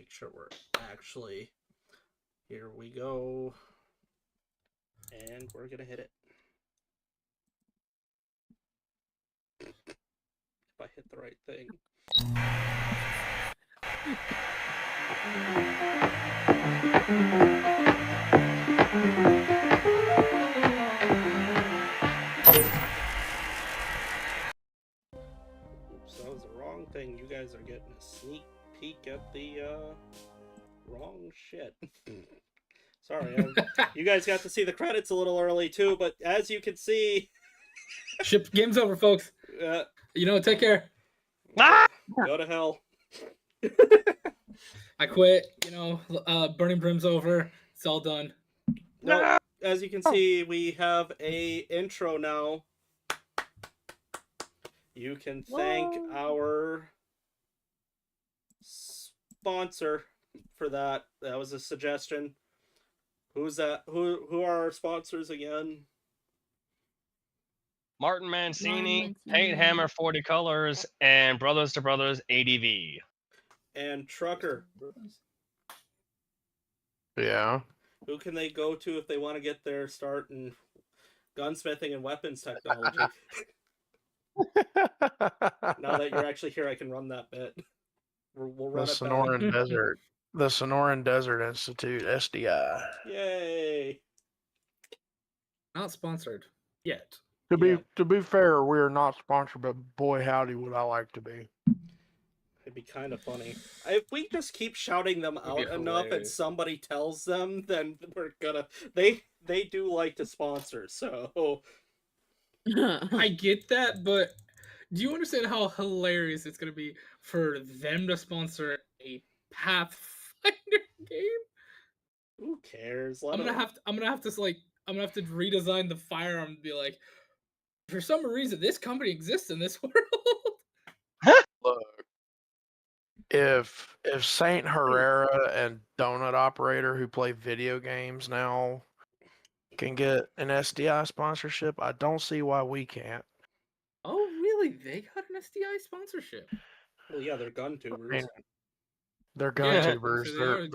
make sure we're actually... Here we go. And we're going to hit it. If I hit the right thing. Oops, that was the wrong thing. You guys are getting a sneak peek at the wrong shit. Sorry, you guys got to see the credits a little early too, but as you can see... Game's over, folks. Take care. Go to hell. I quit. Burning Brim's over. It's all done. No, as you can see, we have a intro now. You can thank our sponsor for that. That was a suggestion. Who's that? Who are our sponsors again? Martin Mancini, Paint Hammer 40 Colors, and Brothers to Brothers ADV. And Trucker. Yeah. Who can they go to if they want to get their start in gunsmithing and weapons technology? Now that you're actually here, I can run that bit. We'll run the it Sonoran Desert. The Sonoran Desert Institute, SDI. Yay! Not sponsored yet. To be fair, we are not sponsored, but boy howdy would I like to be. It'd be kind of funny. If we just keep shouting them out enough and somebody tells them, then we're gonna... They do like to sponsor, so... I get that, but do you understand how hilarious it's gonna be for them to sponsor a Pathfinder game? Who cares? I'm gonna have to redesign the firearm and be like, for some reason, this company exists in this world. Look, if Saint Herrera and Donut Operator, who play video games now, can get an SDI sponsorship, I don't see why we can't. Oh, really? They got an SDI sponsorship? Well, yeah, they're gun tubers. I mean, they're gun tubers. So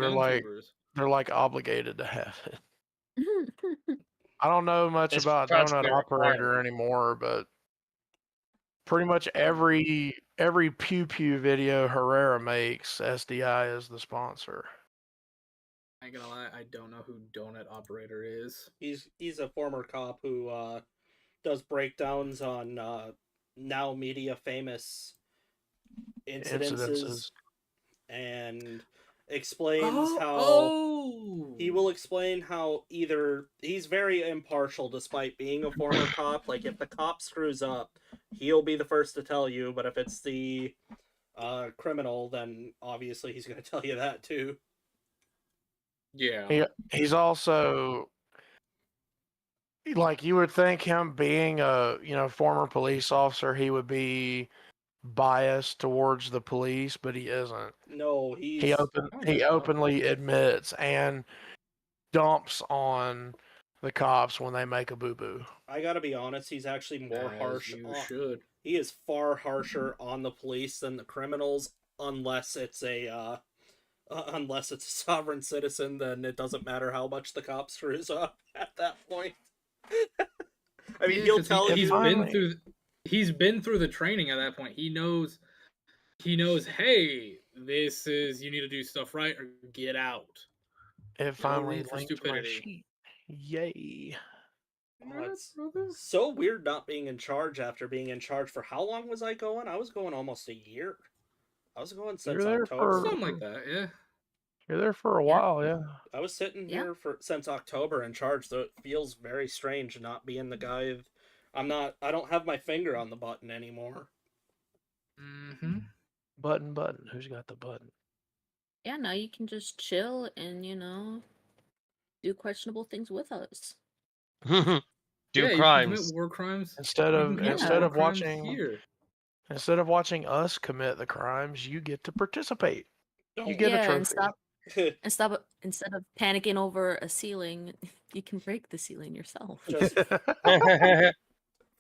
they're like obligated to have it. I don't know much about Donut Operator anymore, but pretty much every pew pew video Herrera makes, SDI is the sponsor. I ain't gonna lie, I don't know who Donut Operator is. He's a former cop who does breakdowns on now media famous incidences. And explains he will explain how either he's very impartial despite being a former cop. Like, if the cop screws up, he'll be the first to tell you, but if it's the criminal, then obviously he's going to tell you that too. Yeah. He's also, like, you would think him being a former police officer, he would be biased towards the police, but he isn't. No, he openly admits and dumps on the cops when they make a boo-boo. I gotta be honest, he's actually more harsh. Should. He is far harsher on the police than the criminals, unless it's a sovereign citizen. Then it doesn't matter how much the cop screws up at that point. I mean, he'll tell you. He's been through the training at that point. He knows, hey, this is, you need to do stuff right or get out. It finally linked my sheet. Yay. Oh, it's so weird not being in charge after being in charge for how long was I going? I was going almost a year. I was going since October. Something like that, yeah. You're there for a while, yeah. I was sitting here since October in charge, so it feels very strange not being the guy. I don't have my finger on the button anymore. Mm-hmm. Button. Who's got the button? Yeah, now you can just chill and, do questionable things with us. Do crimes. War crimes. Instead of watching us commit the crimes, you get to participate. You get a trophy. Instead of panicking over a ceiling, you can break the ceiling yourself.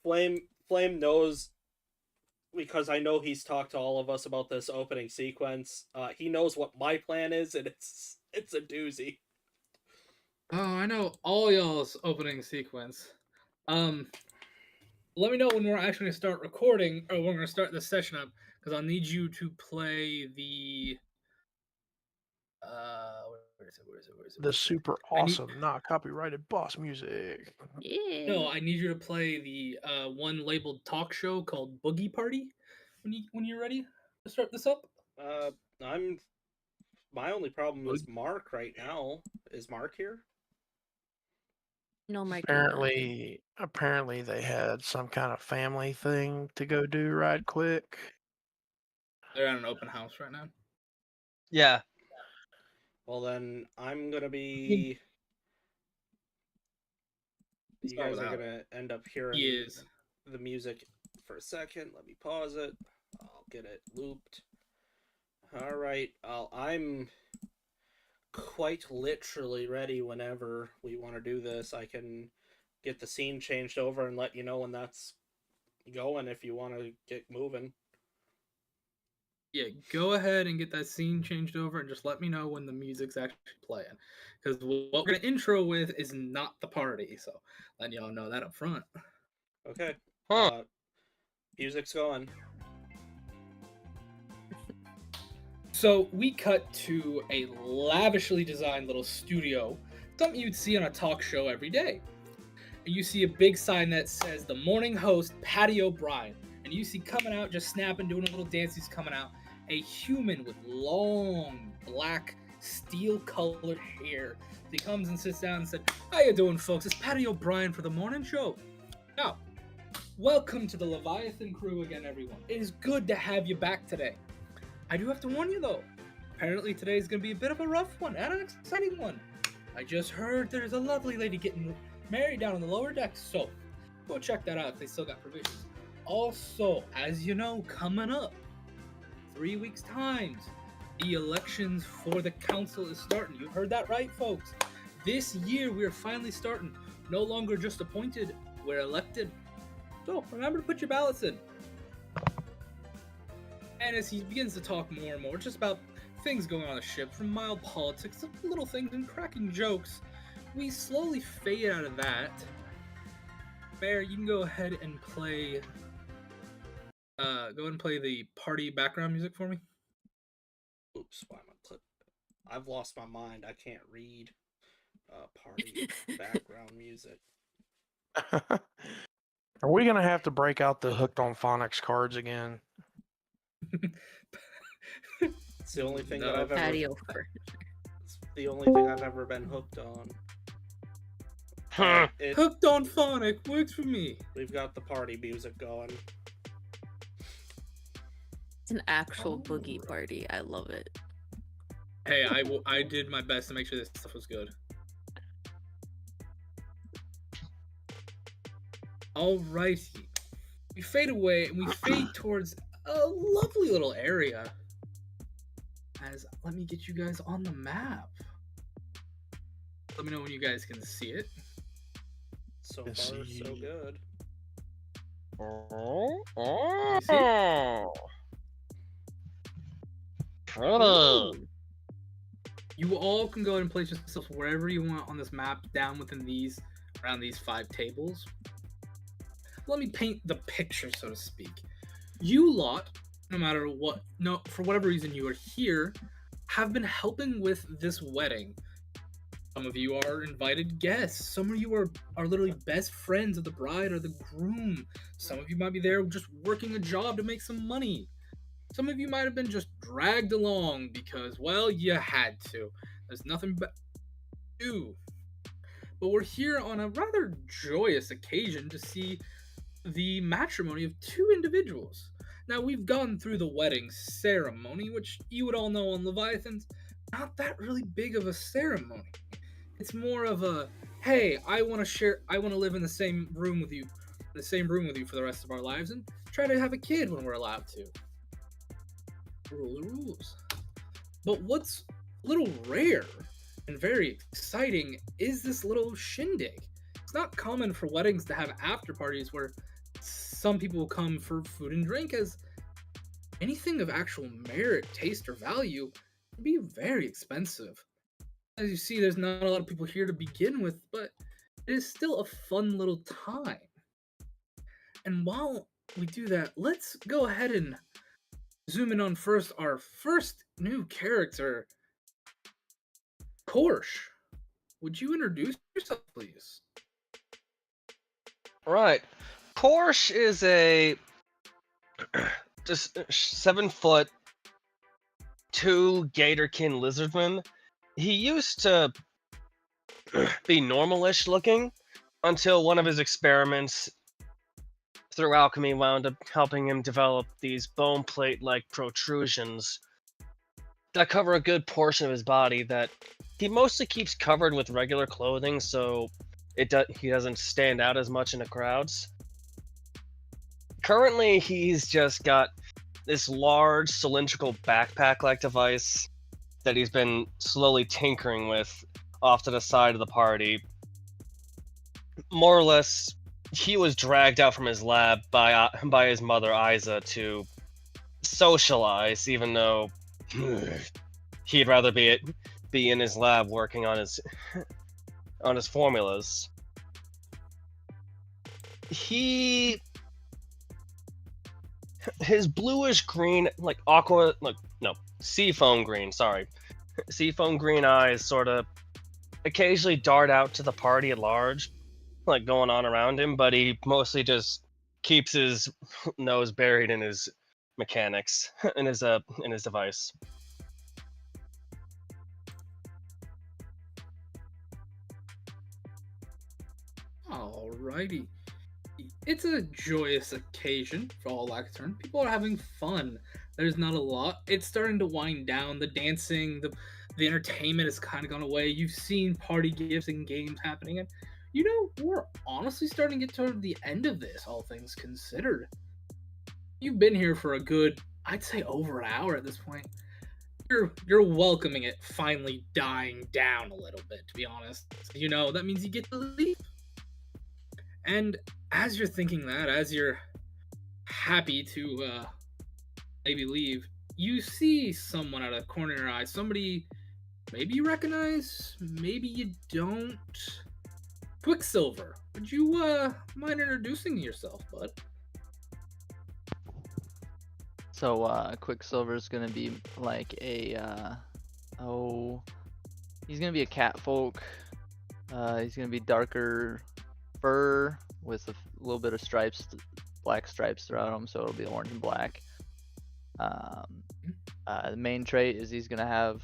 Flame knows because I know he's talked to all of us about this opening sequence. He knows what my plan is, and it's a doozy. Oh, I know all y'all's opening sequence. Let me know when we're actually going to start recording, or when we're going to start this session up, because I'll need you to play the... where is it? The super awesome, not copyrighted boss music. Yeah. No, I need you to play the one labeled talk show called Boogie Party when you're ready to start this up. My only problem is Mark right now. Is Mark here? No, Marky. Apparently they had some kind of family thing to go do right quick. They're at an open house right now. Yeah. Well, then I'm gonna be. You guys are gonna end up hearing the music for a second. Let me pause it. I'll get it looped. All right. I'm quite literally ready whenever we want to do this. I can get the scene changed over and let you know when that's going if you want to get moving. Yeah, go ahead and get that scene changed over and just let me know when the music's actually playing. Because what we're going to intro with is not the party, so letting y'all know that up front. Okay. Huh. Music's going. So we cut to a lavishly designed little studio, something you'd see on a talk show every day. And you see a big sign that says the morning host, Patty O'Brien. And you see coming out, just snapping, doing a little dance, he's coming out, a human with long, black, steel-colored hair. He comes and sits down and said, "How you doing, folks? It's Patty O'Brien for the morning show. Now, welcome to the Leviathan crew again, everyone. It is good to have you back today. I do have to warn you, though. Apparently today is going to be a bit of a rough one and an exciting one. I just heard there's a lovely lady getting married down on the lower decks, so go check that out if they still got provisions. Also, as you know, coming up, 3 weeks' time, the elections for the council is starting. You heard that right, folks. This year, we're finally starting. No longer just appointed, we're elected. So, remember to put your ballots in. And as he begins to talk more and more, just about things going on the ship, from mild politics to little things and cracking jokes, we slowly fade out of that. Bear, you can go ahead and play... the party background music for me. Oops, why am I clipping? I've lost my mind. I can't read. Party background music. Are we gonna have to break out the Hooked on Phonics cards again? It's the only thing that I've ever. It's the only thing I've ever been hooked on. Hooked on Phonic works for me. We've got the party music going. It's an actual boogie party. I love it. Hey, I did my best to make sure this stuff was good. Alrighty. We fade away and we fade towards a lovely little area. Let me get you guys on the map. Let me know when you guys can see it. So far, so good. Pretty. You all can go ahead and place yourself wherever you want on this map, down within around these 5 tables. Let me paint the picture, so to speak. You lot, no matter what, for whatever reason you are here, have been helping with this wedding. Some of you are invited guests. Some of you are literally best friends of the bride or the groom. Some of you might be there just working a job to make some money. Some of you might have been just dragged along because, well, you had to. There's nothing but do. But we're here on a rather joyous occasion to see the matrimony of 2 individuals. Now, we've gone through the wedding ceremony, which you would all know on Leviathan's not that really big of a ceremony. It's more of a, hey, I want to live in the same room with you for the rest of our lives and try to have a kid when we're allowed to. Rules. But what's a little rare and very exciting is this little shindig. It's not common for weddings to have after parties where some people will come for food and drink, as anything of actual merit, taste, or value can be very expensive. As you see, there's not a lot of people here to begin with, but it is still a fun little time. And while we do that, let's go ahead and zoom in on first our first new character, Korsh. Would you introduce yourself, please? Right. Porsche is a just 7 foot 2 Gatorkin lizardman. He used to be normalish looking until one of his experiments through alchemy wound up helping him develop these bone plate like protrusions that cover a good portion of his body that he mostly keeps covered with regular clothing, so he doesn't stand out as much in the crowds. Currently, he's just got this large cylindrical backpack-like device that he's been slowly tinkering with off to the side of the party. More or less, he was dragged out from his lab by his mother, Isa, to socialize, even though he'd rather be in his lab working on his formulas. His bluish green, seafoam green, seafoam green eyes sort of occasionally dart out to the party at large, like going on around him, but he mostly just keeps his nose buried in his mechanics, in his device. Alrighty. It's a joyous occasion for all lack of term. People are having fun. There's not a lot. It's starting to wind down. The dancing, the entertainment has kind of gone away. You've seen party gifts and games happening, and we're honestly starting to get toward the end of this, all things considered. You've been here for a good, I'd say, over an hour at this point. You're welcoming it finally dying down a little bit, to be honest. That means you get to leave. And as you're thinking that, as you're happy to maybe leave, you see someone out of the corner of your eye. Somebody maybe you recognize, maybe you don't. Quicksilver, would you mind introducing yourself, bud? So Quicksilver's gonna be like he's gonna be a catfolk. He's gonna be darker fur with a little bit of stripes, black stripes throughout him, so it'll be orange and black. The main trait is he's gonna have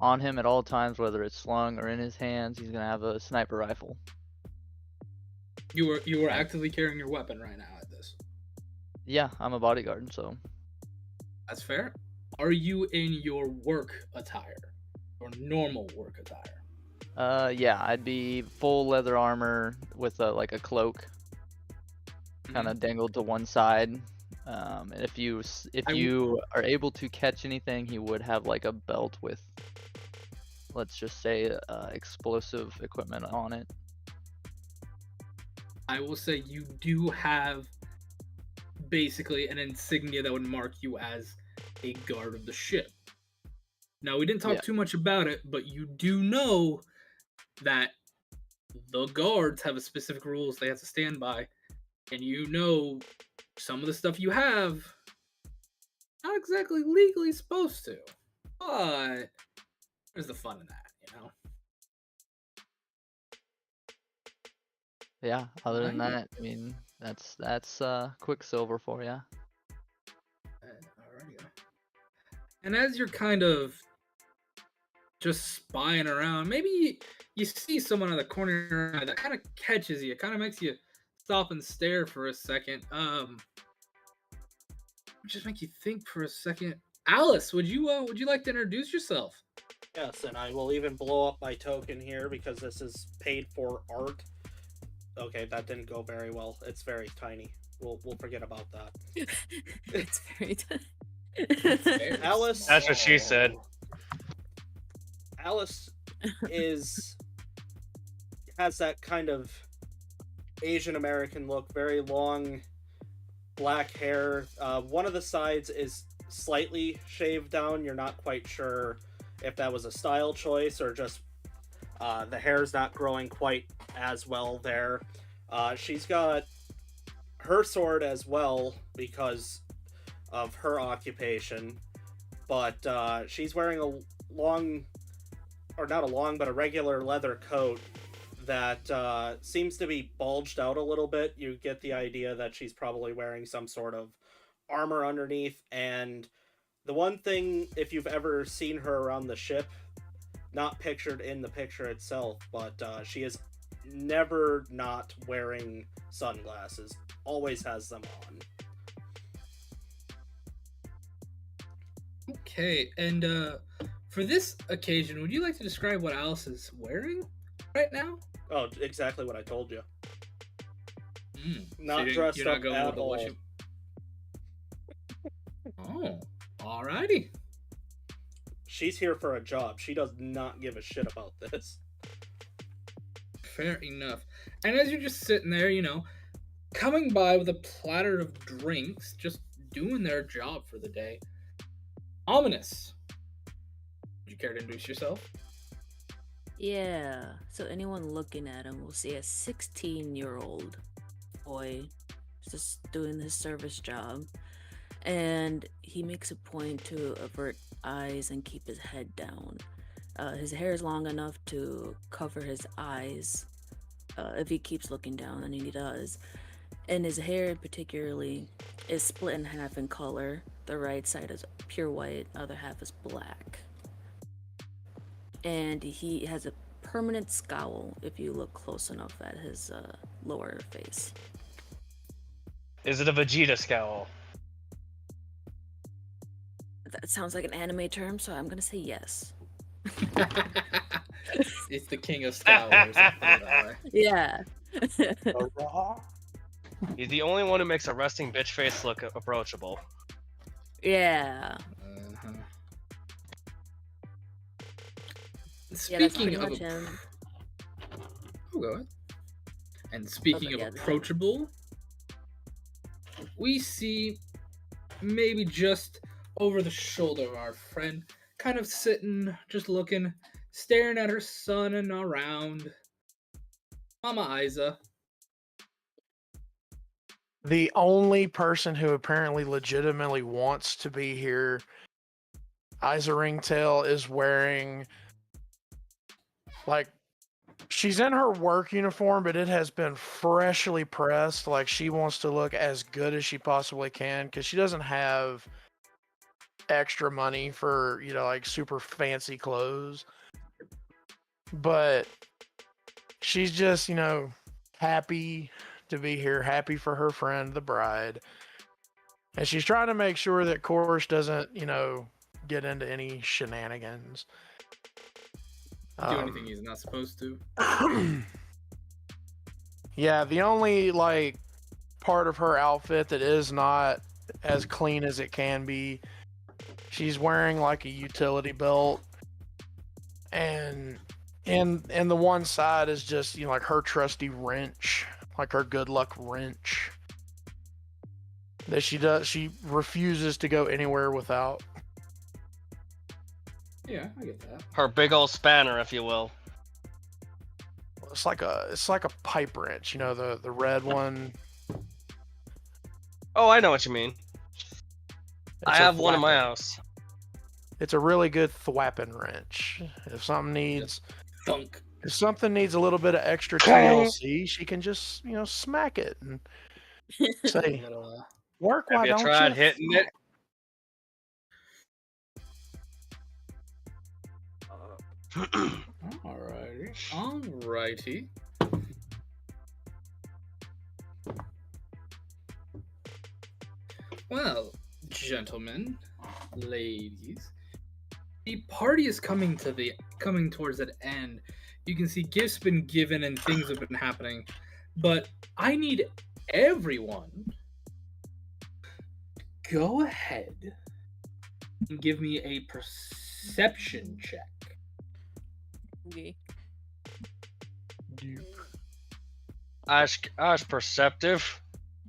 on him at all times, whether it's slung or in his hands, he's gonna have a sniper rifle. You were actively carrying your weapon right now at this. Yeah, I'm a bodyguard, so. That's fair. Are you in your work attire or normal work attire? Yeah, I'd be full leather armor with a cloak, kind of dangled to one side. And if you are able to catch anything, he would have like a belt with, let's just say, explosive equipment on it. I will say you do have basically an insignia that would mark you as a guard of the ship. Now, we didn't talk too much about it, but you do know that the guards have a specific rules they have to stand by, and some of the stuff you have, not exactly legally supposed to, but there's the fun in that, Yeah, other than that, I mean, that's Quicksilver for you. Alrighty. And as you're kind of just spying around, maybe you see someone in the corner of your eye that kind of catches you, kind of makes you stop and stare for a second. Just make you think for a second. Alice, would you like to introduce yourself? Yes, and I will even blow up my token here because this is paid for art. Okay, that didn't go very well. It's very tiny. We'll forget about that. It's very tiny. Alice. That's what she said. Alice has that kind of Asian American look, very long black hair. One of the sides is slightly shaved down. You're not quite sure if that was a style choice or just the hair's not growing quite as well there. She's got her sword as well because of her occupation, but she's wearing a long, or not a long, but a regular leather coat that seems to be bulged out a little bit. You get the idea that she's probably wearing some sort of armor underneath. And the one thing, if you've ever seen her around the ship, not pictured in the picture itself, but she is never not wearing sunglasses. Always has them on. Okay, and for this occasion, would you like to describe what Alice is wearing right now? Oh, exactly what I told you. Not so dressed you're not up going at with the all. what you... Oh, alrighty. She's here for a job. She does not give a shit about this. Fair enough. And as you're just sitting there, you know, coming by with a platter of drinks, just doing their job for the day. Ominous. Would you care to introduce yourself? Yeah, so anyone looking at him will see a 16-year-old boy just doing his service job. And he makes a point to avert eyes and keep his head down. His hair is long enough to cover his eyes if he keeps looking down, and he does. And his hair particularly is split in half in color. The right side is pure white, other half is black. And he has a permanent scowl if you look close enough at his lower face. Is it a Vegeta scowl? That sounds like an anime term, so I'm gonna say yes. It's the king of scowlers. I'll put it that way. Yeah. He's the only one who makes a resting bitch face look approachable. Yeah. Uh-huh. Yeah, that's Speaking pretty of much him. Oh, go ahead. And speaking yeah, of approachable, we see maybe just over the shoulder of our friend, kind of sitting, just looking, staring at her son and around. Mama Isa. The only person who apparently legitimately wants to be here, Isa Ringtail, is wearing, like, she's in her work uniform, but it has been freshly pressed. Like, she wants to look as good as she possibly can because she doesn't have extra money for, you know, like super fancy clothes. But she's just, you know, happy to be here, happy for her friend, the bride. And she's trying to make sure that Korish doesn't, you know, get into any shenanigans. Do anything he's not supposed to. Yeah, the only, like, part of her outfit that is not as clean as it can be, she's wearing, like, a utility belt. And the one side is just, you know, like her trusty wrench, like her good luck wrench that she refuses to go anywhere without. Yeah, I get that. Her big old spanner, if you will. It's like a pipe wrench, you know, the red one. Oh, I know what you mean. I have one in my thwapping. house. It's a really good thwapping wrench. If something needs Thunk. If something needs a little bit of extra TLC, she can just, you know, smack it and say, Little, "Work, why Have you don't tried you?" hitting it? Alrighty. Well, gentlemen, ladies, the party is coming towards an end. You can see gifts been given and things have been happening, but I need everyone go ahead and give me a perception check. Okay. Ash perceptive.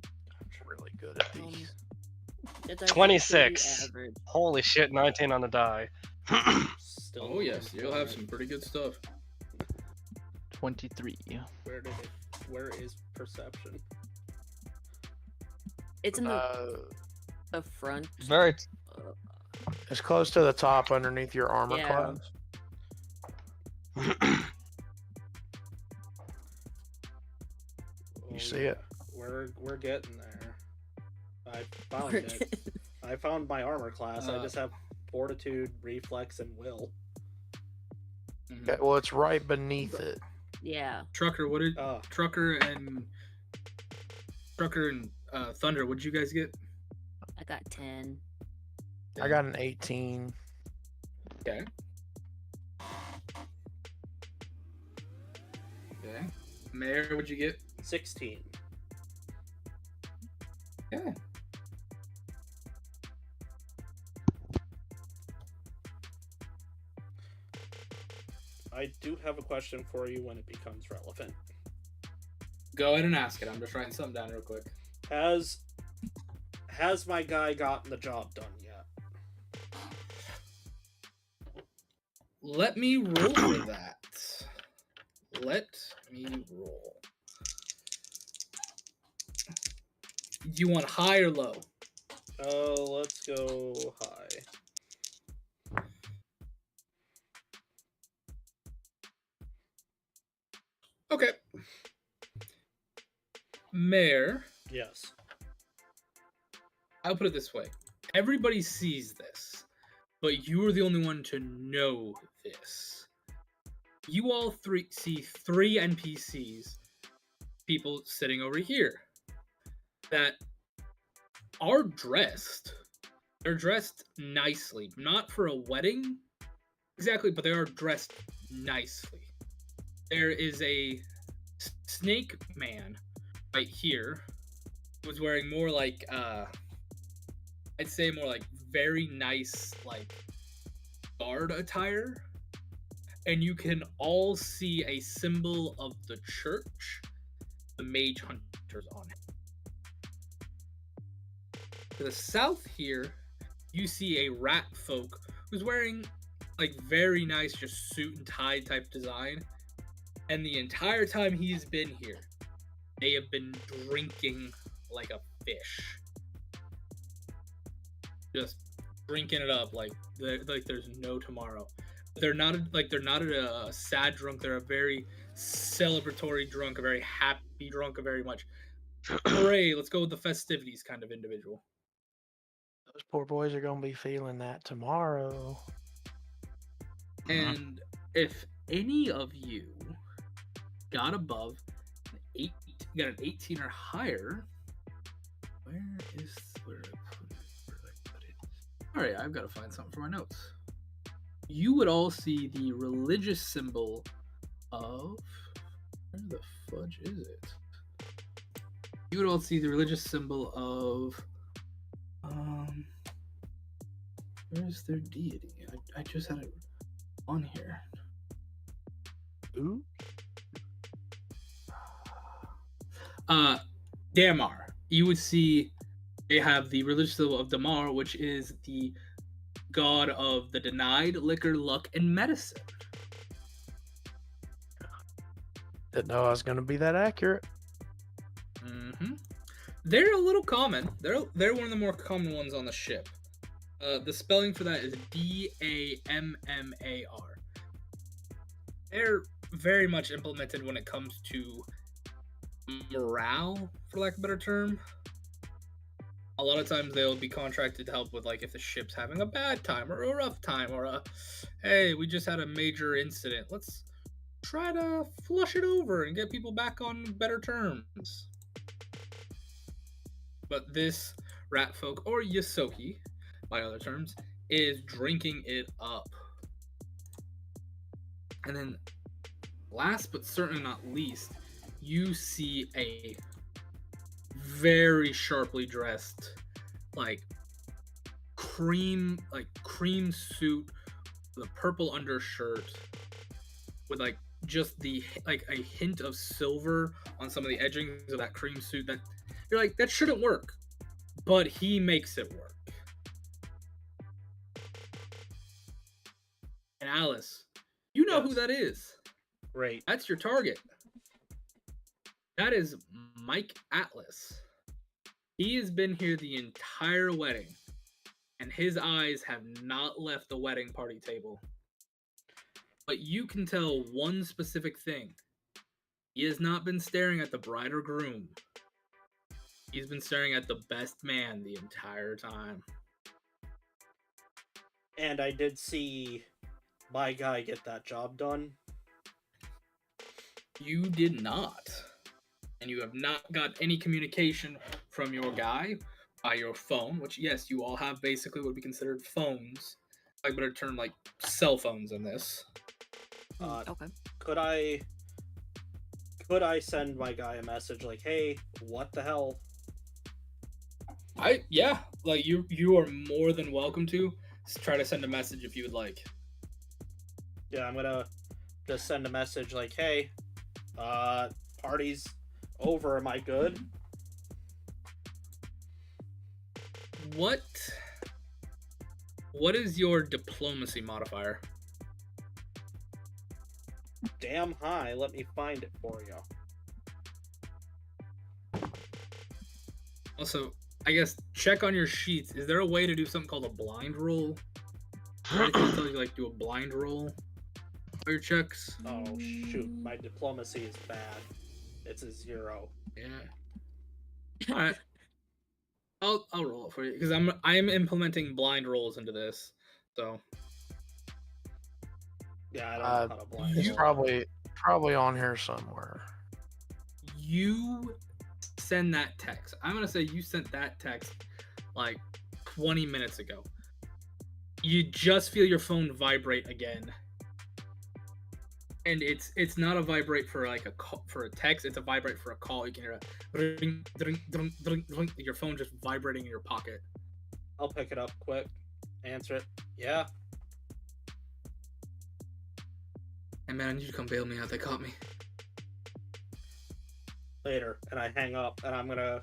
I'm really good at these. It's actually 26. pretty average. Holy shit, 19 on the die. Still Oh yes, you'll have some pretty good stuff. 23. Where is perception? It's in the front. Very. It's close to the top underneath your armor Yeah. class. You see it? We're getting there. I found it. I found my armor class. I just have fortitude, reflex, and will. Okay, well, it's right beneath it. Yeah. Trucker, what did Trucker and Thunder? What did you guys get? I got 10. I got an 18. Okay. Okay. Mayor, what'd you get? 16. Okay. I do have a question for you when it becomes relevant. Go ahead and ask it. I'm just writing something down real quick. Has my guy gotten the job done yet? Let me roll for that. Let me roll. Do you want high or low? Let's go high. Okay. Mayor, Yes. I'll put it this way. Everybody sees this, but you are the only one to know this. You all see three NPCs, people sitting over here, that are dressed. They're dressed nicely. Not for a wedding, exactly, but they are dressed nicely. There is a snake man right here who's wearing more like I'd say more like very nice like guard attire, and you can all see a symbol of the church, the mage hunters on it. To the south here, you see a rat folk who's wearing like very nice just suit and tie type design. And the entire time he's been here, they have been drinking like a fish. Just drinking it up like there's no tomorrow. They're not a sad drunk. They're a very celebratory drunk, a very happy drunk, a very much hooray, let's go with the festivities kind of individual. Those poor boys are gonna be feeling that tomorrow. And if any of you got above got an 18 or higher, where I put it? All right, I've got to find something for my notes. You would all see the religious symbol of, where the fudge is it? You would all see the religious symbol of, where's their deity? I just had it on here. Ooh. Damar. You would see they have the religious symbol of Damar, which is the god of the denied, liquor, luck, and medicine. Didn't know I was gonna be that accurate. Mm-hmm. They're a little common. They're one of the more common ones on the ship. The spelling for that is Dammar. They're very much implemented when it comes to morale, for lack of a better term. A lot of times they'll be contracted to help with, like, if the ship's having a bad time or a rough time, or hey, we just had a major incident. Let's try to flush it over and get people back on better terms. But this rat folk, or Yosoki, by other terms, is drinking it up. And then, last but certainly not least, you see a very sharply dressed, like cream suit with a purple undershirt, with like just like a hint of silver on some of the edgings of that cream suit that you're like, that shouldn't work, but he makes it work. And Alice, you know who that is. Right. That's your target. That is Mike Atlas. He has been here the entire wedding, and his eyes have not left the wedding party table. But you can tell one specific thing. He has not been staring at the bride or groom. He's been staring at the best man the entire time. And I did see my guy get that job done. You did not. And you have not got any communication from your guy by your phone, which, yes, you all have basically what would be considered phones. I better term like cell phones in this. Okay. Could I send my guy a message like, hey, what the hell? Yeah, like you are more than welcome to try to send a message if you would like. Yeah, I'm gonna just send a message like, hey, party's over, am I good? What is your diplomacy modifier? Damn high, let me find it for you. Also, I guess check on your sheets. Is there a way to do something called a blind roll? Or anything that tells you like do a blind roll for your checks? Oh shoot, my diplomacy is bad. It's a 0. Yeah. All right. I'll roll it for you because I am implementing blind rolls into this. So yeah, I don't know how to blind He's roll. probably on here somewhere. You send that text. I'm gonna say you sent that text like 20 minutes ago. You just feel your phone vibrate again, and it's not a vibrate for like a call, for a text. It's a vibrate for a call. You can hear a ring, dring, dring, dring, dring, your phone just vibrating in your pocket. I'll pick it up quick, answer it. Yeah. And man, I need you to come bail me out. They caught me. Later, and I hang up, and I'm gonna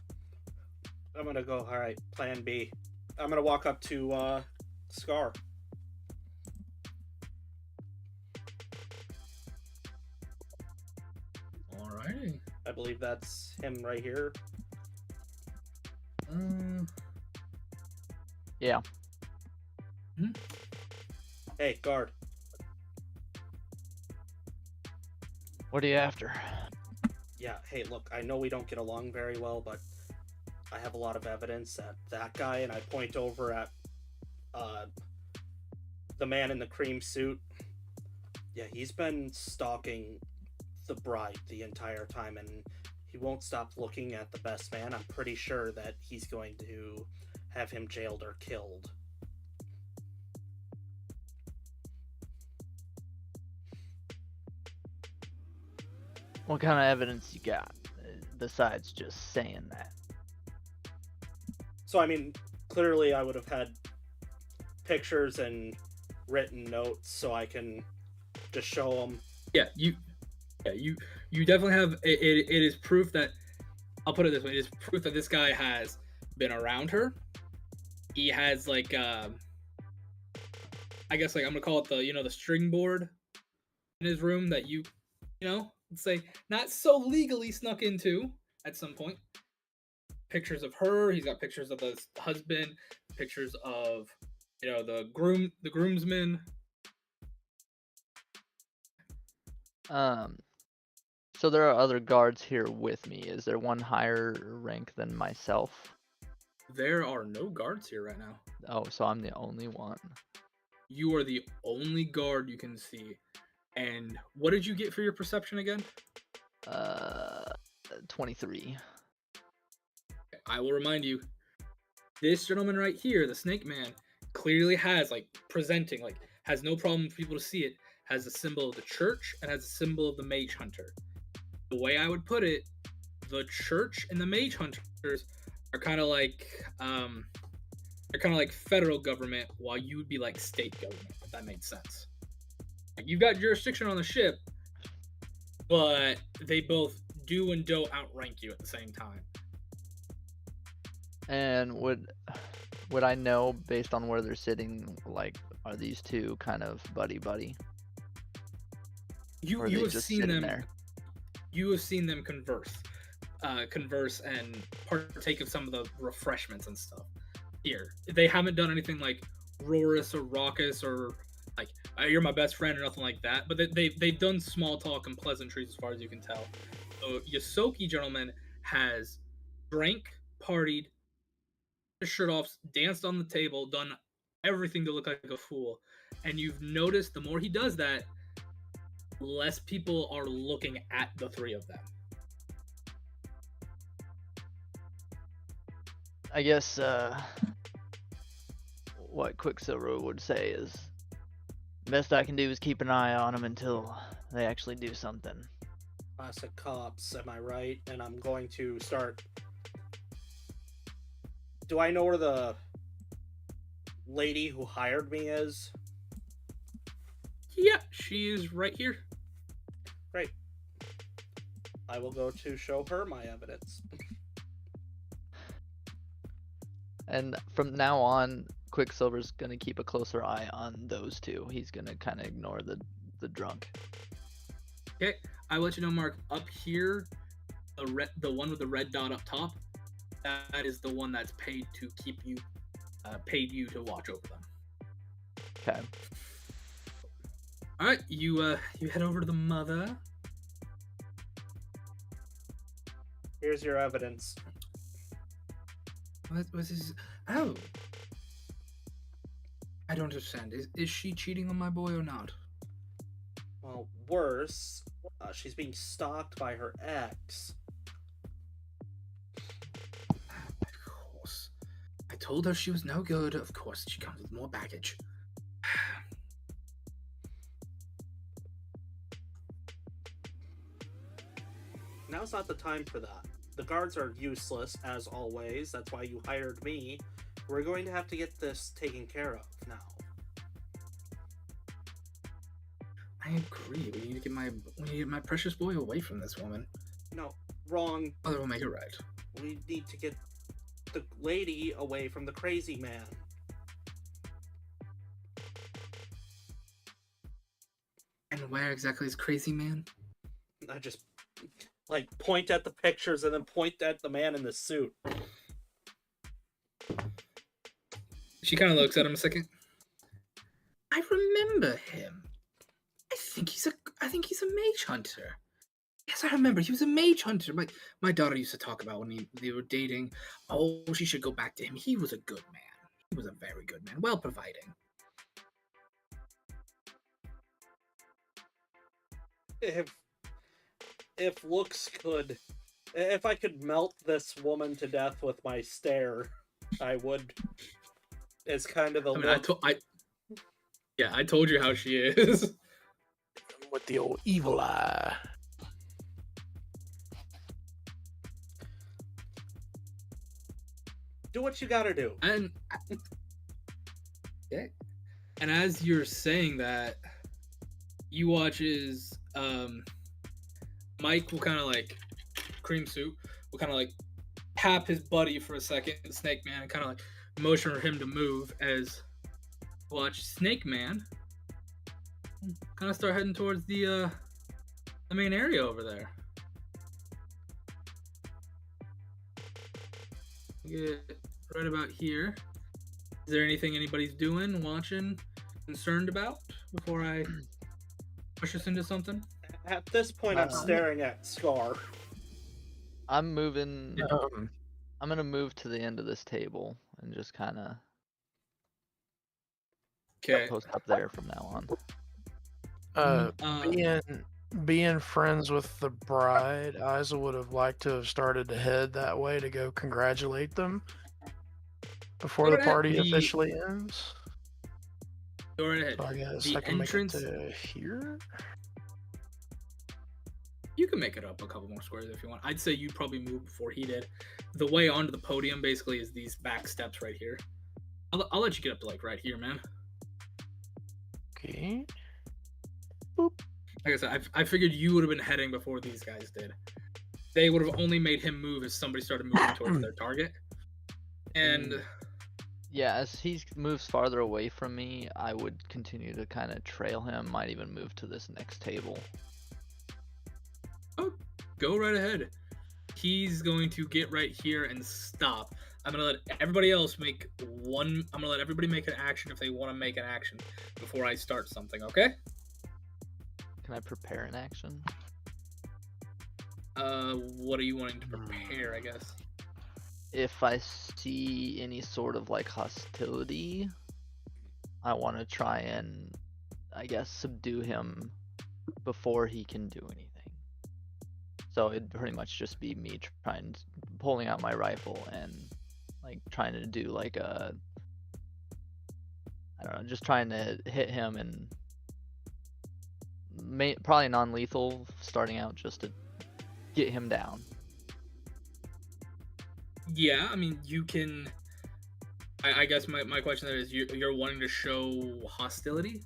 go. All right, plan B. I'm gonna walk up to Scar. Alrighty. I believe that's him right here. Yeah. Hey, guard. What are you after? Yeah, hey, look, I know we don't get along very well, but I have a lot of evidence that that guy, and I point over at the man in the cream suit. Yeah, he's been stalking the bride the entire time, and he won't stop looking at the best man. I'm pretty sure that he's going to have him jailed or killed. What kind of evidence you got besides just saying that? Mm-hmm. So, I mean, clearly I would have had pictures and written notes so I can just show them. Yeah, you definitely have it is proof that, I'll put it this way, it is proof that this guy has been around her. He has like I guess like I'm gonna call it the string board in his room that you let's say not so legally snuck into at some point. Pictures of her, he's got pictures of the husband, pictures of the groomsmen. So there are other guards here with me. Is there one higher rank than myself? There are no guards here right now. Oh, so I'm the only one. You are the only guard you can see. And what did you get for your perception again? 23. I will remind you, this gentleman right here, the Snake Man, clearly has has no problem for people to see it, has a symbol of the church and has a symbol of the Mage Hunter. The way I would put it, the church and the Mage Hunters are kind of like federal government, while you would be like state government, if that makes sense. Like, you've got jurisdiction on the ship, but they both do and don't outrank you at the same time. And would I know based on where they're sitting? Like, are these two kind of buddy? You have seen them there? You have seen them converse and partake of some of the refreshments and stuff. Here, they haven't done anything like roarous or raucous or like you're my best friend or nothing like that. But they've done small talk and pleasantries as far as you can tell. So Yosoki gentleman has drank, partied, his shirt off, danced on the table, done everything to look like a fool. And you've noticed the more he does that, less people are looking at the three of them. I guess what Quicksilver would say is best I can do is keep an eye on them until they actually do something. Classic cops, am I right? And I'm going to start. Do I know where the lady who hired me is? Yeah, she is right here. Great. I will go to show her my evidence. And from now on, Quicksilver's gonna keep a closer eye on those two. He's gonna kind of ignore the drunk. Okay, I let you know, Mark. Up here, the one with the red dot up top, that is the one that's paid to keep you, paid you to watch over them. Okay. All right, you head over to the mother. Here's your evidence. What was this? Oh, I don't understand. Is she cheating on my boy or not? Well, worse, she's being stalked by her ex. Of course. I told her she was no good. Of course, she comes with more baggage. Now's not the time for that. The guards are useless, as always. That's why you hired me. We're going to have to get this taken care of now. I agree. We need to get my precious boy away from this woman. No, wrong. Mother will make it right. We need to get the lady away from the crazy man. And where exactly is Crazy Man? I just point at the pictures and then point at the man in the suit. She kind of looks at him a second. I remember him. I think he's a mage hunter. Yes, I remember. He was a mage hunter. My daughter used to talk about when they were dating. Oh, she should go back to him. He was a good man. He was a very good man. Well providing. If looks could, if I could melt this woman to death with my stare, I would. It's kind of the look. I told you how she is. With the old evil eye. Do what you gotta do. And yeah. And as you're saying that, you watch as Mike will kind of Cream Soup will kind of tap his buddy for a second, Snake Man, and kind of motion for him to move as watch Snake Man kind of start heading towards the main area over there. Get right about here. Is there anything anybody's doing, watching, concerned about before I push us into something? At this point, I'm staring at Scar. I'm moving. I'm gonna move to the end of this table and just kind of post up there from now on. Being friends with the bride, Isa would have liked to have started to head that way to go congratulate them before the party officially ends. Go right ahead. So I guess the I can entrance make it to here. You can make it up a couple more squares if you want. I'd say you'd probably move before he did. The way onto the podium basically is these back steps right here. I'll let you get up to right here, man. Okay. Boop. like I said, I figured you would have been heading before these guys did. They would have only made him move as somebody started moving towards their target. And yeah, as he moves farther away from me, I would continue to kind of trail him. Might even move to this next table. Oh, go right ahead. He's going to get right here and stop. I'm gonna let everybody else make one. I'm gonna let everybody make an action if they want to make an action before I start something. Okay? Can I prepare an action? What are you wanting to prepare? I guess. If I see any sort of like hostility, I want to try and, I guess, subdue him before he can do anything. So it'd pretty much just be me pulling out my rifle and like trying to do like a, I don't know, just trying to hit him and probably non-lethal starting out just to get him down. Yeah, I mean, you can. I guess my question there is, you're wanting to show hostility?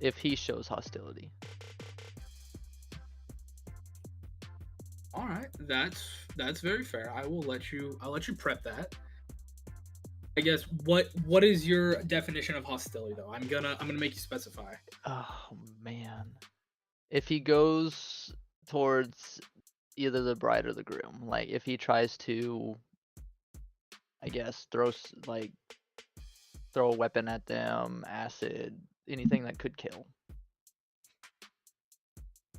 If he shows hostility. All right, that's very fair. I'll let you prep that. I guess what is your definition of hostility though? I'm gonna make you specify. Oh man. If he goes towards either the bride or the groom, like if he tries to, I guess, throw a weapon at them, acid, anything that could kill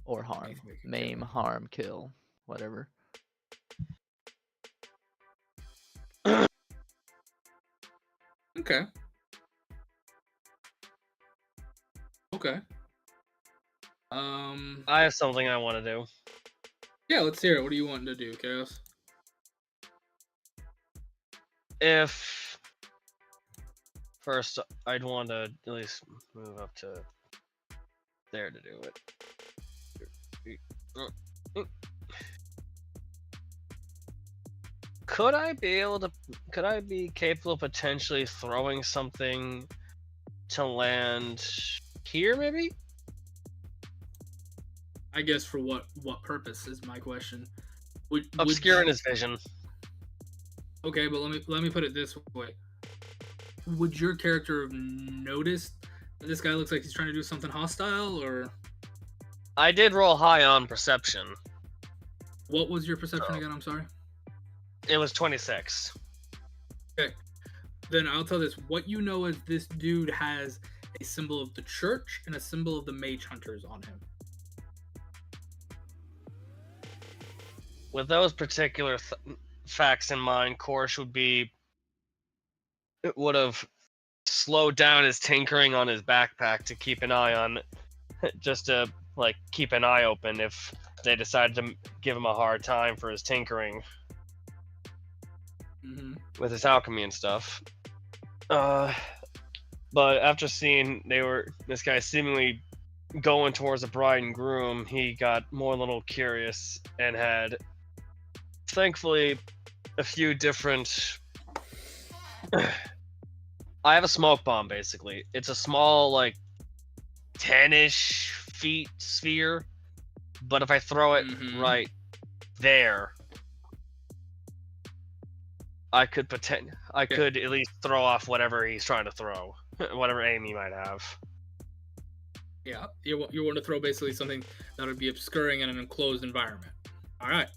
or harm, maim, harm, kill, whatever. Okay. I have something I want to do. Yeah, let's hear it. What do you want to do, Chaos? If first, I'd want to at least move up to there to do it. Could I be capable of potentially throwing something to land here, maybe? I guess for what purpose is my question. Obscuring his vision. Okay, but let me put it this way. Would your character have noticed that this guy looks like he's trying to do something hostile, or? I did roll high on perception. What was your perception again? I'm sorry. It was 26. Okay. Then I'll tell this. What you know is this dude has a symbol of the church and a symbol of the mage hunters on him. With those particular facts in mind, Korish would have slowed down his tinkering on his backpack to keep an eye on, just to like keep an eye open if they decided to give him a hard time for his tinkering with his alchemy and stuff. But after seeing this guy seemingly going towards the bride and groom, he got more a little curious and had, thankfully, a few different. I have a smoke bomb, basically. It's a small, like, 10-ish feet sphere, but if I throw it right there, I could could at least throw off whatever he's trying to throw, whatever aim he might have. Yeah, you want to throw basically something that would be obscuring in an enclosed environment. All right.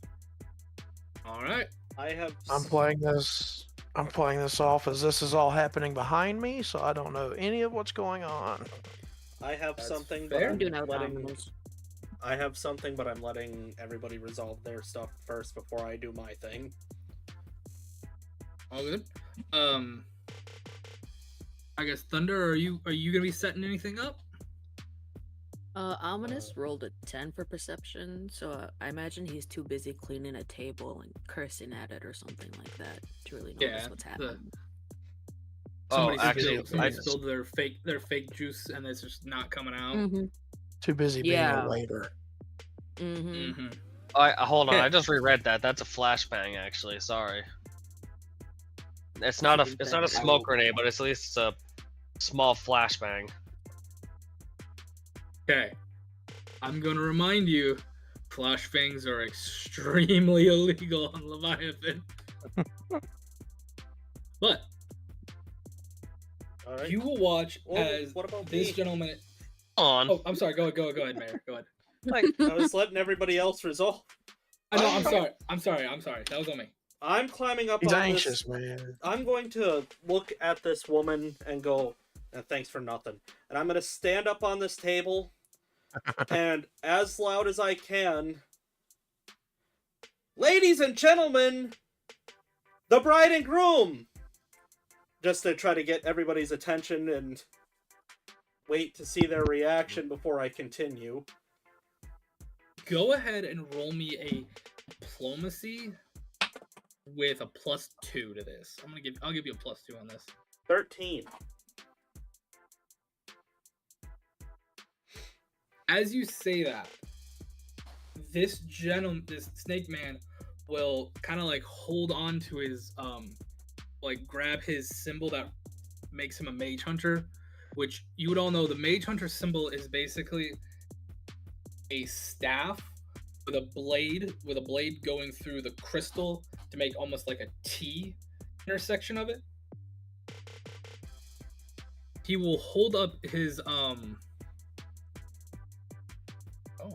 I'm playing this off as this is all happening behind me, so I don't know any of what's going on. I have something, fair. but I'm letting everybody resolve their stuff first before I do my thing. All good. I guess Thunder, are you gonna be setting anything up? Ominous rolled a 10 for perception, so I imagine he's too busy cleaning a table and cursing at it or something like that to really notice what's happening. Somebody spilled their fake juice and it's just not coming out. Too busy being a waiter. Hold on, I just reread that. That's a flashbang, actually. Sorry. It's not a smoke grenade, but it's at least a small flashbang. Okay. I'm going to remind you, flash fangs are extremely illegal on Leviathan. But All right. you will watch Well, as what about this me? gentleman. On. Oh, I'm sorry. Go ahead, Mayor. Go ahead. Like, I was letting everybody else resolve. No, I'm sorry. That was on me. I'm climbing up He's on anxious, this. man. I'm going to look at this woman and go, thanks for nothing. And I'm going to stand up on this table and as loud as I can, ladies and gentlemen, the bride and groom! Just to try to get everybody's attention and wait to see their reaction before I continue. Go ahead and roll me a diplomacy with a +2 to this. I'll give you a +2 on this. 13. As you say that, this snake man will kind of like hold on to his like grab his symbol that makes him a mage hunter, which you would all know the mage hunter symbol is basically a staff with a blade going through the crystal to make almost like a T intersection of it. He will hold up his Oh,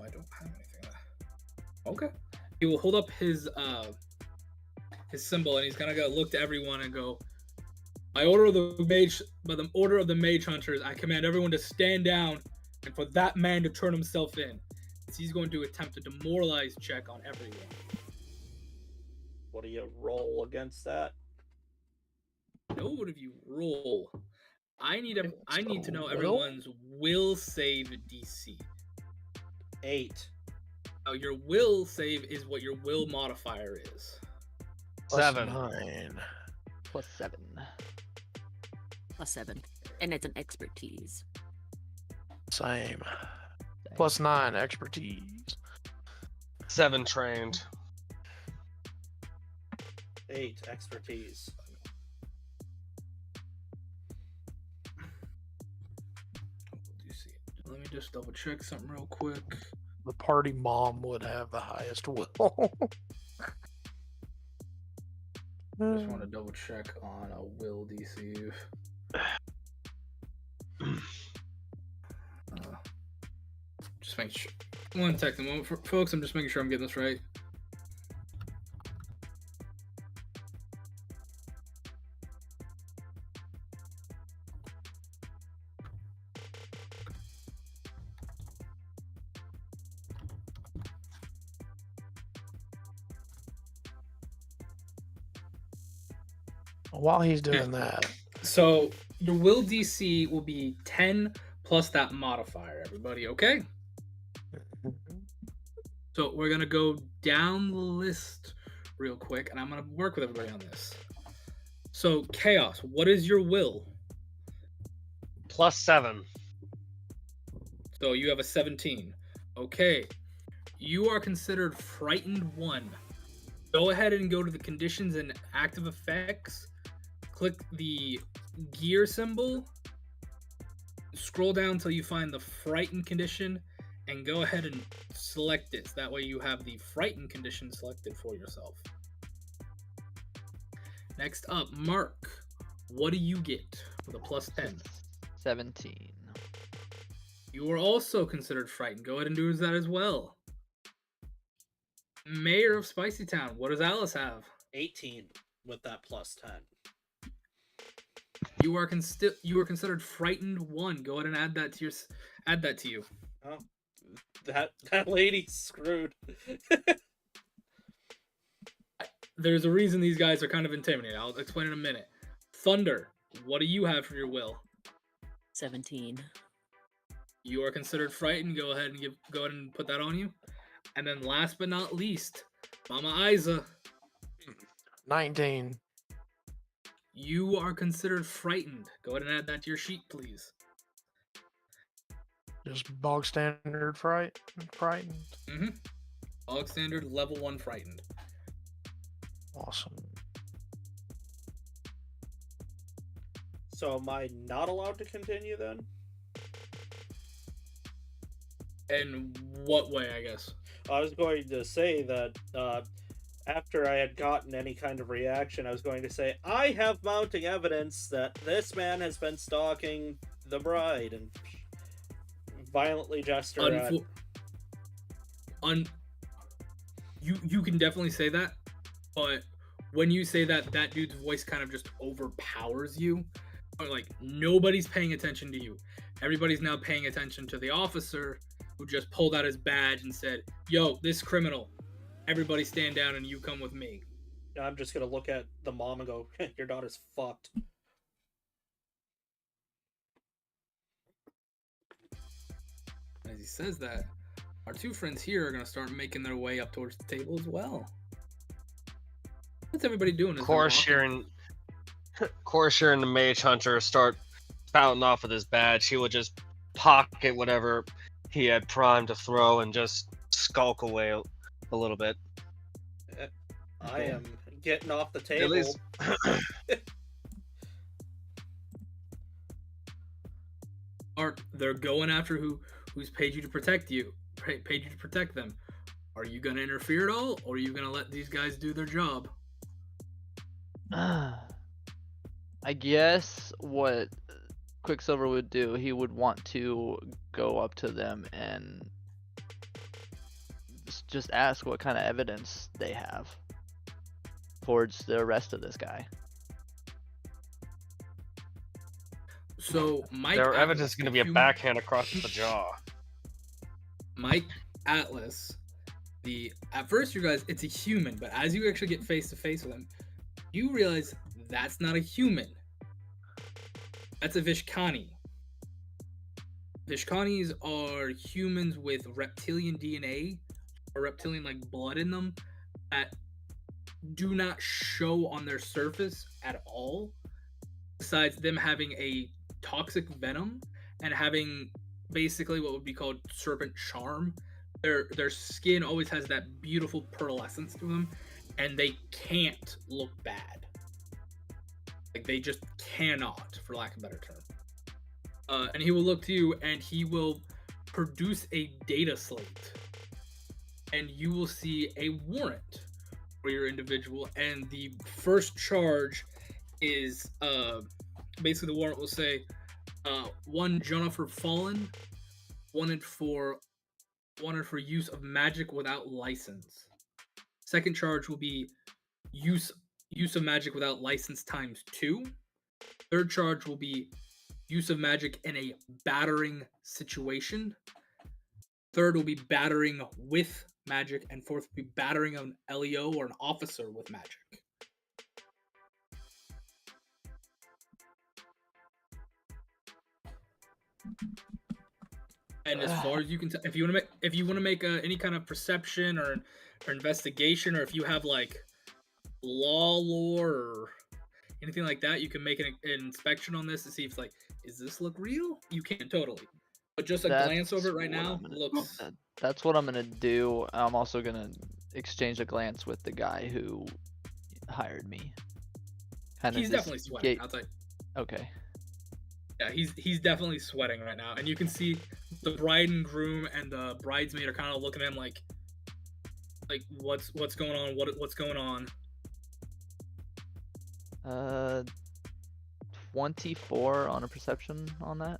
I don't have anything. Okay. He will hold up his symbol and he's gonna go look to everyone and go, by the order of the mage hunters, I command everyone to stand down and for that man to turn himself in. He's going to attempt a demoralize check on everyone. What do you roll against that? No, what if you roll? I need to know will? everyone's will save DC. 8. Now, your will save is what your will modifier is. 7. +9. +7. +7. And it's an expertise. Same. +9 expertise. 7 trained. 8 expertise. Let me just double check something real quick. The party mom would have the highest will. Just want to double check on a will deceive. Just make sure. One second, moment, folks. I'm just making sure I'm getting this right. While he's doing that, So your will DC will be 10 plus that modifier, everybody, okay? So we're gonna go down the list real quick, and I'm gonna work with everybody on this. So Chaos, what is your will? +7. So you have a 17. Okay. You are considered frightened 1. Go ahead and go to the conditions and active effects. Click the gear symbol. Scroll down until you find the frightened condition and go ahead and select it. That way you have the frightened condition selected for yourself. Next up, Mark. What do you get with a +10? 17. You are also considered frightened. Go ahead and do that as well. Mayor of SpicyTown, what does Alice have? 18 with that +10. You are considered frightened 1. Go ahead and add that to you. Oh, that lady's screwed. There's a reason these guys are kind of intimidating. I'll explain in a minute. Thunder, what do you have for your will? 17. You are considered frightened. Go ahead and put that on you. And then last but not least, Mama Isa. 19. You are considered frightened. Go ahead and add that to your sheet, please. Just bog standard frightened. Mm-hmm. Bog standard, level 1 frightened. Awesome. So am I not allowed to continue then? In what way, I guess? I was going to say that after I had gotten any kind of reaction, I was going to say, I have mounting evidence that this man has been stalking the bride, and violently gesture at... You can definitely say that, but when you say that, that dude's voice kind of just overpowers you. Like, nobody's paying attention to you. Everybody's now paying attention to the officer who just pulled out his badge and said, yo, this criminal, everybody stand down and you come with me. I'm just going to look at the mom and go, your daughter's fucked. As he says that, our two friends here are going to start making their way up towards the table as well. What's everybody doing? Corsair and the Mage Hunter start spouting off with his badge. He would just pocket whatever he had primed to throw and just skulk away a little bit. I am getting off the table. At least... Art, they're going after who's paid you to protect you, paid you to protect them. Are you going to interfere at all, or are you going to let these guys do their job? I guess what Quicksilver would do, he would want to go up to them and just ask what kind of evidence they have towards the arrest of this guy. So Mike, their evidence is going to be a backhand across the jaw. Mike Atlas, at first you guys, it's a human, but as you actually get face to face with him, you realize that's not a human. That's a Vishkani. Vishkanis are humans with reptilian DNA or reptilian like blood in them that do not show on their surface at all, besides them having a toxic venom and having basically what would be called serpent charm. Their skin always has that beautiful pearlescence to them, and they can't look bad. Like, they just cannot, for lack of a better term. And he will look to you, and he will produce a data slate, and you will see a warrant for your individual. And the first charge is basically the warrant will say, one Jennifer Fallen, wanted for use of magic without license. Second charge will be use of magic without license ×2. Third charge will be use of magic in a battering situation. Third will be battering with magic, and fourth will be battering an LEO or an officer with magic. And as far as you can tell, if you want to make any kind of perception or investigation, or if you have like law lore or anything like that, you can make an inspection on this to see if like, is this look real? You can totally, but just a glance over it right now looks. That's what I'm gonna do. I'm also gonna exchange a glance with the guy who hired me. He's definitely sweating. I'll tell you. Okay. Yeah, he's definitely sweating right now, and you can see the bride and groom and the bridesmaid are kind of looking at him like what's going on? What's going on? 24 on a perception on that.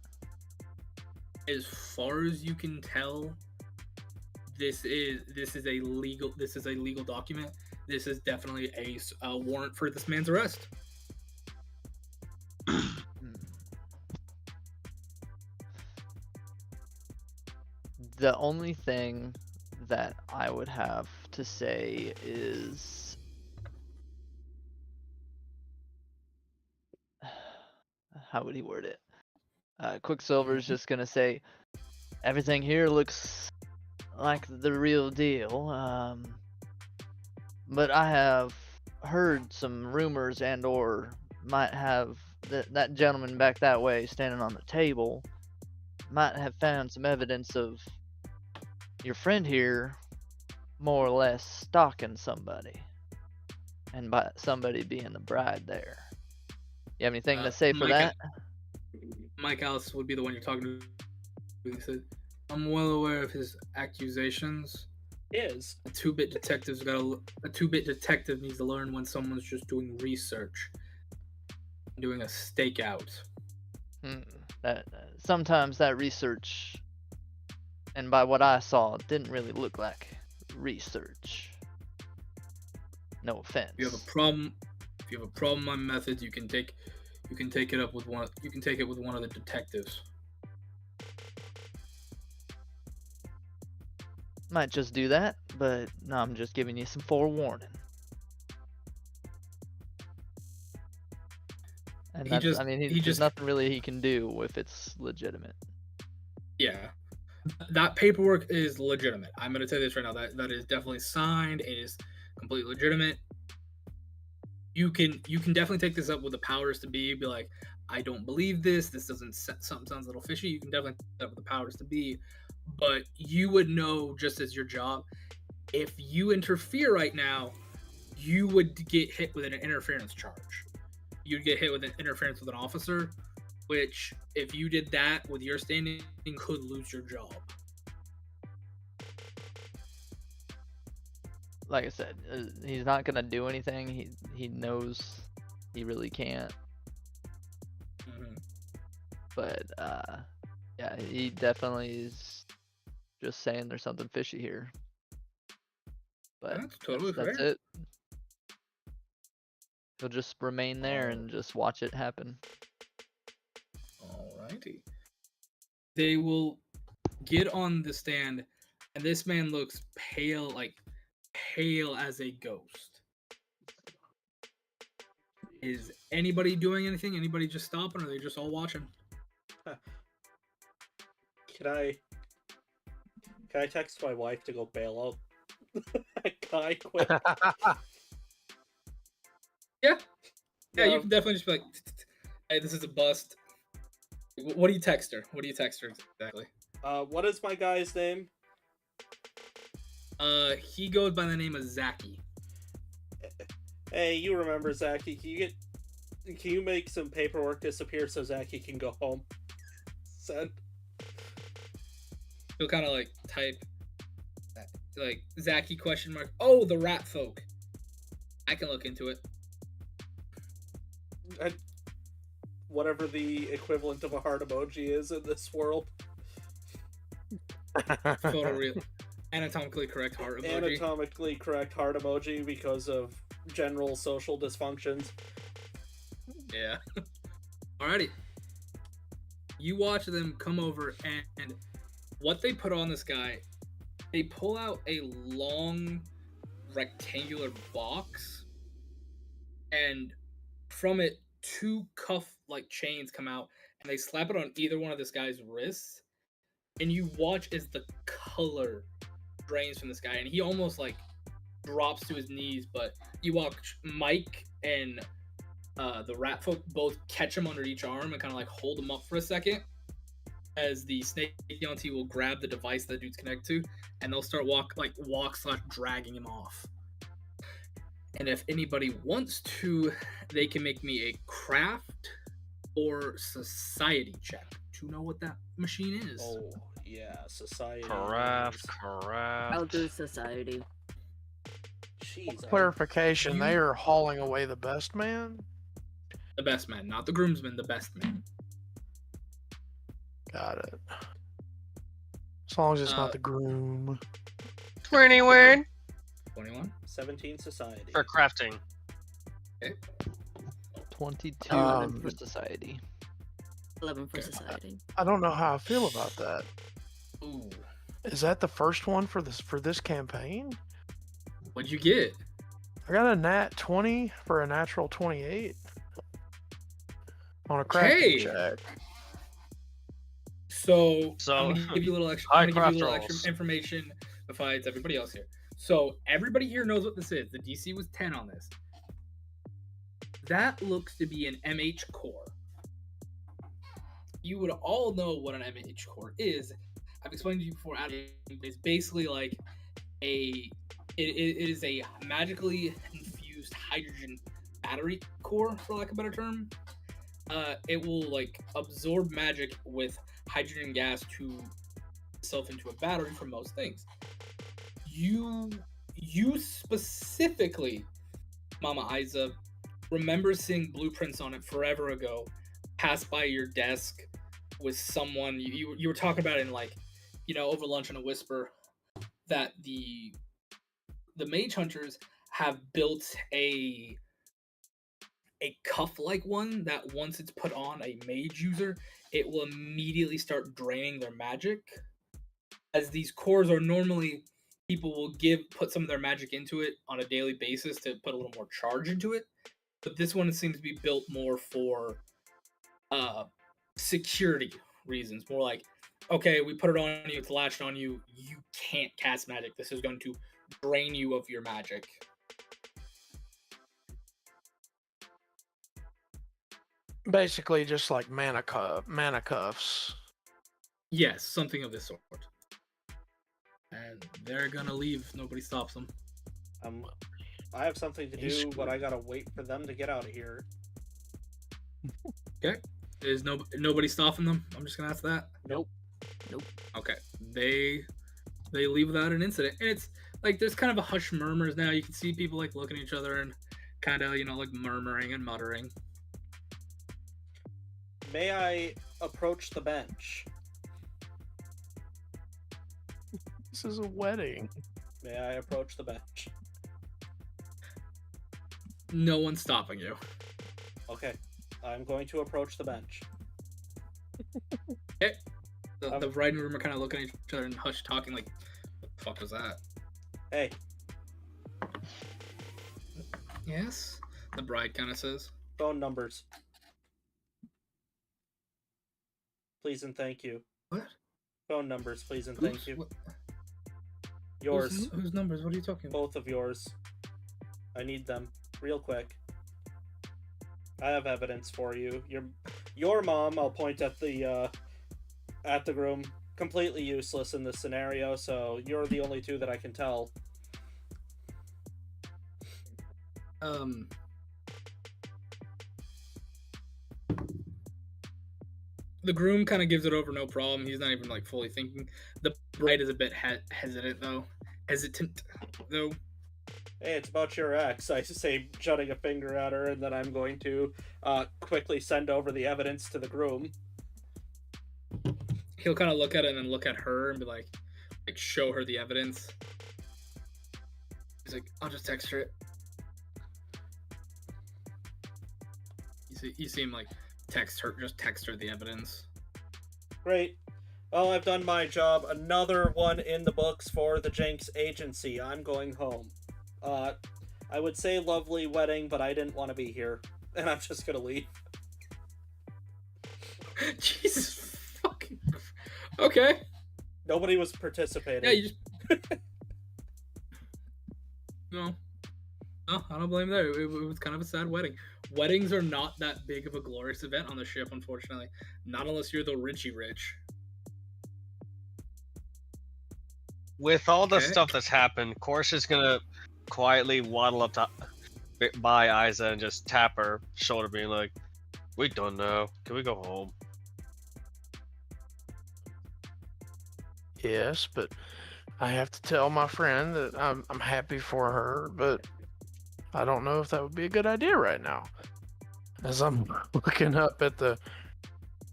As far as you can tell, this is a legal document. This is definitely a warrant for this man's arrest. The only thing that I would have to say is, how would he word it? Quicksilver's just gonna say, everything here looks like the real deal, but I have heard some rumors and or might have that gentleman back that way standing on the table might have found some evidence of your friend here more or less stalking somebody, and by somebody being the bride there. You have anything to say for that? Mike Alice would be the one you're talking to. He said, I'm well aware of his accusations. Is A 2-bit detective needs to learn when someone's just doing research, doing a stakeout. That sometimes that research, and by what I saw, didn't really look like research. No offense. If you have a problem with my methods, you can take it up with one. You can take it with one of the detectives. Might just do that, but no, I'm just giving you some forewarning. And there's nothing really he can do if it's legitimate. Yeah, that paperwork is legitimate. I'm gonna tell you this right now. That is definitely signed. It is completely legitimate. You can definitely take this up with the powers to be. Be like, I don't believe this. This doesn't something sounds a little fishy. You can definitely take that up with the powers to be. But you would know, just as your job, if you interfere right now, you would get hit with an interference charge. You'd get hit with an interference with an officer, which, if you did that with your standing, could lose your job. Like I said, he's not gonna do anything. He knows he really can't. Mm-hmm. But yeah, he definitely is just saying there's something fishy here. But That's totally that's fair. it. He'll just remain there and just watch it happen. Alrighty. They will get on the stand, and this man looks pale as a ghost. Is anybody doing anything? Anybody just stopping, or are they just all watching? Can I text my wife to go bail out that guy quick? Yeah, you can definitely just be like, hey, this is a bust. What do you text her? Exactly? What is my guy's name? He goes by the name of Zachy. Hey, you remember Zachy? Can you make some paperwork disappear so Zachy can go home? Send. He'll kind of like type, like, Zachy ? Oh, the rat folk. I can look into it. Whatever the equivalent of a heart emoji is in this world. Photoreal. Anatomically correct heart emoji. Anatomically correct heart emoji because of general social dysfunctions. Yeah. Alrighty. You watch them come over, and what they put on this guy, they pull out a long rectangular box, and from it, 2 cuff-like chains come out, and they slap it on either one of this guy's wrists, and you watch as the color drains from this guy, and he almost like drops to his knees, but you watch Mike and the rat folk both catch him under each arm and kind of like hold him up for a second, as the snake auntie will grab the device that dude's connected to, and they'll start dragging him off. And if anybody wants to, they can make me a craft or society check to know what that machine is. Oh, yeah, society. Craft. I'll do society. Jeez. Clarification, they are hauling away the best man? The best man, not the groomsman, the best man. Got it. As long as it's not the groom. 21 21? 17 society. for crafting. Okay. 22 for society. 11 for society. I don't know how I feel about that. Ooh. Is that the first one for this campaign? What'd you get? I got a nat 20 for a natural 28 on a crafting check. So I'm gonna give you a little extra, information besides everybody else here. So everybody here knows what this is. The DC was 10 on this. That looks to be an MH core. You would all know what an MH core is. I've explained to you before. It's basically like it is a magically infused hydrogen battery core, for lack of a better term. It will like absorb magic with hydrogen gas to itself into a battery for most things. You specifically, Mama Isa, remember seeing blueprints on it forever ago, pass by your desk with someone you were talking about in like, over lunch in a whisper, that the mage hunters have built a cuff-like one that once it's put on a mage user, it will immediately start draining their magic. As these cores are normally, people will put some of their magic into it on a daily basis to put a little more charge into it. But this one seems to be built more for security reasons. More like, okay, we put it on you, it's latched on you, you can't cast magic. This is going to drain you of your magic. Basically, just like mana cuffs. Yes, something of this sort. And they're gonna leave. Nobody stops them. I have something to do, but I gotta wait for them to get out of here. Okay. Is nobody stopping them? I'm just gonna ask that. Nope. Okay. They leave without an incident, and it's like there's kind of a hush murmurs now. You can see people like looking at each other and kind of like murmuring and muttering. May I approach the bench? This is a wedding. May I approach the bench? No one's stopping you. Okay. I'm going to approach the bench. Okay. The bride and groom are kind of looking at each other and hush talking like, what the fuck was that? Hey. Yes? The bride kind of says. Phone numbers. Please and thank you. What? Phone numbers, please and thank you. What? Yours. Whose numbers? What are you talking about? Both of yours. I need them. Real quick. I have evidence for you. Your mom, I'll point at the groom, completely useless in this scenario, so you're the only two that I can tell. The groom kind of gives it over, no problem. He's not even like fully thinking. The bride is a bit hesitant though. Hey, it's about your ex. I say, jutting a finger at her, and then I'm going to quickly send over the evidence to the groom. He'll kind of look at it and then look at her and be like show her the evidence. He's like, I'll just text her it. You see him like text her the evidence. Great. Well, I've done my job. Another one in the books for the Jenks Agency. I'm going home. I would say lovely wedding, but I didn't want to be here. And I'm just gonna leave. Jesus fucking... Okay. Nobody was participating. Yeah, you just... No, I don't blame that. It was kind of a sad wedding. Weddings are not that big of a glorious event on the ship, unfortunately. Not unless you're the Richie Rich. With all the stuff that's happened, Korsh is gonna quietly waddle up by Isa and just tap her shoulder, being like, "We done now. Can we go home?" Yes, but I have to tell my friend that I'm happy for her, but I don't know if that would be a good idea right now. As I'm looking up at the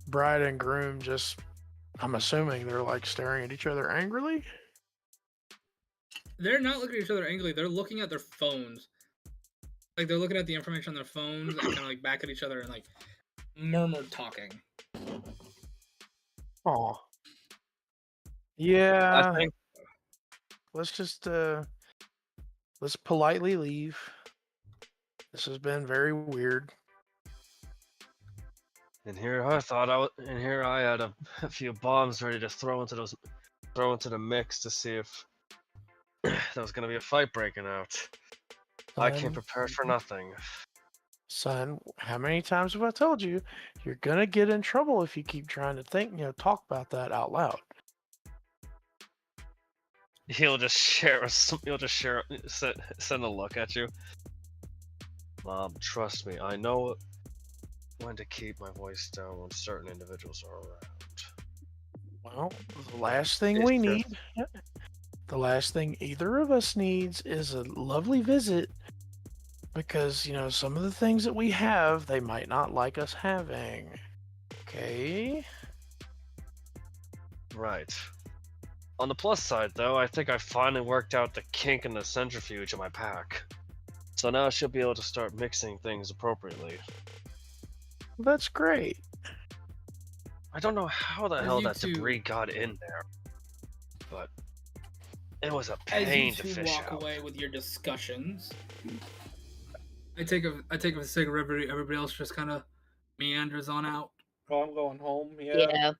bride and groom, I'm assuming they're like staring at each other angrily. They're not looking at each other angrily. They're looking at their phones. Like, they're looking at the information on their phones and kind of like back at each other and like murmured talking. Aw. Yeah. I think Let's just let's politely leave. This has been very weird. And here I had a few bombs ready to throw into the mix to see if there was gonna be a fight breaking out. I came prepared for nothing. Son, how many times have I told you you're gonna get in trouble if you keep trying to talk about that out loud? He'll just send a look at you. Mom, trust me, I know when to keep my voice down when certain individuals are around. Well, the last thing It's we just- need, the last thing either of us needs is a lovely visit because, some of the things that we have, they might not like us having. Okay? Right. On the plus side, though, I think I finally worked out the kink in the centrifuge in my pack. So now I should be able to start mixing things appropriately. That's great. I don't know how the As hell you that two- debris got in there, but it was a As you pain to two fish walk out. away with your discussions, I take a second. Everybody else just kind of meanders on out. Oh, I'm going home. Yeah.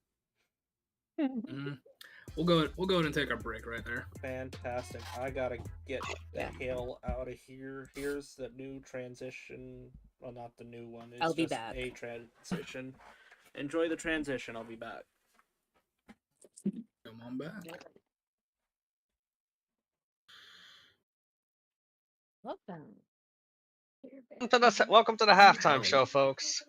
Mhm. We'll go ahead and take our break right there. Fantastic. I gotta get the hell out of here. Here's the new transition. Well, not the new one. It's I'll be just back. a transition. Enjoy the transition. I'll be back. Come on back. Welcome to the halftime show, folks.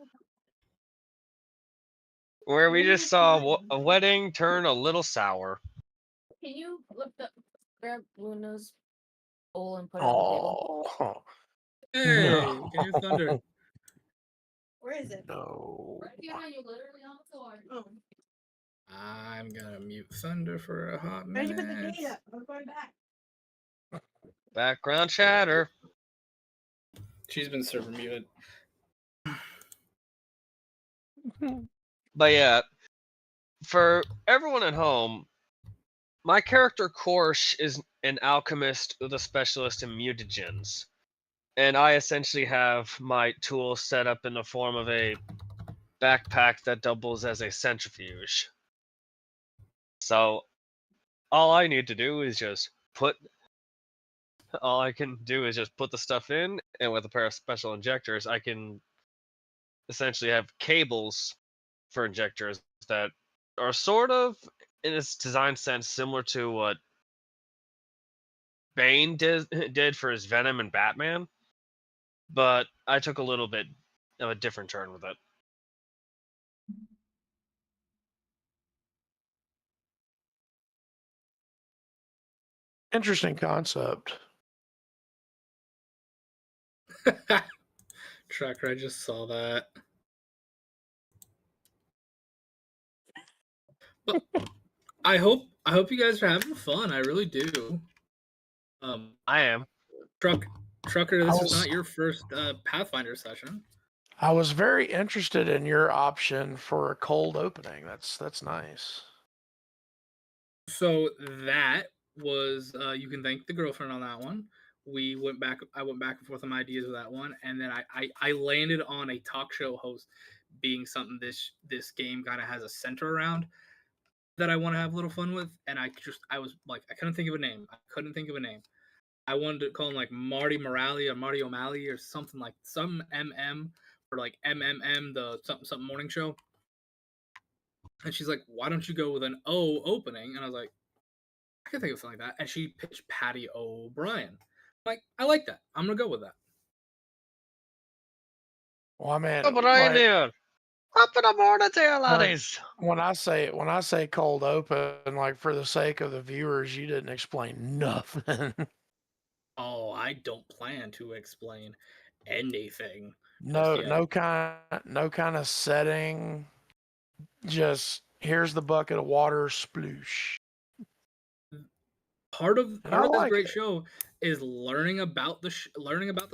Where we just saw a wedding turn a little sour. Can you grab Luna's bowl and put it on the table? Oh, Hey, no. Can you thunder? Where is it? No. Right behind you, literally on the floor. Oh. I'm gonna mute Thunder for a hot Where'd you minute. put the data? I'm going back. Background chatter. She's been server muted. But yeah, for everyone at home, my character Korsh is an alchemist with a specialist in mutagens. And I essentially have my tool set up in the form of a backpack that doubles as a centrifuge. So all I need to do is just put the stuff in, and with a pair of special injectors, I can essentially have cables for injectors that are sort of, in its design sense, similar to what Bane did for his Venom and Batman, but I took a little bit of a different turn with it. Interesting concept. Tracker, I just saw that. But I hope you guys are having fun. I really do. I am. Trucker, this is not your first Pathfinder session. I was very interested in your option for a cold opening. That's nice. So that was you can thank the girlfriend on that one. I went back and forth on ideas with that one, and then I landed on a talk show host being something this game kind of has a center around that I want to have a little fun with, and I was like, I couldn't think of a name. I wanted to call him like Marty Morale or Marty O'Malley or something, like some MM or like MMM, the something morning show. And she's like, why don't you go with an O opening? And I was like, I can think of something like that. And she pitched Patty O'Brien. I'm like, I like that. I'm gonna go with that. Well, I mean, Up in the morning to you, laddies. When I say cold open, like for the sake of the viewers, you didn't explain nothing. Oh, I don't plan to explain anything. No kind of setting. Just here's the bucket of water, sploosh. Part of this like great show is learning about the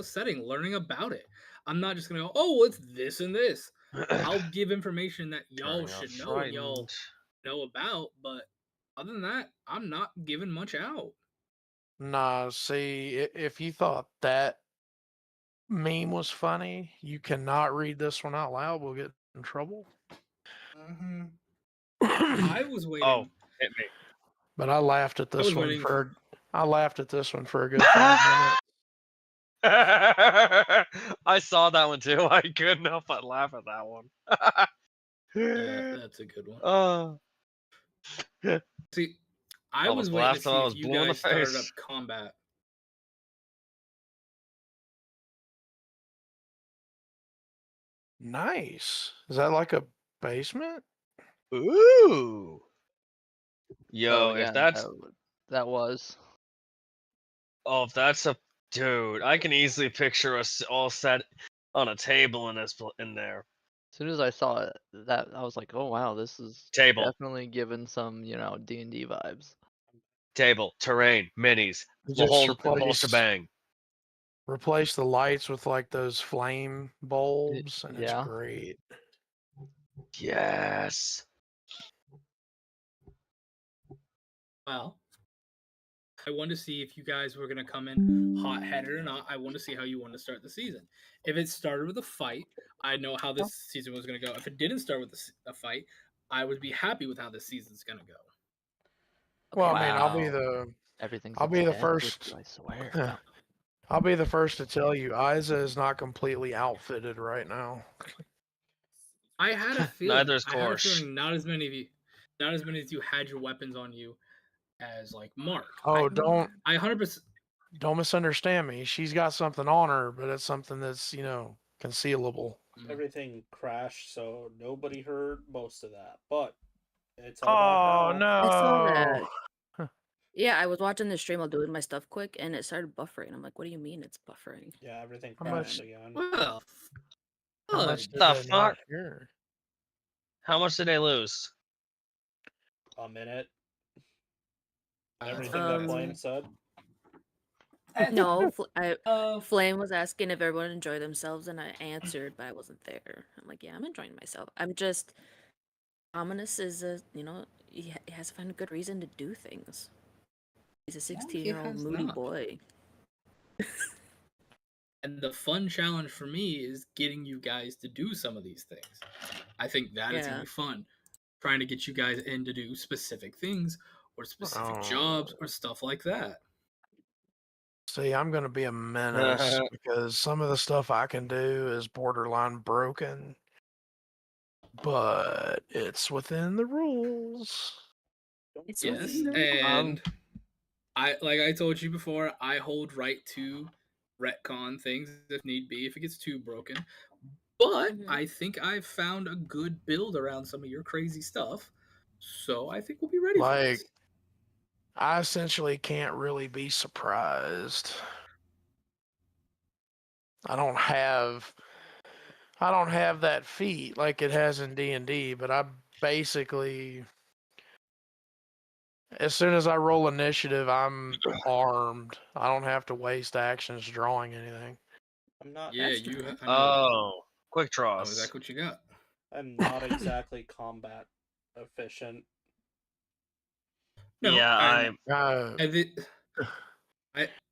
setting, learning about it. I'm not just gonna go, oh, it's this and this. I'll give information that y'all should know and y'all know about, but other than that, I'm not giving much out. Nah, see, if you thought that meme was funny, you cannot read this one out loud. We'll get in trouble. I was waiting. Oh, hit me. But I laughed at this one for a good 5 minutes. I saw that one too. I couldn't help but laugh at that one. That's a good one. See, I was waiting to see if you guys started up combat. Nice. Is that like a basement? Ooh. Yo, yeah, if that's that was. oh, if that's a dude, I can easily picture us all sat on a table in there. As soon as I saw it, that I was like, oh wow, this is Table, definitely giving some, D&D vibes. table, terrain, minis, the Just whole shebang. replace the lights with like those flame bulbs, and it's Yeah. great. Yes. Well, I wanted to see if you guys were going to come in hot-headed or not. I want to see how you want to start the season. If it started with a fight, I know how this season was going to go. If it didn't start with a fight, I would be happy with how this season's going to go. Well, Okay. I mean, Wow. Everything's I'll be the extended with first. you, I swear. I'll be the first to tell you, Isa is not completely outfitted right now. I had a feeling. Neither is Korsh. Not as many of you had your weapons on you as like Mark. Oh, I 100%. don't misunderstand me. She's got something on her, but it's something that's concealable. Everything crashed, so nobody heard most of that. But it's all Oh back now. no! I saw that. Yeah, I was watching the stream while doing my stuff quick, and it started buffering. I'm like, what do you mean it's buffering? Yeah, everything How much- crashed again. Well, How much did The they not fuck? hear? How much did they lose? A minute. Everything that Flame said. No, Flame was asking if everyone enjoyed themselves, and I answered, but I wasn't there. I'm like, yeah, I'm enjoying myself. I'm just Ominous is he has to find a good reason to do things. He's a 16-year-old has moody not. boy. And the fun challenge for me is getting you guys to do some of these things. I think that is going to be fun. Trying to get you guys in to do specific things or specific jobs or stuff like that. See, I'm going to be a menace because some of the stuff I can do is borderline broken, but it's within the rules. It's Yes, within the and I told you before, I hold right to retcon things if need be if it gets too broken. But I think I've found a good build around some of your crazy stuff, so I think we'll be ready for this. I essentially can't really be surprised. I don't have that feat like it has in D&D, but I basically, as soon as I roll initiative, I'm armed. I don't have to waste actions drawing anything. I'm not. Yeah, Quick draws. Oh, is that what you got? I'm not exactly combat efficient. No, yeah,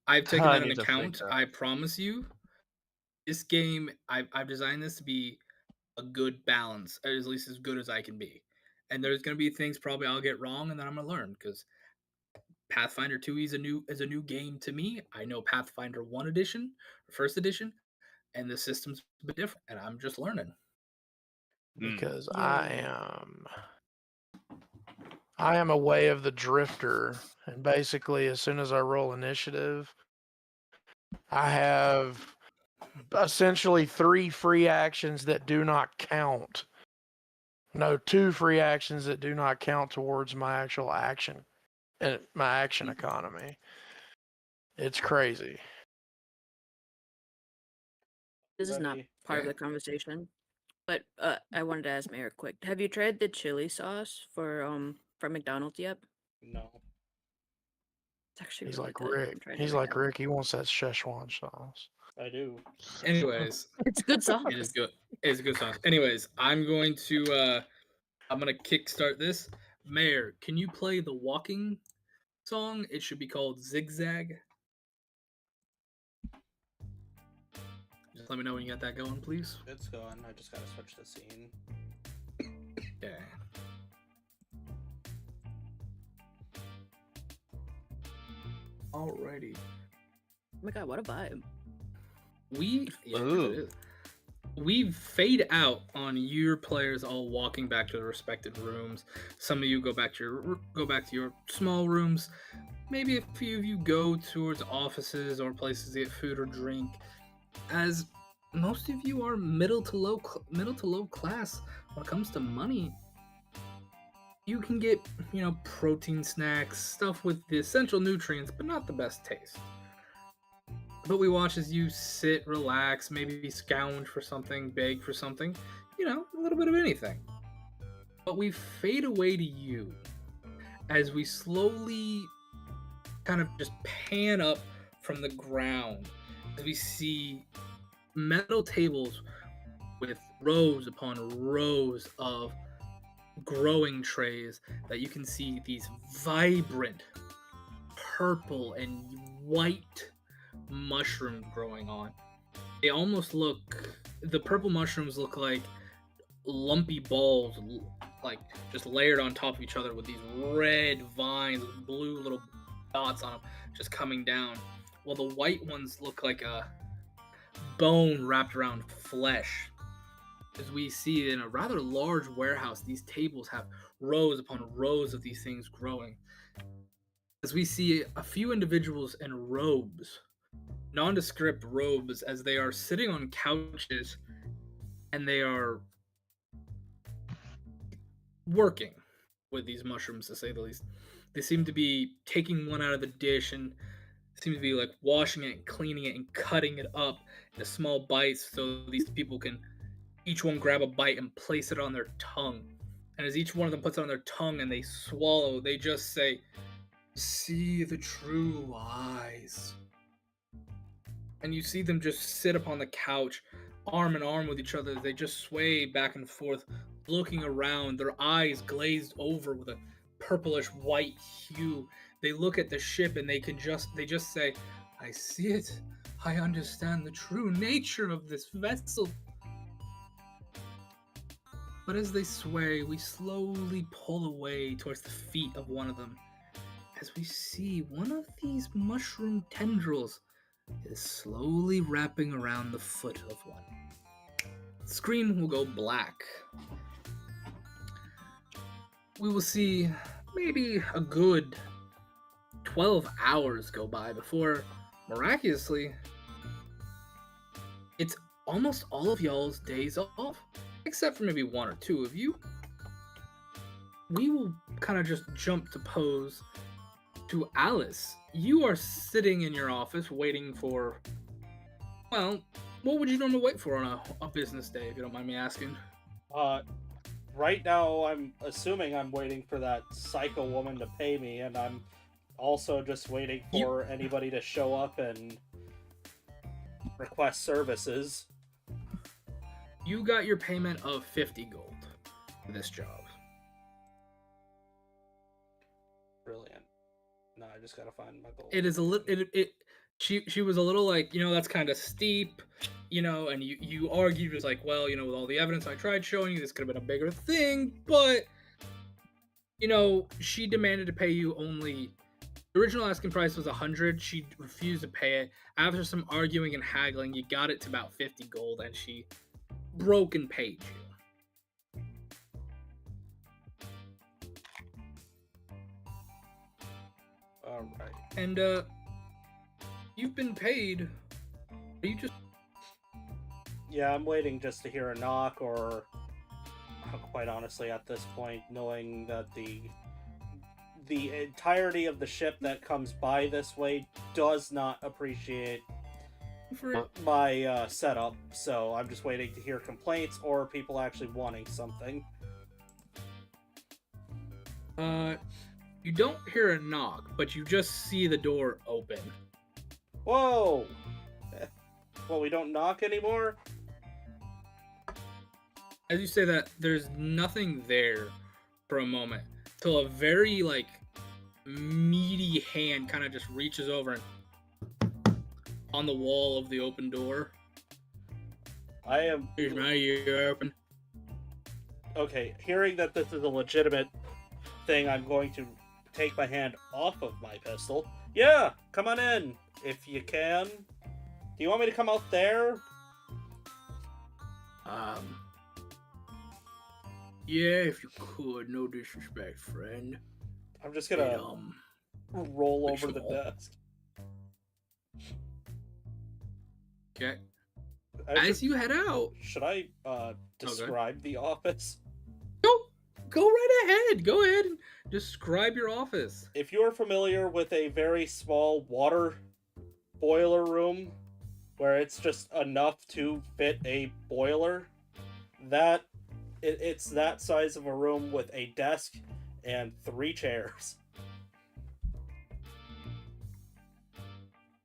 I've taken that into need to account. fix that. I promise you, this game I've designed this to be a good balance, or at least as good as I can be. And there's gonna be things probably I'll get wrong, and then I'm gonna learn because Pathfinder 2 is a new game to me. I know Pathfinder 1 edition, first edition, and the system's a bit different, and I'm just learning. Because I am a way of the drifter, and basically as soon as I roll initiative, I have essentially 3 free actions that do not count. No, 2 free actions that do not count towards my actual action and my action economy. It's crazy. This is not part of the conversation, but I wanted to ask Mayor quick. Have you tried the chili sauce from McDonald's yet? No. It's actually He's really like good. Rick. He's like Rick. He wants that Szechuan sauce. I do. Anyways, it's good sauce. It is good. It's good sauce. Anyways, I'm gonna kickstart this. Mayor, can you play the walking song? It should be called Zigzag. Just let me know when you got that going, please. It's going. I just gotta switch the scene. Yeah. Alrighty. Oh my god, what a vibe. We fade out on your players all walking back to their respective rooms. Some of you go back to your small rooms. Maybe a few of you go towards offices or places to get food or drink. As most of you are middle to low class when it comes to money. You can get, protein snacks, stuff with the essential nutrients, but not the best taste. But we watch as you sit, relax, maybe scourge for something, beg for something, a little bit of anything. But we fade away to you as we slowly kind of just pan up from the ground as we see metal tables with rows upon rows of growing trays that you can see these vibrant purple and white mushrooms growing on. They almost the purple mushrooms look like lumpy balls, like just layered on top of each other with these red vines with blue little dots on them just coming down, while the white ones look like a bone wrapped around flesh. As we see in a rather large warehouse, these tables have rows upon rows of these things growing. As we see a few individuals in robes, nondescript robes, as they are sitting on couches and they are working with these mushrooms, to say the least. They seem to be taking one out of the dish and seem to be like washing it and cleaning it and cutting it up into small bites so these people can each one grab a bite and place it on their tongue. And as each one of them puts it on their tongue and they swallow, they just say, "See the true eyes." And you see them just sit upon the couch, arm in arm with each other. They just sway back and forth, looking around, their eyes glazed over with a purplish white hue. They look at the ship and they just say, "I see it. I understand the true nature of this vessel." But as they sway, we slowly pull away towards the feet of one of them, as we see one of these mushroom tendrils is slowly wrapping around the foot of one. The screen will go black. We will see maybe a good 12 hours go by before, miraculously, it's almost all of y'all's days off, except for maybe one or two of you. We will kind of just jump to pose to Alice. You are sitting in your office waiting for, well, what would you normally wait for on a business day, if you don't mind me asking? Right now, I'm assuming I'm waiting for that psycho woman to pay me, and I'm also just waiting for anybody to show up and request services. You got your payment of 50 gold for this job. Brilliant. No, I just gotta find my gold. It is a little. She was a little like, that's kind of steep, and you argued, was like, well, with all the evidence I tried showing you, this could have been a bigger thing, but, she demanded to pay you only, the original asking price was 100, she refused to pay it. After some arguing and haggling, you got it to about 50 gold, and she broke and paid you. Alright. And, you've been paid. Are you just... Yeah, I'm waiting just to hear a knock, or quite honestly at this point, knowing that the entirety of the ship that comes by this way does not appreciate my setup, so I'm just waiting to hear complaints or people actually wanting something. You don't hear a knock, but you just see the door open. Whoa! Well, we don't knock anymore? As you say that, there's nothing there for a moment, till a very, meaty hand kind of just reaches over and on the wall of the open door. I am... Here's my ear open. Okay, hearing that this is a legitimate thing, I'm going to take my hand off of my pistol. Yeah, come on in, if you can. Do you want me to come out there? Yeah, if you could. No disrespect, friend. I'm just gonna roll over the desk. Okay. As you head out... Should I describe the office? Nope. go right ahead. Go ahead and describe your office. If you're familiar with a very small water boiler room, where it's just enough to fit a boiler, it's that size of a room with a desk and 3 chairs.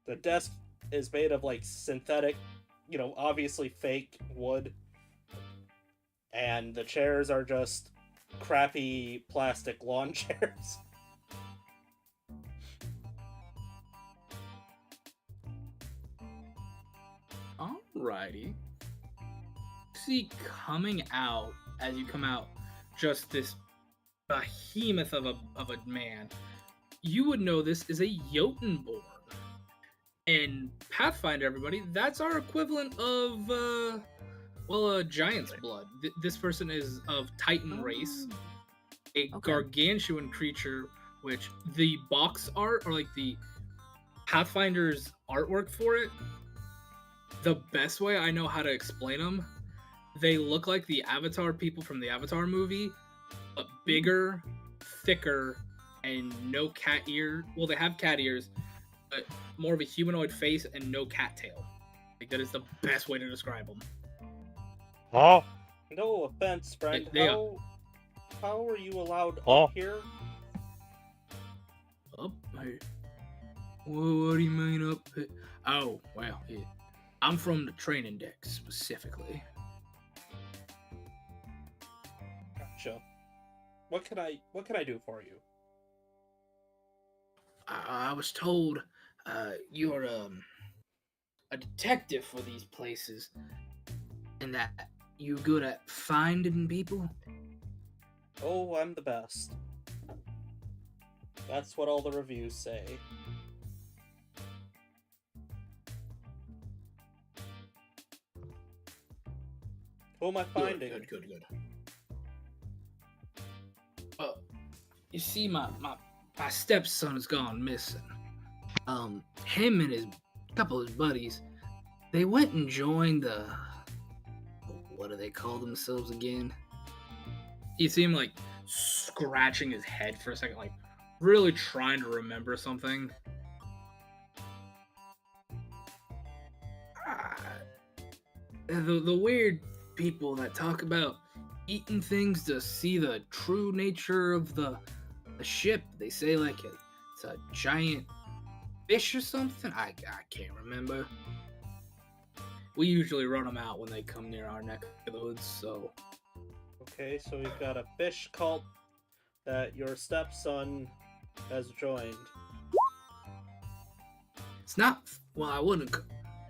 The desk is made of like synthetic, obviously fake wood, and the chairs are just crappy plastic lawn chairs. Alrighty. See, coming out, as you come out, just this behemoth of a man. You would know this is a Jotunborg. In Pathfinder, everybody, that's our equivalent of, a giant's blood. This person is of Titan race, a gargantuan creature, which the box art, or like the Pathfinder's artwork for it, the best way I know how to explain them, they look like the Avatar people from the Avatar movie, but bigger, thicker, and no cat ear. Well, they have cat ears, but more of a humanoid face and no cattail. Like, that is the best way to describe them. Oh. No offense, friend. How are you allowed up here? Up? What do you mean up here? Oh, well, yeah. I'm from the training deck, specifically. Gotcha. What can I do for you? I was told you're a detective for these places, and that you're good at finding people. Oh, I'm the best. That's what all the reviews say. Who am I finding? Good. You see, my stepson has gone missing. Him and a couple of his buddies, they went and joined the, what do they call themselves again? You see him like scratching his head for a second, like really trying to remember something. The weird people that talk about eating things to see the true nature of the ship. They say like it's a giant fish or something. I can't remember. We usually run them out when they come near our neck of the woods, so. Okay, so we've got a fish cult that your stepson has joined. It's not, well, I wouldn't,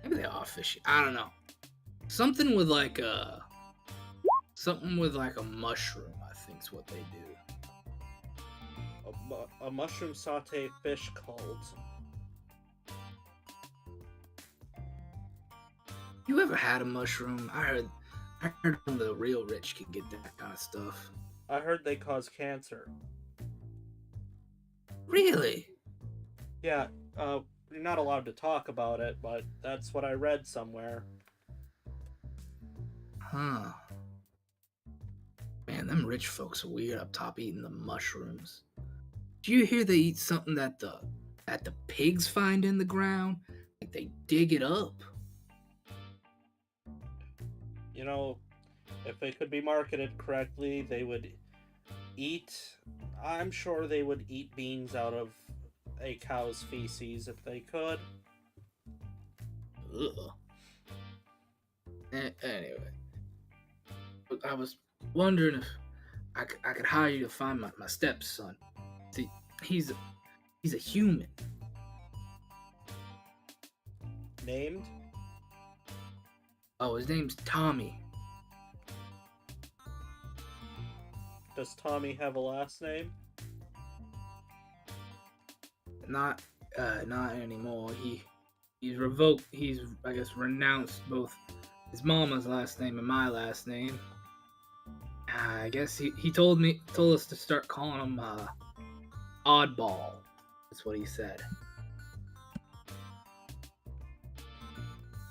maybe they are fishy. I don't know. Something with like a mushroom, I think is what they do. A mushroom saute fish cult. You ever had a mushroom? I heard only the real rich can get that kind of stuff. I heard they cause cancer. Really? Yeah, you're not allowed to talk about it, but that's what I read somewhere. Huh. Man, them rich folks are weird up top eating the mushrooms. Do you hear they eat something that the pigs find in the ground? Like they dig it up. You know, if it could be marketed correctly, they would eat... I'm sure they would eat beans out of a cow's feces if they could. Ugh. Anyway. I was wondering if I could hire you to find my stepson. See, he's a human. Named? Oh, his name's Tommy. Does Tommy have a last name? Not anymore. He's revoked. He's, I guess, renounced both his mama's last name and my last name. I guess he told us to start calling him Oddball. That's what he said.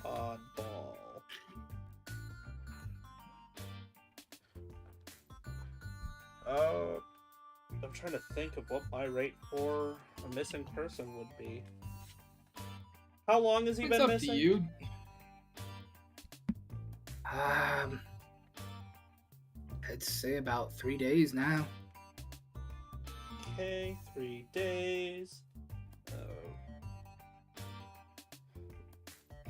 Oddball. trying to think of what my rate for a missing person would be. How long has he It's been up missing? to you. I'd say about 3 days now. Okay, 3 days.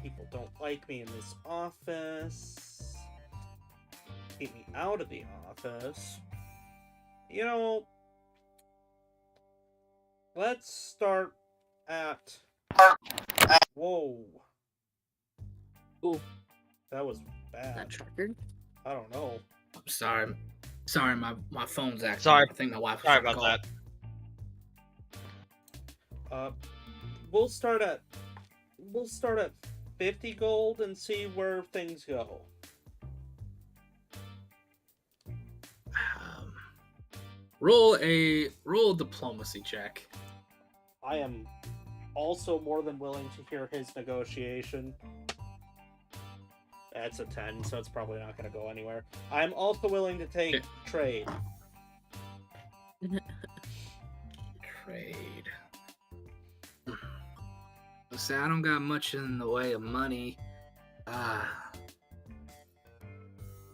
People don't like me in this office. Keep me out of the office. You know, let's start at... Whoa. Ooh. That was That bad. triggered? I don't know. I'm sorry. Sorry, my phone's acting. Sorry. I think my wife was Sorry trying to about call. that. We'll start at 50 gold and see where things go. Roll a diplomacy check. I am also more than willing to hear his negotiation. That's a 10, so it's probably not going to go anywhere. I'm also willing to take trade. Trade. Say I don't got much in the way of money.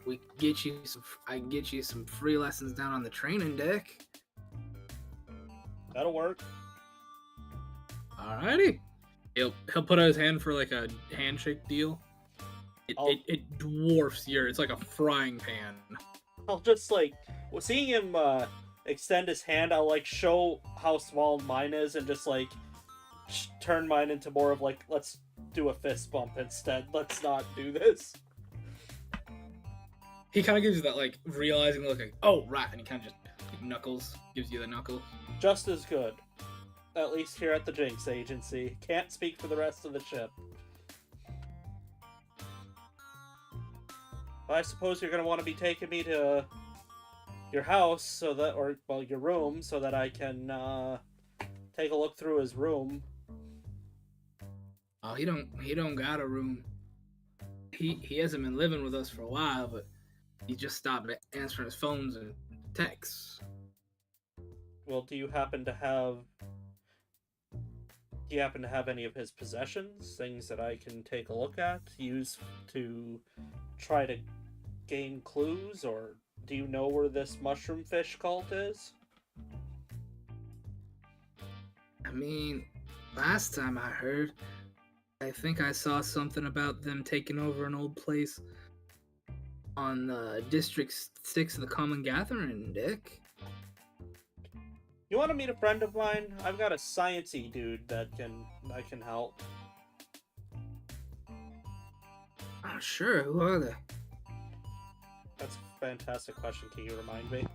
We can get you some. I can get you some free lessons down on the training deck. That'll work. Alrighty. He'll put out his hand for like a handshake deal. It dwarfs your. It's like a frying pan. I'll just like, seeing him extend his hand, I'll like show how small mine is and just like turn mine into more of like, let's do a fist bump instead. Let's not do this. He kind of gives you that like realizing look like, oh right, and he kind of just knuckles, gives you the knuckle. Just as good. At least here at the Jinx Agency. Can't speak for the rest of the ship. I suppose you're going to want to be taking me to your house so that, or, well, your room, so that I can take a look through his room. Oh, he don't got a room. He hasn't been living with us for a while, but he just stopped answering his phones and texts. Well, do you happen to have any of his possessions? Things that I can take a look at, use to try to gain clues, or do you know where this mushroom fish cult is? I mean, last time I heard, I think I saw something about them taking over an old place on District 6 of the Common Gathering, Dick. You want to meet a friend of mine? I've got a sciencey dude that I can help. Oh, sure. Who are they? That's a fantastic question. Can you remind me?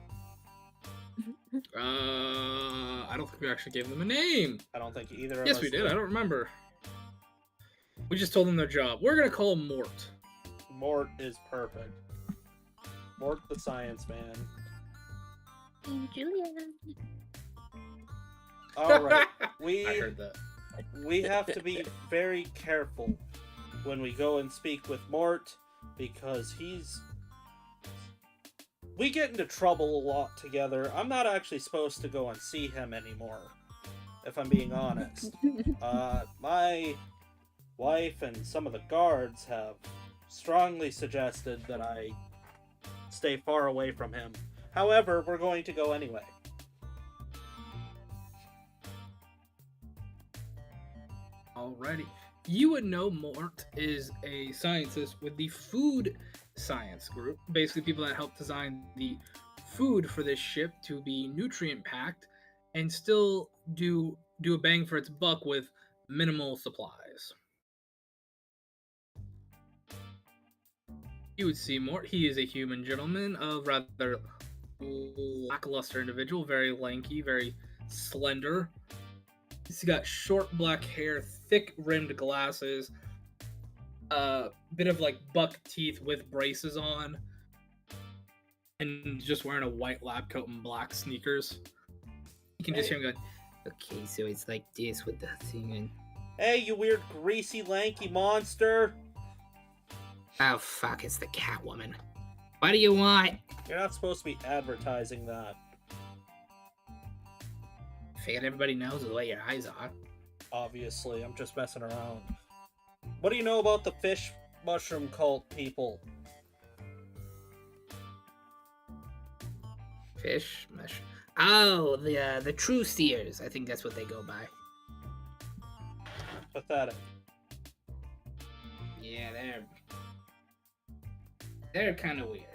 I don't think we actually gave them a name. I don't think either of us Yes, we did. I don't remember. We just told them their job. We're gonna call him Mort. Mort is perfect. Mort the science man. Julian. Alright, I heard that. we have to be very careful when we go and speak with Mort, because we get into trouble a lot together. I'm not actually supposed to go and see him anymore, if I'm being honest. My wife and some of the guards have strongly suggested that I stay far away from him. However, we're going to go anyway. Alrighty. You would know Mort is a scientist with the food science group. Basically, people that help design the food for this ship to be nutrient packed and still do a bang for its buck with minimal supplies. You would see Mort. He is a human gentleman, a rather lackluster individual, very lanky, very slender. He's got short black hair, thick rimmed glasses, a bit of like buck teeth with braces on, and just wearing a white lab coat and black sneakers. You can just hear him going, okay, so it's like this with the thing and... Hey, you weird greasy lanky monster! Oh fuck, it's the Catwoman. What do you want? You're not supposed to be advertising that. Figured everybody knows the way your eyes are. Obviously, I'm just messing around. What do you know about the fish mushroom cult people? Fish mushroom. Oh, the true seers. I think that's what they go by. Pathetic. Yeah, they're kind of weird.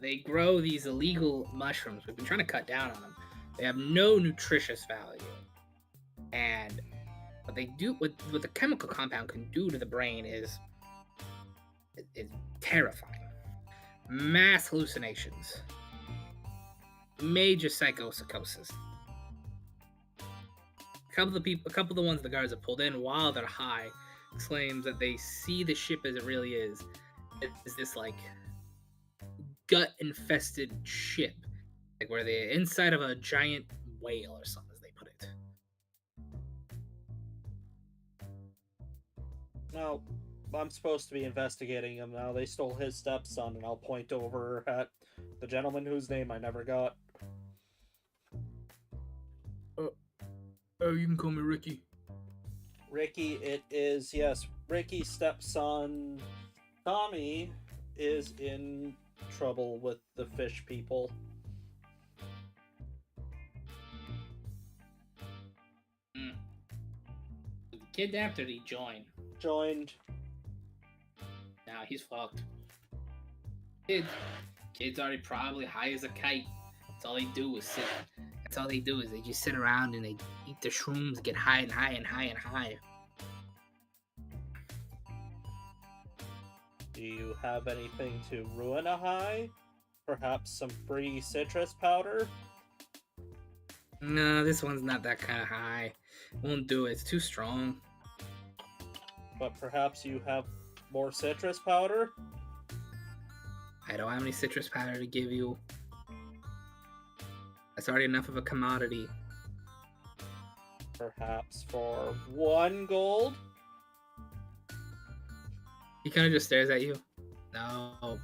They grow these illegal mushrooms. We've been trying to cut down on them. They have no nutritious value, and what they do, what the chemical compound can do to the brain is terrifying. Mass hallucinations, major psychosis. A couple of the ones the guards have pulled in while they're high claims that they see the ship as it really is. It's this like gut-infested ship, like where they're inside of a giant whale or something, as they put it. Now, I'm supposed to be investigating him now. They stole his stepson, and I'll point over at the gentleman whose name I never got. Oh, you can call me Ricky. Ricky, it is, yes. Ricky's stepson, Tommy, is in trouble with the fish people. Kidnapped or did he join? Joined. Now he's fucked. Kid's already probably high as a kite. That's all they do is sit. That's all they do is they just sit around and they eat the shrooms, get high and high and high and high. Do you have anything to ruin a high? Perhaps some free citrus powder? No, this one's not that kind of high. Won't do it. It's too strong. But perhaps you have more citrus powder? I don't have any citrus powder to give you. That's already enough of a commodity. Perhaps for 1 gold? He kind of just stares at you. No. I'll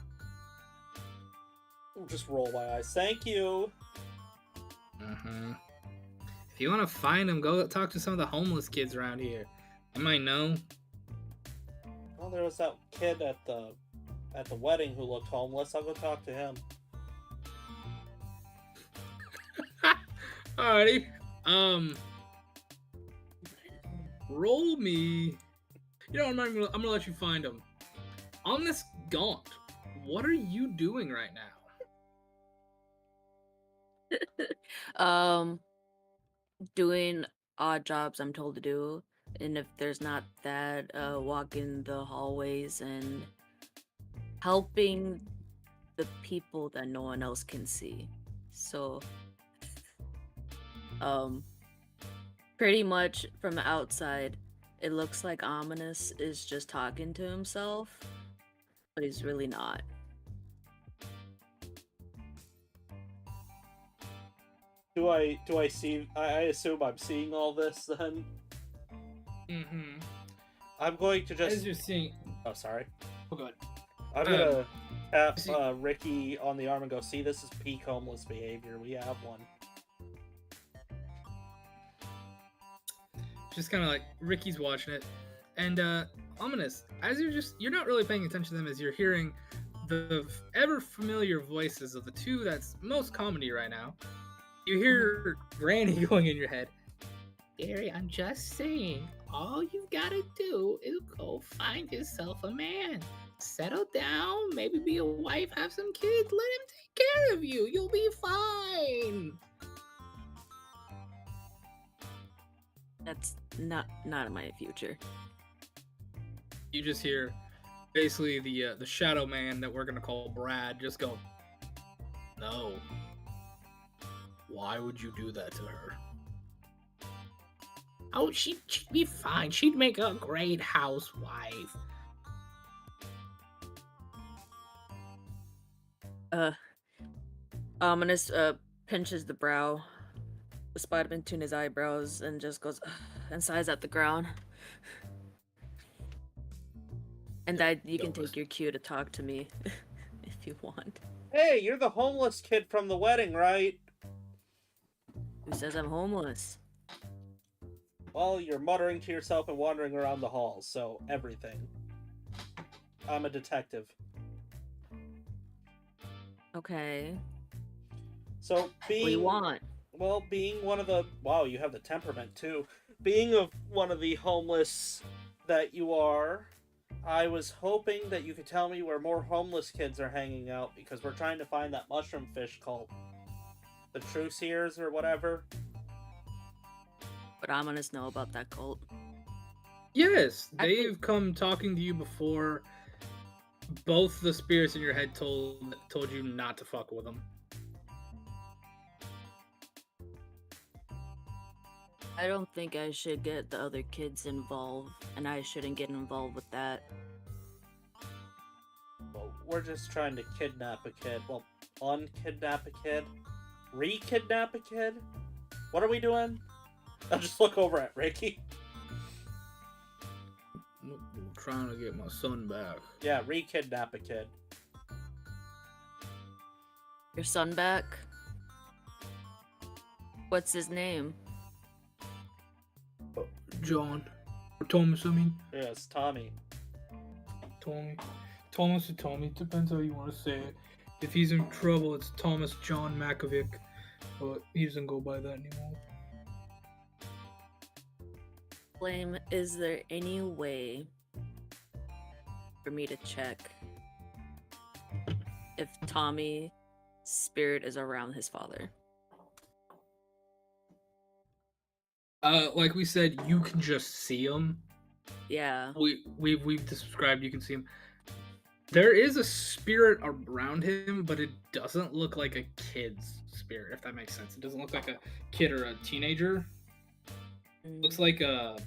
just roll my eyes. Thank you. Mm-hmm. If you want to find him, go talk to some of the homeless kids around here. They might know. Well, there was that kid at the wedding who looked homeless. I'll go talk to him. Alrighty. Roll me. You know, I'm gonna let you find him. On this gaunt, what are you doing right now? Doing odd jobs I'm told to do, and if there's not that, walking the hallways and helping the people that no one else can see. So, pretty much from the outside, it looks like Ominous is just talking to himself, but he's really not. Do I see? I assume I'm seeing all this then. Mm-hmm. I'm going to just. As you're seeing. Oh, sorry. Oh, good. I'm gonna tap Ricky on the arm and go, see, this is peak homeless behavior. We have one. Just kind of like Ricky's watching it, and Ominous, as you're not really paying attention to them as you're hearing the ever familiar voices of the two that's most comedy right now. You hear Granny going in your head. Gary, I'm just saying, all you gotta do is go find yourself a man. Settle down, maybe be a wife, have some kids, let him take care of you. You'll be fine. That's not in my future. You just hear basically the shadow man that we're gonna call Brad just go, no. Why would you do that to her? Oh, she'd be fine. She'd make a great housewife. Ominous pinches the brow, the spot between his eyebrows, and just goes and sighs at the ground. And that you can take your cue to talk to me if you want. Hey, you're the homeless kid from the wedding, right? Who says I'm homeless? Well, you're muttering to yourself and wandering around the halls, so everything. I'm a detective. Okay. So being... What do you want? Well, being one of the... Wow, you have the temperament, too. Being one of the homeless that you are, I was hoping that you could tell me where more homeless kids are hanging out, because we're trying to find that mushroom fish cult. The Truseers or whatever. But Ominous know about that cult. Yes, they've come talking to you before. Both the spirits in your head told you not to fuck with them. I don't think I should get the other kids involved, and I shouldn't get involved with that. Well, we're just trying to kidnap a kid. Well, unkidnap a kid? Re-kidnap a kid? What are we doing? I'll just look over at Ricky. I'm trying to get my son back. Yeah, re-kidnap a kid. Your son back? What's his name? John. Or Thomas, I mean. Yes, Tommy. Tommy. Thomas or Tommy. Depends how you want to say it. If he's in trouble, it's Thomas John Makovic. But he doesn't go by that anymore. Flame, is there any way for me to check if Tommy's spirit is around his father? Like we said, you can just see him. Yeah. We've described you can see him. There is a spirit around him, but it doesn't look like a kid's spirit, if that makes sense. It doesn't look like a kid or a teenager. It looks like a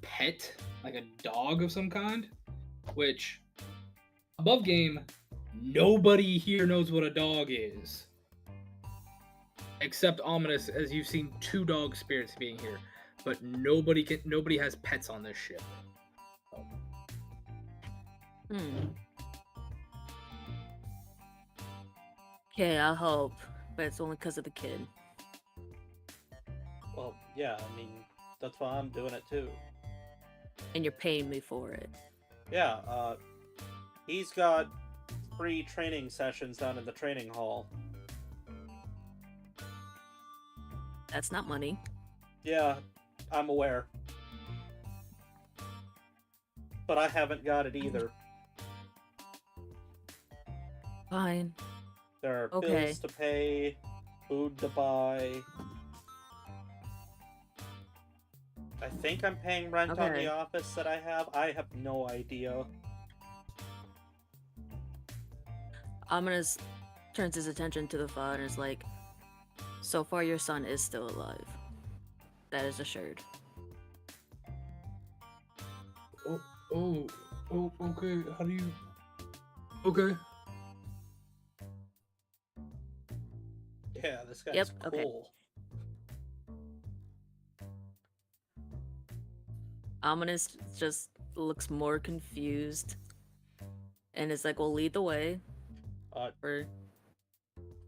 pet, like a dog of some kind, which, above game, nobody here knows what a dog is. Except Ominous, as you've seen 2 dog spirits being here, but nobody has pets on this ship. Okay, I'll help, but it's only because of the kid. Well, yeah, I mean, that's why I'm doing it too. And you're paying me for it. Yeah, he's got 3 training sessions down in the training hall. That's not money. Yeah, I'm aware. But I haven't got it either. Fine. There are Okay. bills to pay, food to buy. I think I'm paying rent on Okay. the office that I have. I have no idea. Ominous turns his attention to the father and is like, so far your son is still alive. That is assured. Oh, okay. How do you... Okay. Yeah, this guy's Yep, cool. okay. Ominous just looks more confused and is like, well, lead the way. Or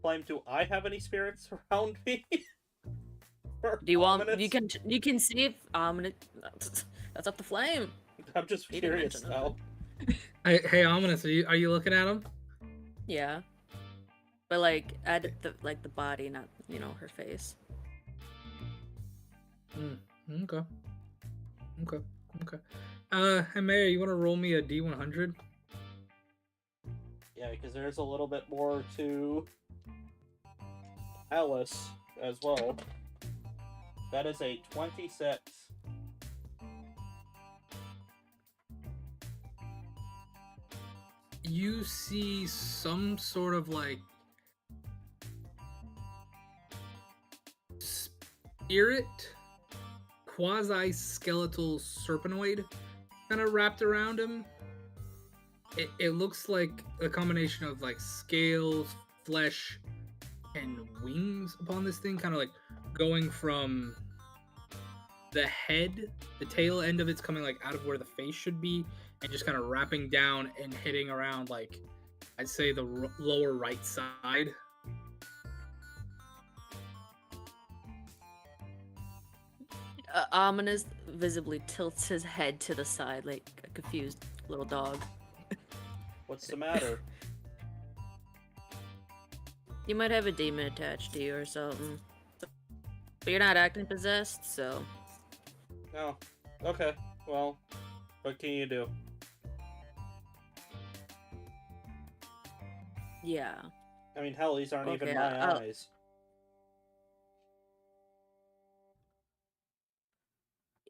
Flame, do I have any spirits around me? do you want? Ominous? You can see if Ominous. That's up to Flame. I'm just He didn't curious mention now. Hey, Ominous, are you looking at him? Yeah, but like add the body, not her face. Okay. Hey Mary, you want to roll me a D100? Yeah, because there's a little bit more to Alice as well. That is a 26. You see some sort of like spirit, quasi-skeletal serpenoid kind of wrapped around him. It looks like a combination of like scales, flesh, and wings upon this thing, kind of like going from the head, the tail end of it's coming like out of where the face should be, and just kind of wrapping down and hitting around like I'd say the lower right side. Ominous visibly tilts his head to the side like a confused little dog. What's the matter? You might have a demon attached to you or something. But you're not acting possessed, so... No. Okay. Well, what can you do? Yeah. I mean, hell, these aren't Okay, even my eyes.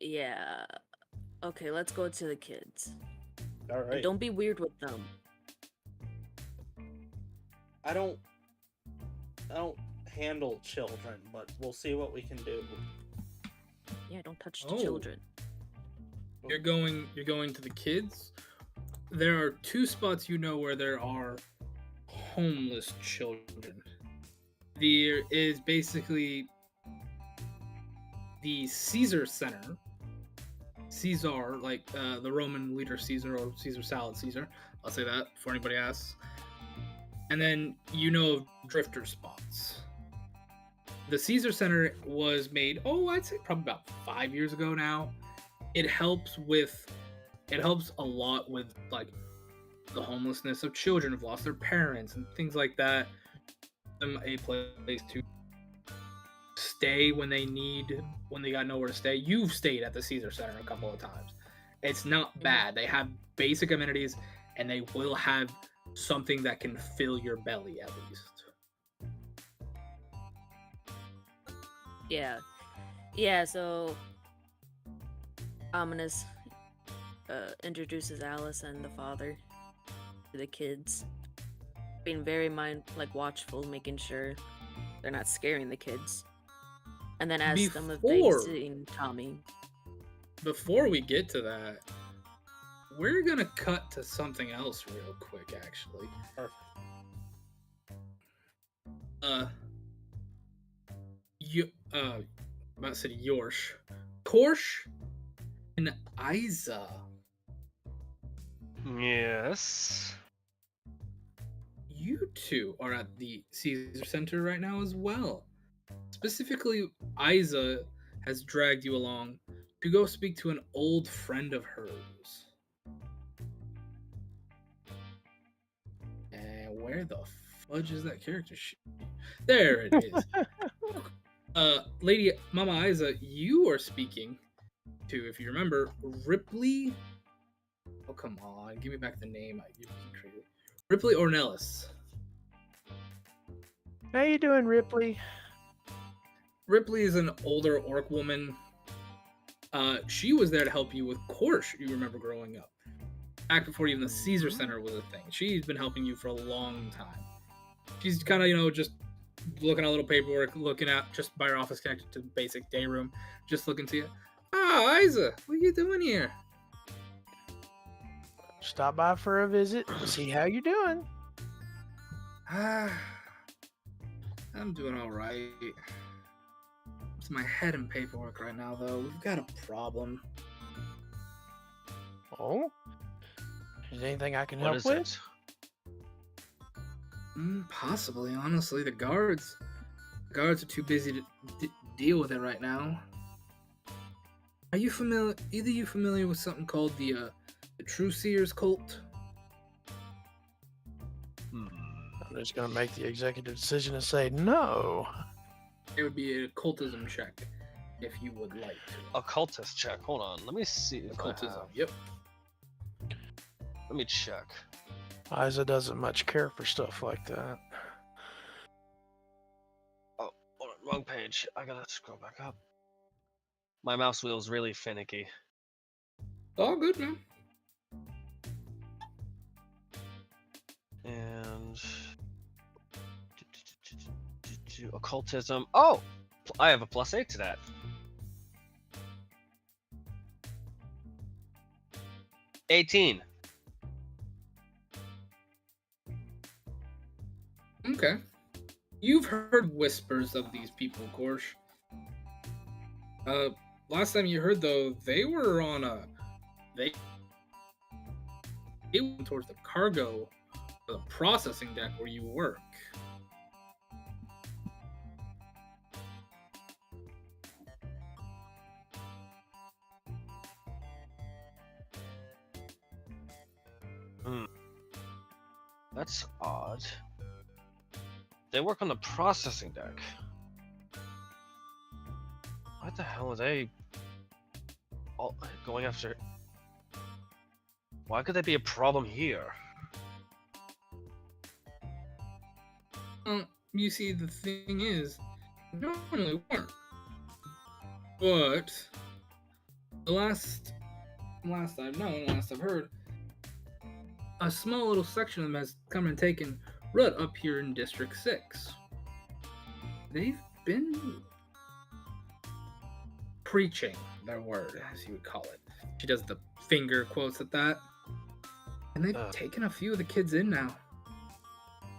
Yeah. Okay, let's go to the kids. All right. And don't be weird with them. I don't handle children, but we'll see what we can do. Yeah, don't touch the children. You're going to the kids. There are 2 spots where there are homeless children. There is basically the Caesar Center. Caesar, like the Roman leader Caesar, or Caesar salad Caesar. I'll say that before anybody asks. And then drifter spots. The Caesar Center was made, I'd say probably about 5 years ago now. It helps a lot with like the homelessness of children who've lost their parents and things like that. Them a place to stay when they got nowhere to stay. You've stayed at the Caesar Center a couple of times. It's not bad. They have basic amenities, and they will have something that can fill your belly at least. Yeah, so Ominous introduces Alice and the father to the kids, being very watchful, making sure they're not scaring the kids, and then asks them if they've seen Tommy. Before we get to that, we're gonna cut to something else real quick, actually. Perfect. I'm about to say Yorsh, Korsh, and Isa. Yes. You 2 are at the Caesar Center right now as well. Specifically, Isa has dragged you along to go speak to an old friend of hers. And where the fudge is that character sheet? There it is. Lady Mama Isa, you are speaking to, if you remember, Ripley. Oh, come on. Give me back the name. Ripley Ornelas. How you doing, Ripley? Ripley is an older orc woman. She was there to help you with Korsh, you remember growing up. Back before even the Caesar Center was a thing. She's been helping you for a long time. She's kind of, just looking at a little paperwork, looking at just by her office connected to the basic day room, just looking to you. Isa, what are you doing here? Stop by for a visit, see how you're doing. I'm doing all right. It's my head in paperwork right now, though. We've got a problem. Oh? Is there anything I can help with? Possibly, honestly. The guards are too busy to deal with it right now. Are you familiar? Either you familiar with something called the True Seers cult? I'm just gonna make the executive decision and say no. It would be a occultism check if you would like to. Occultist check. Hold on. Let me see. If Occultism. Yep. Let me check. Isa doesn't much care for stuff like that. Oh, hold on, wrong page. I gotta scroll back up. My mouse wheel's really finicky. All good, man. And occultism. Oh, I have a +8 to that. $18. Okay. You've heard whispers of these people, Korsh. Last time you heard, though, they were on they went towards the cargo the processing deck where you work. That's odd. They work on the processing deck. What the hell are they all going after? Why could there be a problem here? You see, the thing is, normally weren't. But the last I've known, last I've heard, a small little section of them has come and taken root up here in District 6. They've been preaching their word, as you would call it. She does the finger quotes at that. And they've taken a few of the kids in now.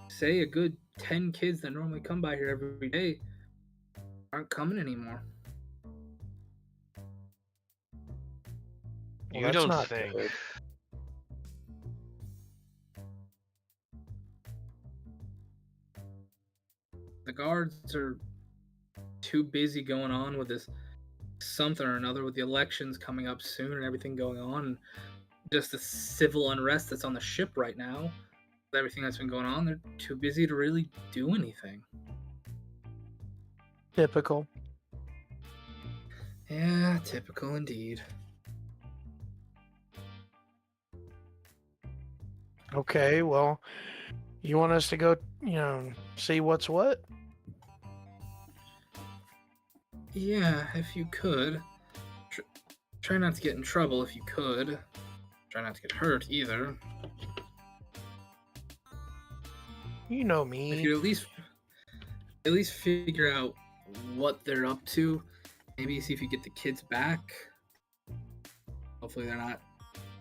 Say a good 10 kids that normally come by here every day aren't coming anymore. Well, You that's don't not think? good. The guards are too busy going on with this something or another, with the elections coming up soon and everything going on, and just the civil unrest that's on the ship right now, with everything that's been going on. They're too busy to really do anything. Typical. Yeah, typical indeed. Okay, well, you want us to go, see what's what? Yeah, if you could. Try not to get in trouble if you could. Try not to get hurt either. You know If me. you at least figure out what they're up to, maybe see if you get the kids back. Hopefully they're not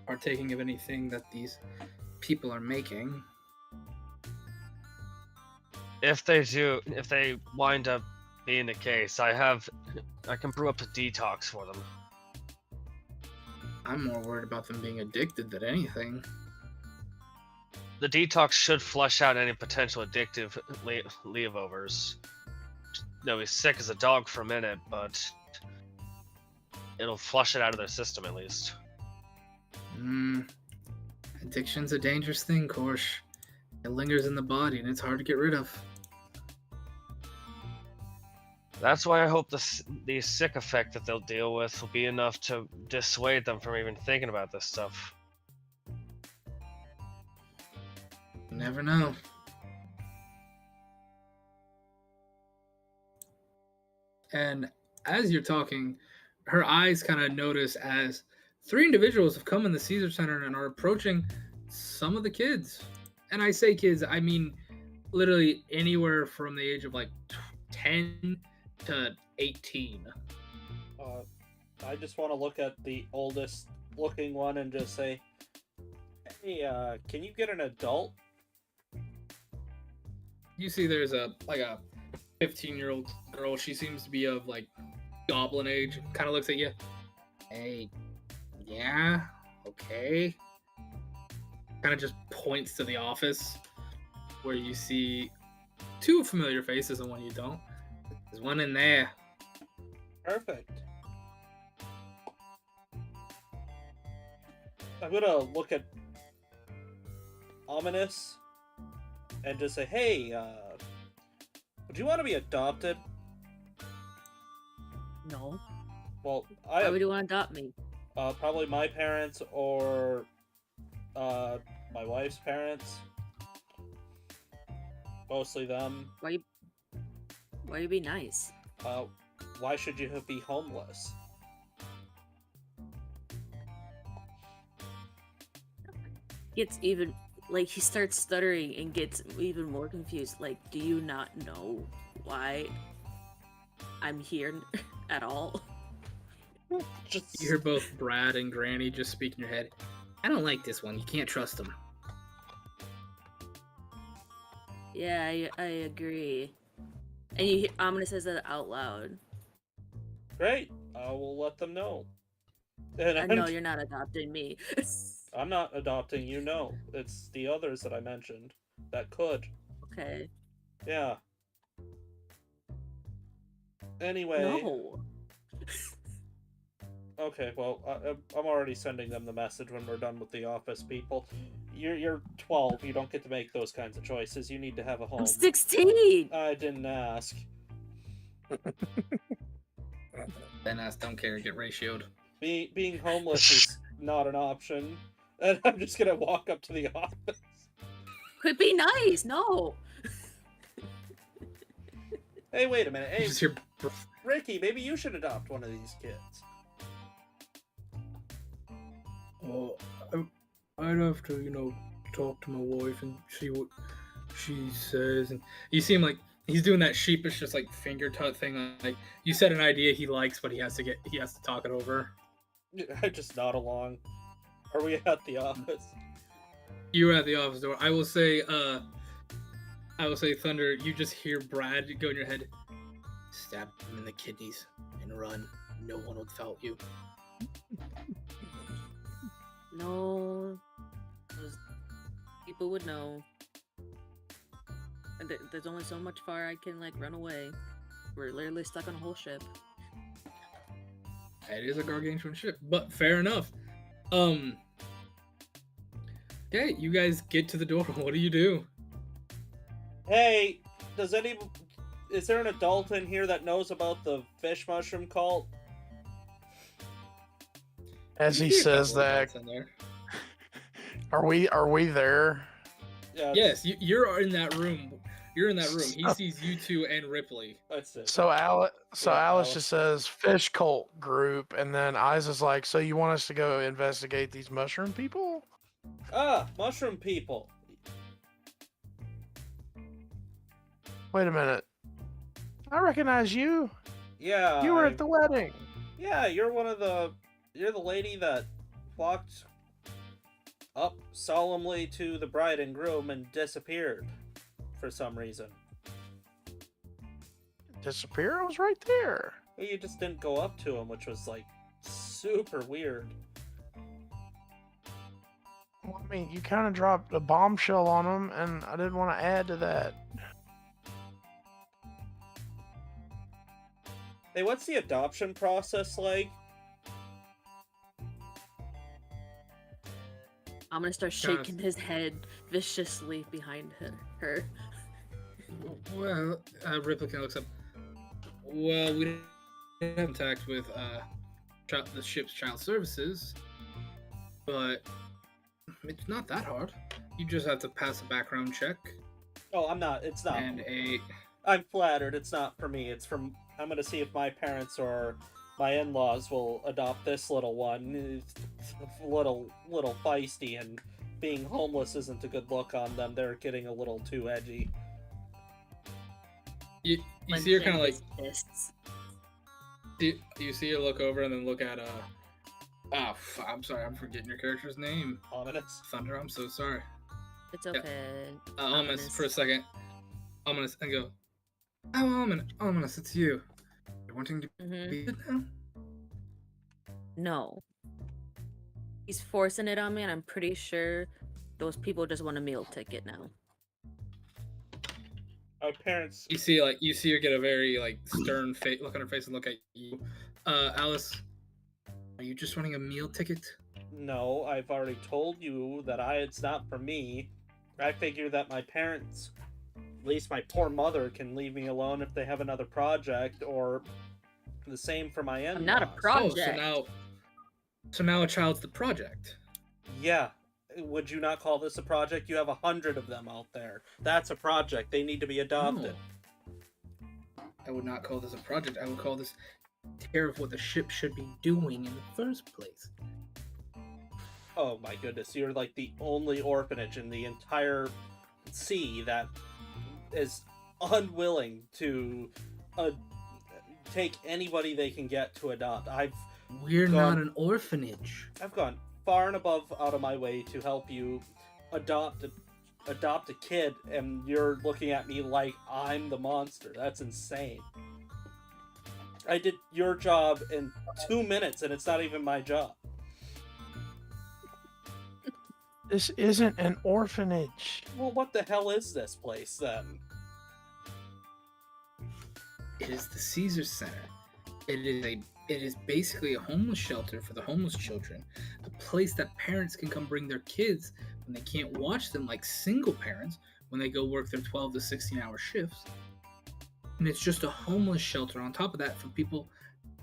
partaking of anything that these people are making. If they wind up being the case, I can brew up a detox for them. I'm more worried about them being addicted than anything. The detox should flush out any potential addictive leavovers. They'll be sick as a dog for a minute, but it'll flush it out of their system at least. Addiction's a dangerous thing, Korsh. It lingers in the body and it's hard to get rid of. That's why I hope the sick effect that they'll deal with will be enough to dissuade them from even thinking about this stuff. You never know. And as you're talking, her eyes kind of notice as 3 individuals have come in the Caesar Center and are approaching some of the kids. And I say kids, I mean literally anywhere from the age of like 10 to 18. I just want to look at the oldest looking one and just say, hey, can you get an adult? You see there's a 15-year-old girl. She seems to be of like goblin age. Kind of looks at you. Hey, yeah, okay. Kind of just points to the office where you see 2 familiar faces and one you don't. There's one in there. Perfect. I'm gonna look at Ominous and just say, hey, would you want to be adopted? No. Well, Why would you want to adopt me? Probably my parents or my wife's parents. Mostly them. Why you be nice? Why should you be homeless? Gets even he starts stuttering and gets even more confused. Like, do you not know why I'm here at all? You hear both Brad and Granny just speak in your head. I don't like this one. You can't trust him. Yeah, I agree. And you hear Ominous says that out loud. Great. I will let them know. And No, you're not adopting me. I'm not adopting you, no. It's the others that I mentioned. that could. Okay. Yeah. Anyway. No. Okay, well, I'm already sending them the message when we're done with the office, people. You're 12. You don't get to make those kinds of choices. You need to have a home. I'm 16. I didn't ask. Then ask, don't care, get ratioed. Being homeless is not an option. And I'm just gonna walk up to the office. Could be nice. No. Hey, wait a minute. Hey, Just hear, Ricky, maybe you should adopt one of these kids. well, I'd have to, talk to my wife and see what she says. And you see him like he's doing that sheepish, just like finger tut thing. Like you said an idea he likes, but he has to talk it over. I just nod along. Are we at the office? You're at the office door. I will say, Thunder. You just hear Brad go in your head. Stab him in the kidneys and run. No one will fault you. No. Those people would know. And there's only so much far I can run away. We're literally stuck on a whole ship. It is a gargantuan ship, but fair enough. Okay, you guys get to the door. What do you do? Hey, is there an adult in here that knows about the fish mushroom cult? As he says that, are we there? Yeah, Yes, you're in that room. You're in that room. He sees you two and Ripley. that's it. So Alice Alice. just says fish cult group, and then Isa's like, so you want us to go investigate these mushroom people? Ah, mushroom people. Wait a minute. I recognize you. Yeah. You were at the wedding. Yeah, you're the lady that walked up solemnly to the bride and groom and disappeared for some reason. Disappear? I was right there. Well, you just didn't go up to him, which was super weird. Well, I mean, you kind of dropped a bombshell on him, and I didn't want to add to that. Hey, what's the adoption process like? I'm gonna start shaking his head viciously behind her. Well, Ripley kind of looks up. Well, we don't have contact with the ship's child services, but it's not that hard. You just have to pass a background check. Oh, it's not. And I'm flattered. It's not for me. I'm gonna see if my parents or my in-laws will adopt this little one. It's a little feisty, and being homeless isn't a good look on them. They're getting a little too edgy. You see her kind of like fists. you see her look over and then look at I'm sorry, I'm forgetting your character's name. Ominous. Thunder, I'm so sorry. It's okay. Ominous for a second. Ominous and go. Oh, Ominous, it's you. You're wanting to be it now? No. He's forcing it on me, and I'm pretty sure those people just want a meal ticket now. Our parents. You see her get a very stern look on her face and look at you. Alice, are you just wanting a meal ticket? No, I've already told you that it's not for me. I figure that my parents, at least my poor mother, can leave me alone if they have another project, or the same for my in-laws. I'm not a project. So now a child's the project. Yeah. Would you not call this a project? You have 100 of them out there. That's a project. They need to be adopted. No. I would not call this a project. I would call this care of what the ship should be doing in the first place. Oh my goodness. You're the only orphanage in the entire sea that is unwilling to take anybody they can get to adopt. We're not an orphanage. I've gone far and above out of my way to help you adopt a kid, and you're looking at me like I'm the monster. That's insane. I did your job in 2 minutes, and it's not even my job. This isn't an orphanage. Well, what the hell is this place then? It is the Caesar Center. It is basically a homeless shelter for the homeless children, a place that parents can come bring their kids when they can't watch them like single parents when they go work their 12 to 16-hour shifts. And it's just a homeless shelter on top of that for people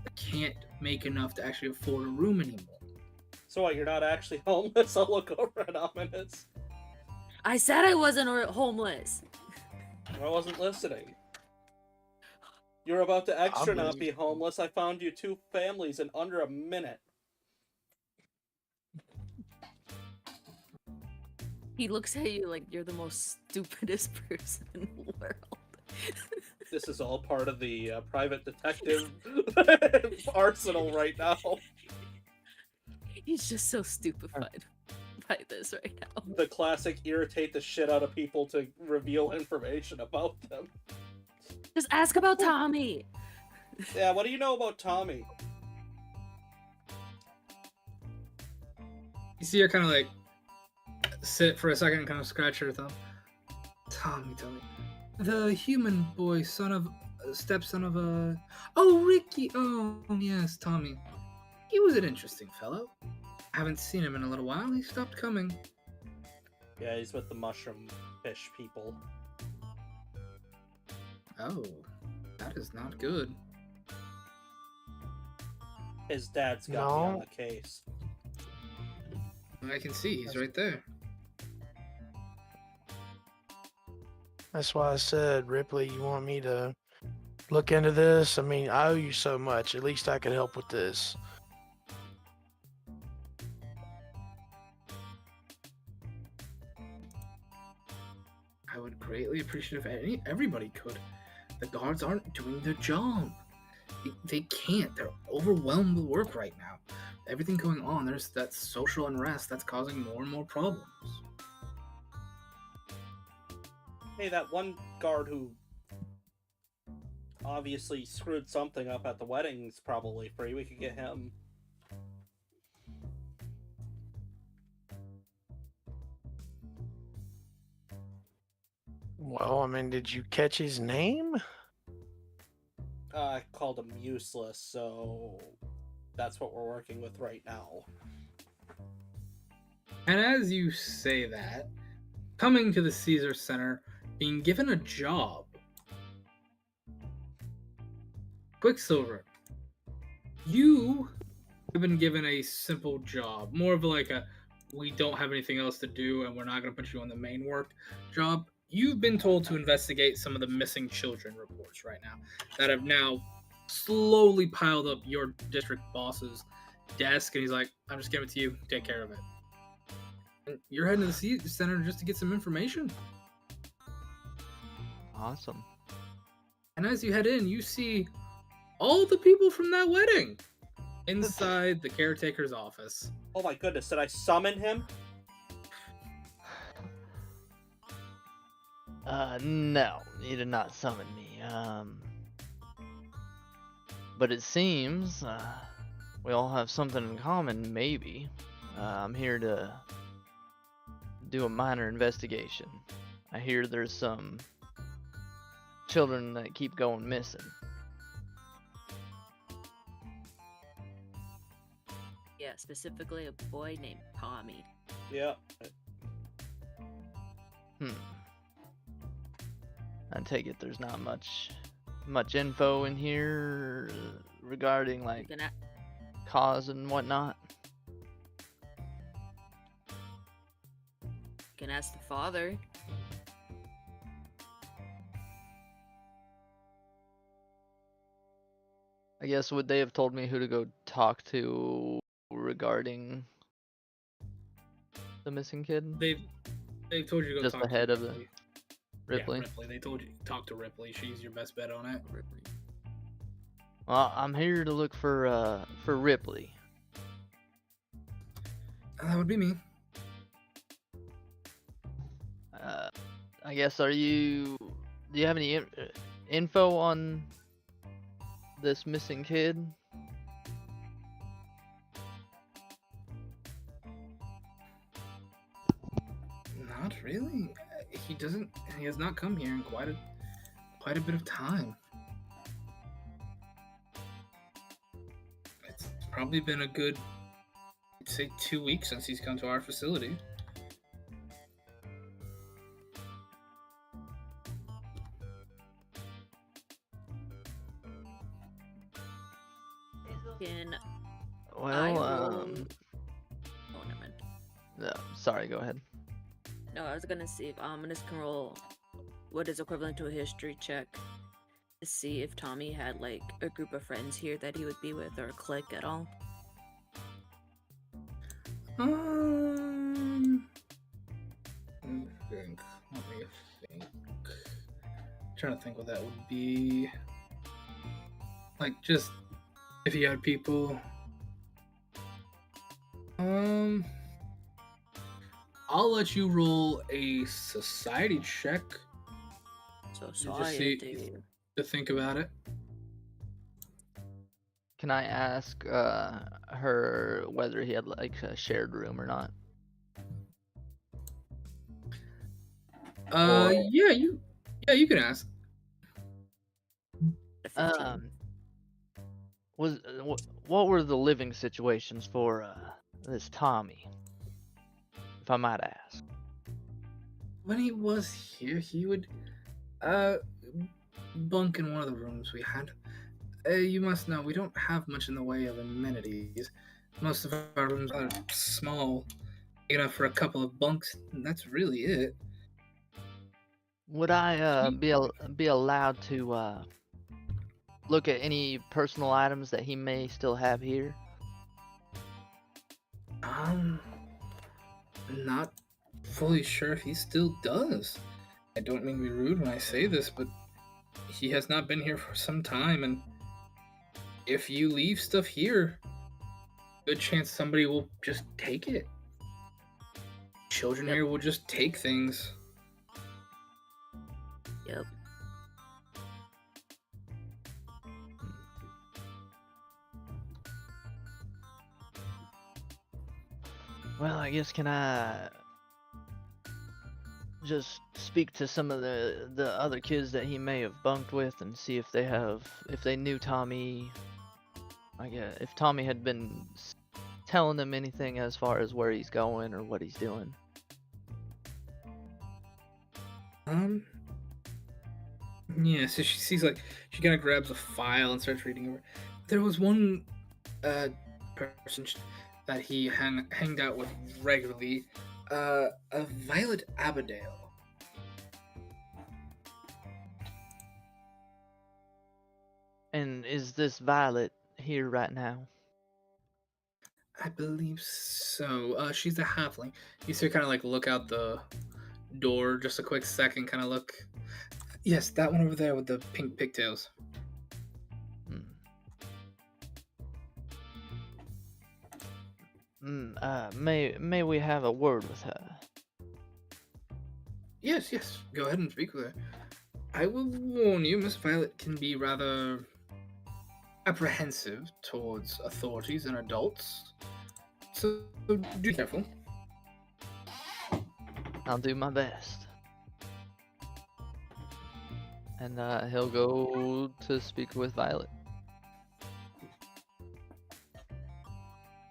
that can't make enough to actually afford a room anymore. So what, you're not actually homeless? I'll look over at Ominous. I said I wasn't homeless. I wasn't listening. You're about to extra not be homeless. I found you 2 families in under a minute. He looks at you like you're the most stupidest person in the world. This is all part of the private detective arsenal right now. He's just so stupefied by this right now. The classic irritate the shit out of people to reveal information about them. Just ask about Tommy. Yeah, what do you know about Tommy? You see her kind of like sit for a second and kind of scratch her thumb. Tommy. The human boy, stepson of a... Oh, Ricky. Oh, yes, Tommy. He was an interesting fellow. Haven't seen him in a little while. He stopped coming. Yeah, he's with the mushroom fish people. Oh, that is not good. His dad's got me on the case. I can see, he's right there. That's why I said, Ripley, you want me to look into this? I mean, I owe you so much. At least I could help with this. I would greatly appreciate if everybody could. The guards aren't doing their job. They can't. They're overwhelmed with work right now. Everything going on, there's that social unrest that's causing more and more problems. Hey, that one guard who obviously screwed something up at the wedding's probably free. We could get him. Well, I mean, did you catch his name? I called him useless, so that's what we're working with right now. And as you say that, coming to the Caesar Center, being given a job. Quicksilver, you have been given a simple job, more of like a we don't have anything else to do and we're not going to put you on the main work job. You've been told to investigate some of the missing children reports right now that have now slowly piled up your district boss's desk, and he's like, I'm just giving it to you, take care of it. And you're heading to the Caesar Center just to get some information. Awesome. And as you head in, you see all the people from that wedding inside the caretaker's office. Oh my goodness, did I summon him? No, you did not summon me. But it seems we all have something in common, maybe. I'm here to do a minor investigation. I hear there's some children that keep going missing. Yeah, specifically a boy named Tommy. Yeah. I take it there's not much info in here regarding like cause and whatnot. You can ask the father. I guess would they have told me who to go talk to regarding the missing kid? They've told you to go just talk the head to of the Ripley. Yeah, Ripley. They told you talk to Ripley. She's your best bet on it. Ripley. Well, I'm here to look for Ripley. That would be me. I guess do you have any info on this missing kid? He has not come here in quite a bit of time. It's probably been a good, I'd say, 2 weeks since he's come to our facility. Well, Oh, never mind. no, sorry, go ahead. No, I was gonna see if Ominous can roll what is equivalent to a history check to see if Tommy had like a group of friends here that he would be with or a clique at all. Let me think. Trying to think what that would be. Like, just if you had people. I'll let you roll a society check So to think about it. Can I ask her whether he had like a shared room or not? Yeah, you can ask. What were the living situations for this Tommy, if I might ask? When he was here, he would bunk in one of the rooms we had. You must know we don't have much in the way of amenities. Most of our rooms are small, big enough for a couple of bunks, and that's really it. Would I be allowed to look at any personal items that he may still have here? Not fully sure if he still does. I don't mean to be rude when I say this, but he has not been here for some time, and if you leave stuff here, good chance somebody will just take it. Children here will just take things. Yep. Well, I guess can I just speak to some of the other kids that he may have bunked with and see if they knew Tommy. I guess if Tommy had been telling them anything as far as where he's going or what he's doing. Yeah, so she sees she kind of grabs a file and starts reading over. There was one person that he hanged out with regularly, a Violet Abadale. And is this Violet here right now? I believe so. She's a halfling. You see her kind of look out the door just a quick second, kind of look. Yes, that one over there with the pink pigtails. May we have a word with her? Yes. Go ahead and speak with her. I will warn you, Miss Violet can be rather apprehensive towards authorities and adults. So be careful. I'll do my best. And he'll go to speak with Violet.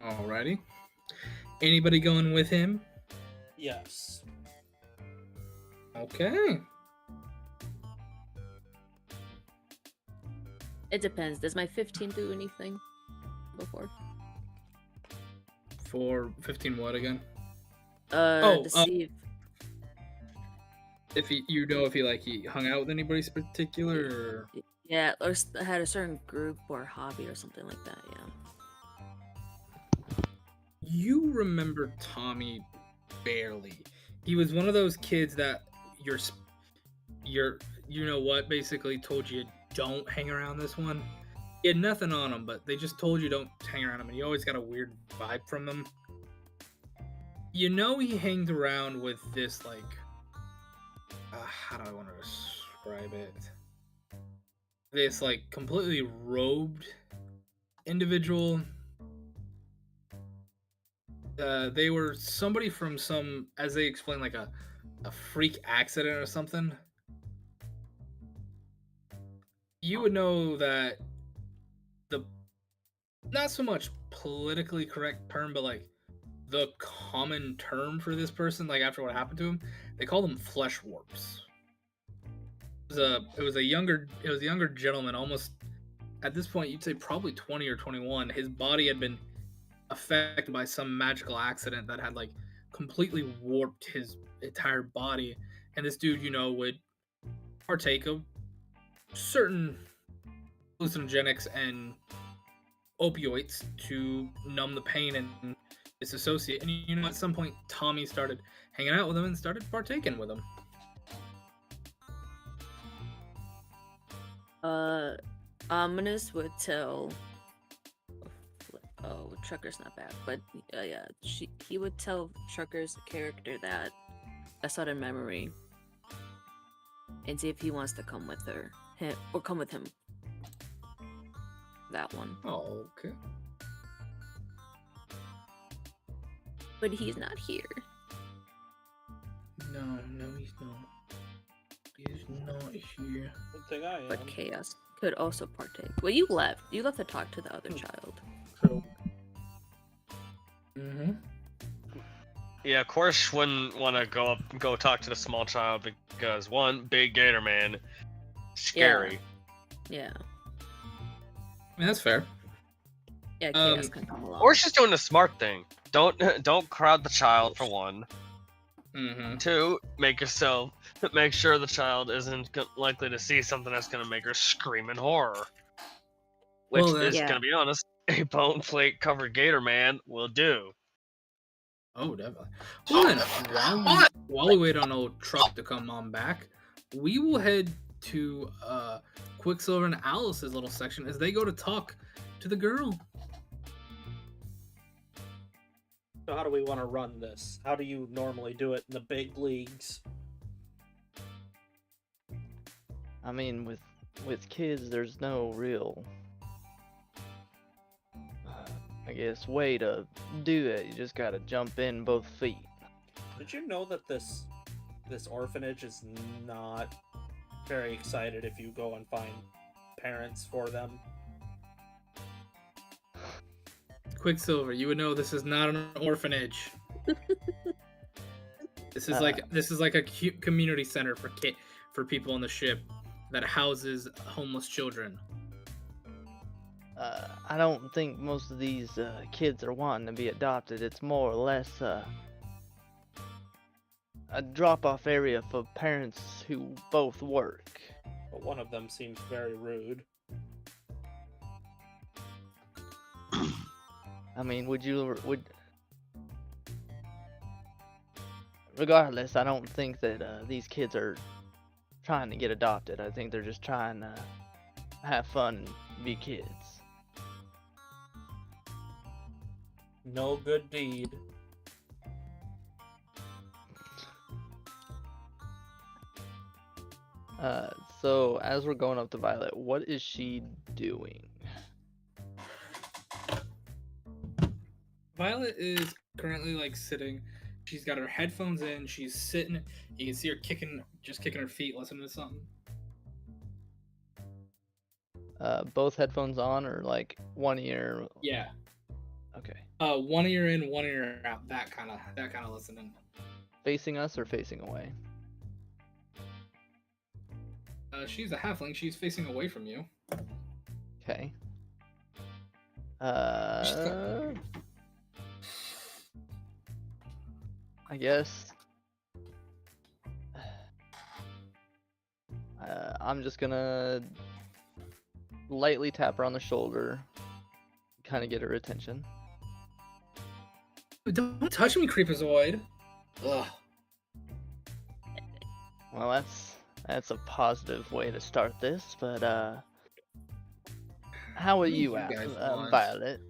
Alrighty. Anybody going with him? Yes. Okay. It depends. Does my 15 do anything before? For 15 what again? Deceive. If he hung out with anybody particular, or... Yeah, or had a certain group or hobby or something like that. Yeah. You remember Tommy barely. He was one of those kids that basically told you don't hang around this one. He had nothing on him, but they just told you don't hang around him, and you always got a weird vibe from them. He hanged around with this how do I want to describe it? This completely robed individual. They were somebody from some, as they explained, a freak accident or something, you would know that the not so much politically correct term, but like the common term for this person, like after what happened to him, they call them flesh warps. It was a younger gentleman, almost at this point you'd say probably 20 or 21. His body had been affected by some magical accident that had like completely warped his entire body, and this dude, would partake of certain hallucinogenics and opioids to numb the pain and disassociate. And at some point Tommy started hanging out with him and started partaking with him. Ominous would tell. Oh, Trucker's not back, but yeah, he would tell Trucker's character that that's not a memory, and see if he wants to come with or come with him. That one. Oh, okay. But he's not here. No, he's not. He's not here. I think I am. But Chaos could also partake. Well, you left. You left to talk to the other child. True. Mm-hmm. Yeah, of course wouldn't want to go talk to the small child because one, big gator man, scary. Yeah. I mean, that's fair. Yeah, Chaos can come along. Or she's doing the smart thing. Don't crowd the child for one. Mm-hmm. Two, make sure the child isn't likely to see something that's gonna make her scream in horror. Which gonna be honest, a bone plate covered gator man will do. Oh, definitely. Well then, while we wait on old Truck to come on back, we will head to Quicksilver and Alice's little section as they go to talk to the girl. So how do we want to run this? How do you normally do it in the big leagues? I mean, with kids, there's no real, I guess, way to do it. You just gotta jump in both feet. Did you know that this orphanage is not very excited if you go and find parents for them? Quicksilver, you would know this is not an orphanage. This is like a community center for people on the ship that houses homeless children. I don't think most of these kids are wanting to be adopted. It's more or less a drop-off area for parents who both work. But one of them seems very rude. I mean, regardless, I don't think that these kids are trying to get adopted. I think they're just trying to have fun and be kids. No good deed. So as we're going up to Violet, what is she doing? Violet is currently like sitting. She's got her headphones in. She's sitting. You can see her kicking her feet, listening to something. Both headphones on, or like one ear? Yeah. Okay. One ear in, one ear out. That kind of listening. Facing us or facing away? She's a halfling. She's facing away from you. Okay. I guess I'm just gonna lightly tap her on the shoulder, kind of get her attention. Don't touch me, Creepazoid. Ugh. Well, that's a positive way to start this, but how are you at, Violet?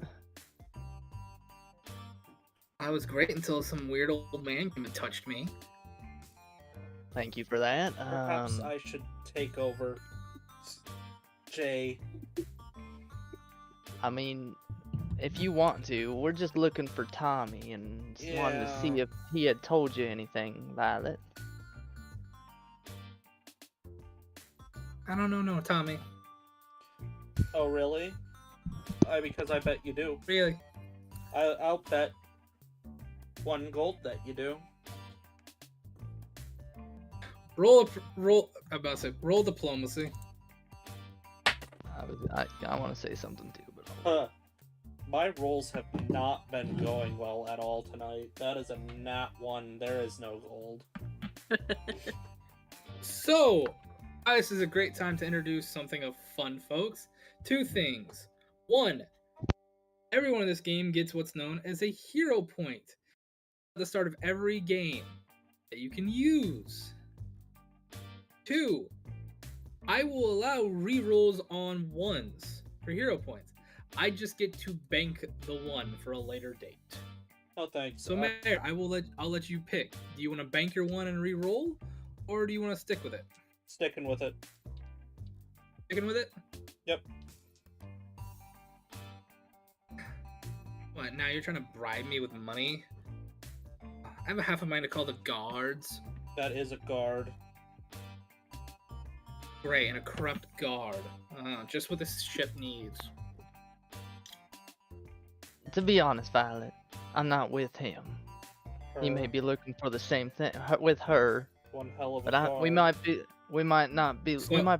I was great until some weird old man came and touched me. Thank you for that. Perhaps I should take over, Jay. I mean, if you want to, we're just looking for Tommy and just wanted to see if he had told you anything, Violet. I don't know, no, Tommy. Oh, really? Because I bet you do. Really? I'll bet 1 gold that you do. Roll. I'm about to say roll diplomacy. I want to say something too, but My rolls have not been going well at all tonight. That is a nat 1. There is no gold. So, this is a great time to introduce something of fun, folks. 2 things. 1, everyone in this game gets what's known as a hero point at the start of every game that you can use. 2, I will allow rerolls on 1s for hero points. I just get to bank the 1 for a later date. Oh, thanks. So, Mayor, I'll let you pick. Do you want to bank your 1 and reroll, or do you want to stick with it? Sticking with it. Sticking with it? Yep. What, now you're trying to bribe me with money? I have a half a mind to call the guards. That is a guard. Great, and a corrupt guard. Just what this ship needs. to be honest, Violet, I'm not with him. He may be looking for the same thing with her. One hell of a but we might be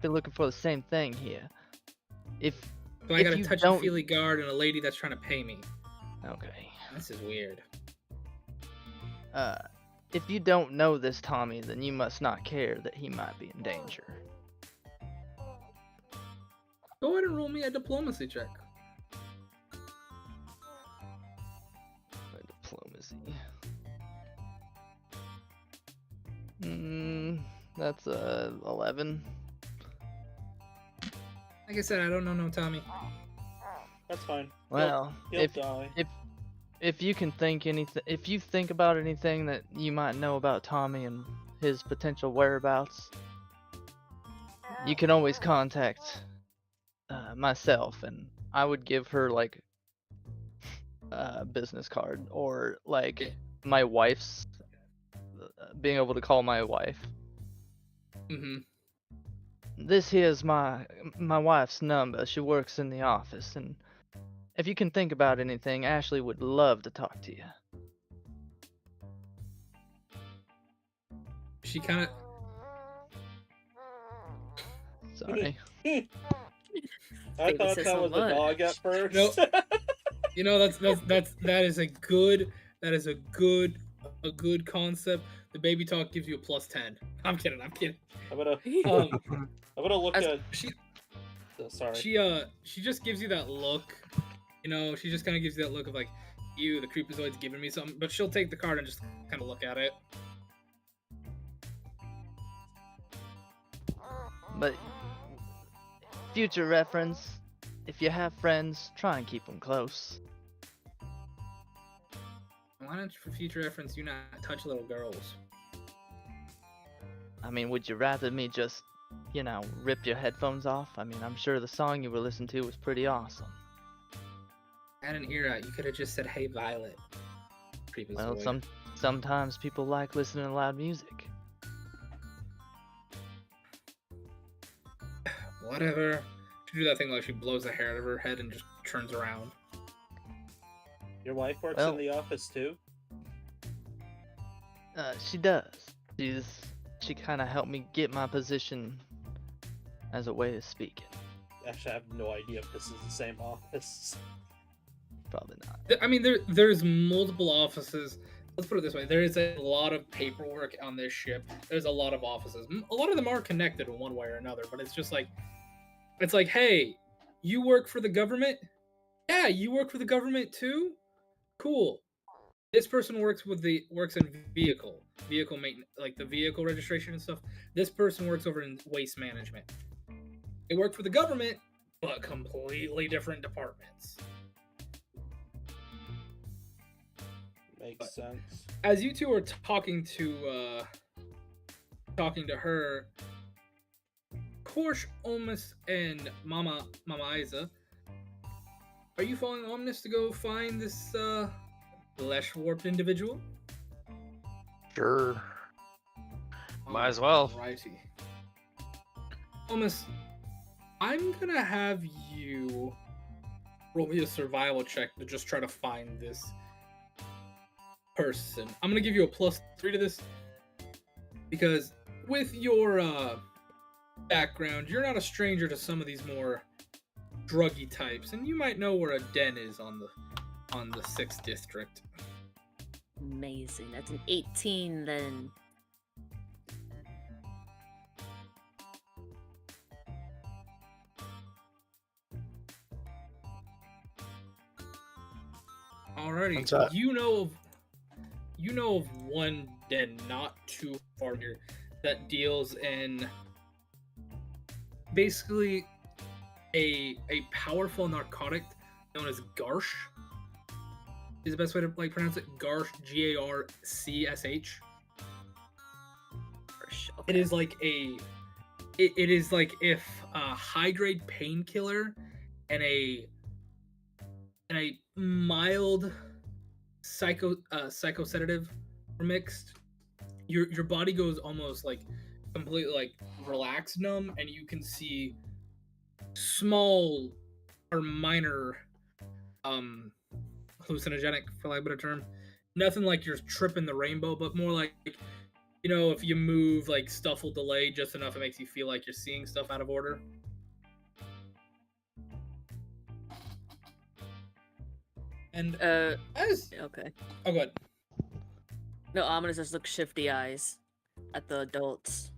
looking for the same thing here. So I got a touchy-feely guard and a lady that's trying to pay me. Okay. This is weird. If you don't know this Tommy, then you must not care that he might be in danger. Go ahead and roll me a diplomacy check. Diplomacy. That's 11. Like I said, I don't know no Tommy. That's fine. Well, he'll die. If you can think anything, if you think about anything that you might know about Tommy and his potential whereabouts, you can always contact myself, and I would give her like a business card or like my wife's, being able to call my wife. Mm-hmm. This here's my wife's number. She works in the office, and if you can think about anything, Ashley would love to talk to you. She kind of... Sorry. I thought that was a dog at first. Nope. You know, that is a good concept. The baby talk gives you a +10. I'm kidding. I'm gonna look at. Sorry. She just gives you that look. You know, she just kind of gives you that look of like, the creepazoid's giving me something. But she'll take the card and just kind of look at it. But future reference, if you have friends, try and keep them close. Why don't you, for future reference, you not touch little girls? I mean, would you rather me just, rip your headphones off? I mean, I'm sure the song you were listening to was pretty awesome. I had an ear out. You could have just said, "Hey, Violet." Well, sometimes people like listening to loud music. Whatever. She do that thing like she blows the hair out of her head and just turns around. Your wife works in the office too? She does. She kind of helped me get my position as a way of speaking. Actually, I have no idea if this is the same office. Probably not. I mean, there's multiple offices. Let's put it this way. There is a lot of paperwork on this ship. There's a lot of offices. A lot of them are connected in one way or another, but it's just like, hey, you work for the government? Yeah, you work for the government too? Cool. This person works in vehicle maintenance, like the vehicle registration and stuff. This person works over in waste management. They work for the government, but completely different departments. Makes sense. As you two are talking to her, Korsh, Omus, and Mama Isa, are you following Omnis to go find this flesh-warped individual? Sure. Might as well. Alrighty. Almost, I'm gonna have you roll me a survival check to just try to find this person. I'm gonna give you a +3 to this because with your background, you're not a stranger to some of these more druggy types, and you might know where a den is on the 6th district. Amazing. That's an 18 then. Alrighty, What's that? you know of one den not too far here that deals in basically a powerful narcotic known as Garsh. Is the best way to pronounce it? Garsh, Garcsh. Okay. It is like it is like if a high grade painkiller and a mild psychosedative are mixed. Your body goes almost like completely like relaxed numb, and you can see small or minor hallucinogenic, for lack of a better term. Nothing like you're tripping the rainbow, but more like, you know, if you move, like stuff will delay just enough it makes you feel like you're seeing stuff out of order. And as Okay. oh, go ahead. No, I'm gonna just look shifty eyes at the adults.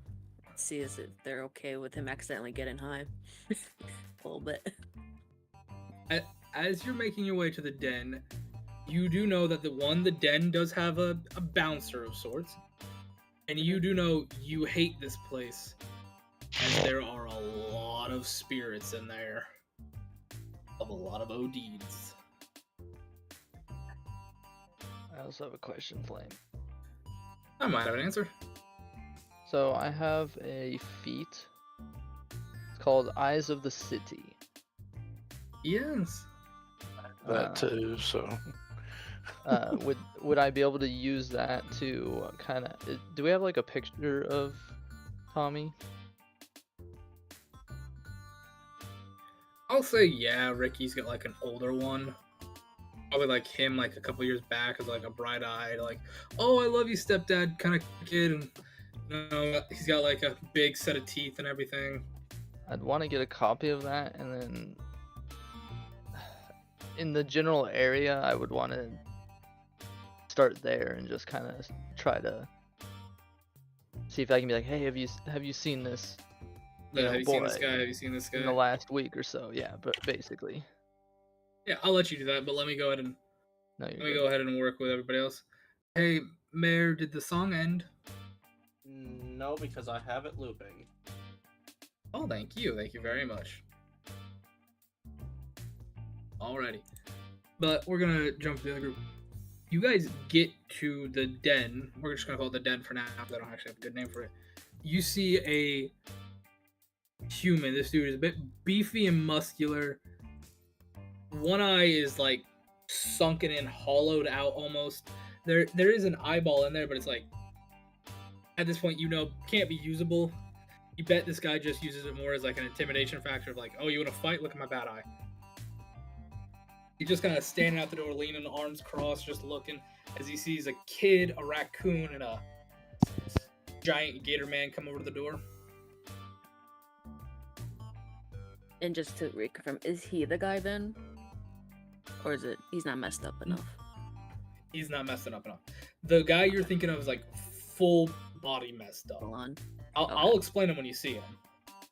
See if they're okay with him accidentally getting high. A little bit. As you're making your way to the den, you do know that the den does have a bouncer of sorts. And you do know you hate this place, as there are a lot of spirits in there. Of a lot of ODs. I also have a question, Flame. I might have an answer. So I have a feat. It's called Eyes of the City. Yes. That too, so. Would I be able to use that to kind of? Do we have like a picture of Tommy? I'll say yeah. Ricky's got like an older one. Probably like him, like a couple years back, as like a bright-eyed, like, "Oh, I love you, stepdad," kind of kid, and you know, he's got like a big set of teeth and everything. I'd want to get a copy of that, and then in the general area, I would want to start there and just kind of try to see if I can be like, "Hey, have you seen this? Have you seen this boy guy? Have you seen this guy?" in the last week or so?" Yeah, but basically. Yeah, I'll let you do that, but let me go ahead and go ahead and work with everybody else. Hey, Mayor, did the song end? No, because I have it looping. Oh, thank you very much. Alrighty, but we're gonna jump to the other group. You guys get to the den. We're just gonna call it the den for now, because I don't actually have a good name for it. You see a human. This dude is a bit beefy and muscular. One eye is like sunken in, hollowed out almost. There is an eyeball in there, but it's like at this point, you know, can't be usable. You bet this guy just uses it more as like an intimidation factor of like, "Oh, you want to fight? Look at my bad eye." He's just kind of standing out the door, leaning, arms crossed, just looking as he sees a kid, a raccoon, and a giant gator man come over to the door. And just to reconfirm, is he the guy then? Or is it he's not messed up enough? He's not messing up enough. The guy you're thinking of is like full body messed up. Hold on. I'll explain him when you see him.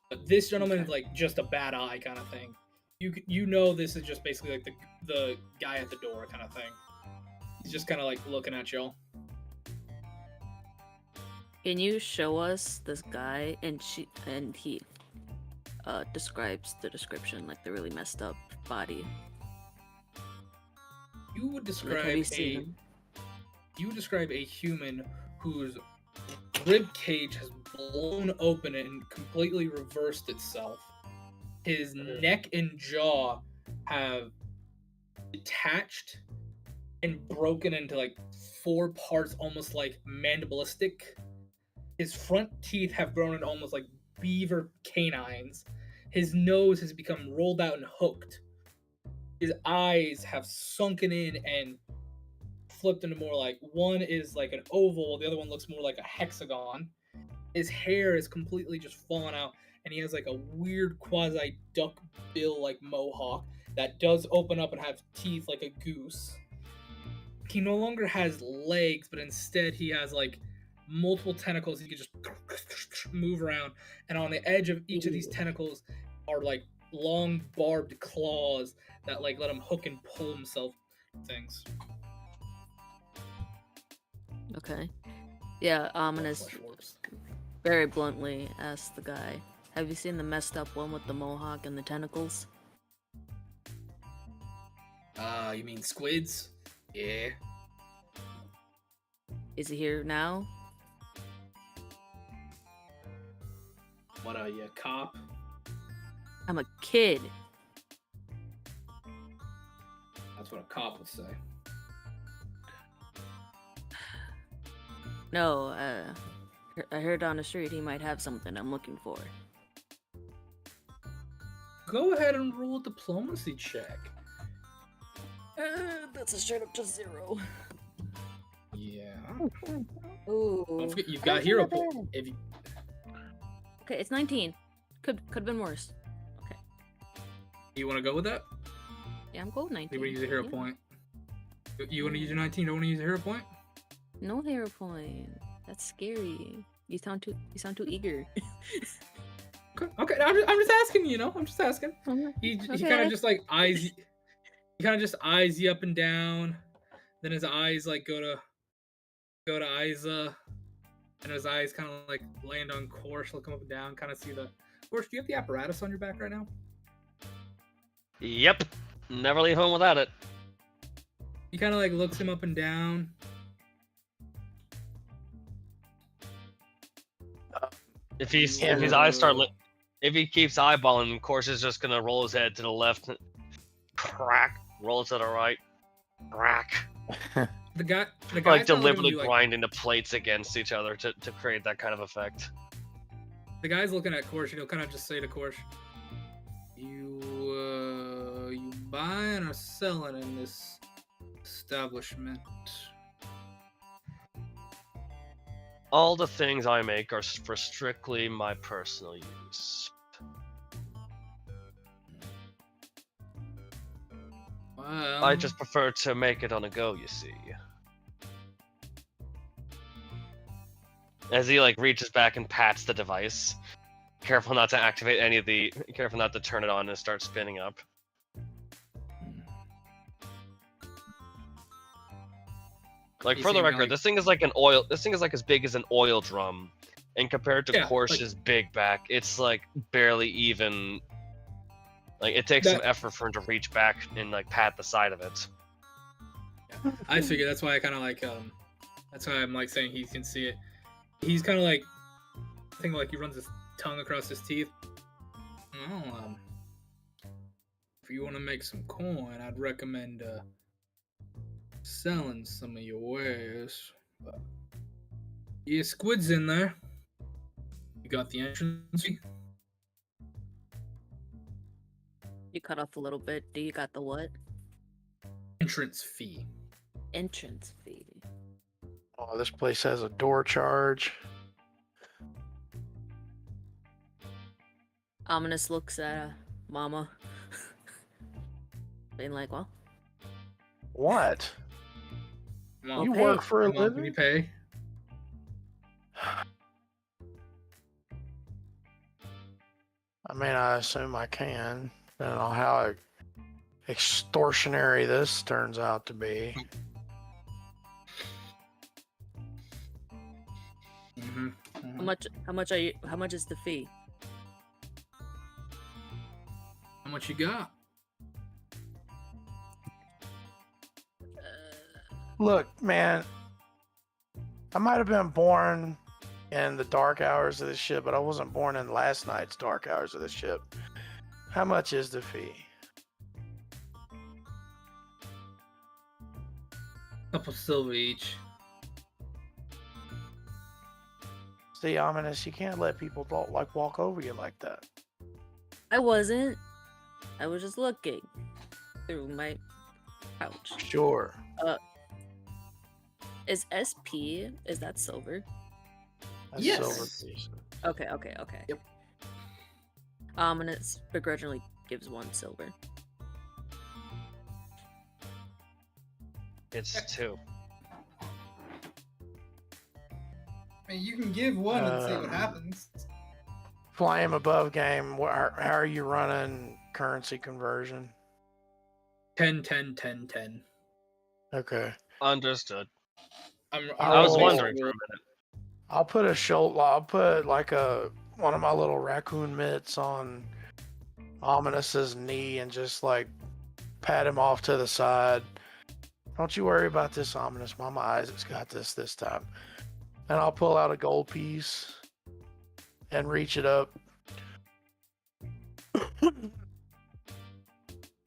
But this gentleman is like just a bad eye kind of thing. You know this is just basically like the guy at the door kind of thing. He's just kind of like looking at y'all. Can you show us this guy? And he describes the description, like the really messed up body. You would describe a human whose rib cage has blown open and completely reversed itself. His neck and jaw have detached and broken into like 4 parts, almost like mandibulistic. His front teeth have grown into almost like beaver canines. His nose has become rolled out and hooked. His eyes have sunken in and flipped into more like, one is like an oval, the other one looks more like a hexagon. His hair is completely just fallen out, and he has like a weird quasi duck bill like mohawk that does open up and have teeth like a goose. He no longer has legs, but instead he has like multiple tentacles. He can just move around, and on the edge of each of these tentacles are like long barbed claws that like let him hook and pull himself things. Okay. Yeah, ominous. Very bluntly asked the guy, "Have you seen the messed up one with the mohawk and the tentacles?" You mean squids? Yeah. Is he here now? What are you, a cop? I'm a kid. That's what a cop would say. No, I heard on the street he might have something I'm looking for. Go ahead and roll a diplomacy check. That's a straight up to 0. Yeah. Ooh. Don't forget, you've got hero point. If you... Okay, it's 19. Could have been worse. Okay. You want to go with that? Yeah, I'm going 19. You want to use a hero Yeah. point? You want to use your 19? Don't want to use a hero point? No hero point. That's scary. You sound too eager. Okay. I'm just asking. You know, I'm just asking. He kind of just like eyes. He kind of just eyes you up and down. Then his eyes like go to Isa, and his eyes kind of like land on Korsh, look him up and down, kind of see the. Korsh, do you have the apparatus on your back right now? Yep. Never leave home without it. He kind of like looks him up and down. If his eyes start if he keeps eyeballing, of course, is just gonna roll his head to the left, crack, roll to the right, crack. The guy Like deliberately grinding the plates against each other to create that kind of effect. The guy's looking at Korsh, and he'll kind of just say to Korsh, You buying or selling in this establishment? All the things I make are for strictly my personal use. Well, I just prefer to make it on the go, you see. As he like reaches back and pats the device, careful not to activate any of the, careful not to turn it on and start spinning up. Like, for the record, this thing is like as big as an oil drum, and compared to Korsh's big back, it's like barely even. Like, it takes some effort for him to reach back and like pat the side of it. Yeah, I figure that's why I kind of like that's why I'm like saying he can see it. He's kind of like, I think like he runs his tongue across his teeth. Well, if you want to make some coin, I'd recommend selling some of your wares. But yeah, squid's in there. You got the entrance fee? You cut off a little bit. Do you got the what? Entrance fee. Entrance fee. Oh, this place has a door charge. Ominous looks at Mama. Being like, well. What? Mom, you work for a Mom, living? Can you pay? I mean, I assume I can. I don't know how extortionary this turns out to be. Mm-hmm. How much is the fee? How much you got? Look, man, I might have been born in the dark hours of the ship, but I wasn't born in last night's dark hours of the ship. How much is the fee? Couple silver each. See, Ominous, you can't let people walk over you like that. I wasn't. I was just looking through my pouch. Sure. Is SP, is that silver? That's Yes. silver piece. Okay. Yep. And it's begrudgingly gives 1 silver. It's 2. I mean, you can give 1 and see what happens. Flame above game. How are you running currency conversion? 10, 10, 10, 10. Okay. Understood. I was wondering for a minute. I'll put a shoulder. I'll put like one of my little raccoon mitts on Ominous's knee and just like pat him off to the side. Don't you worry about this, Ominous. Mama Isaac's got this time. And I'll pull out a gold piece and reach it up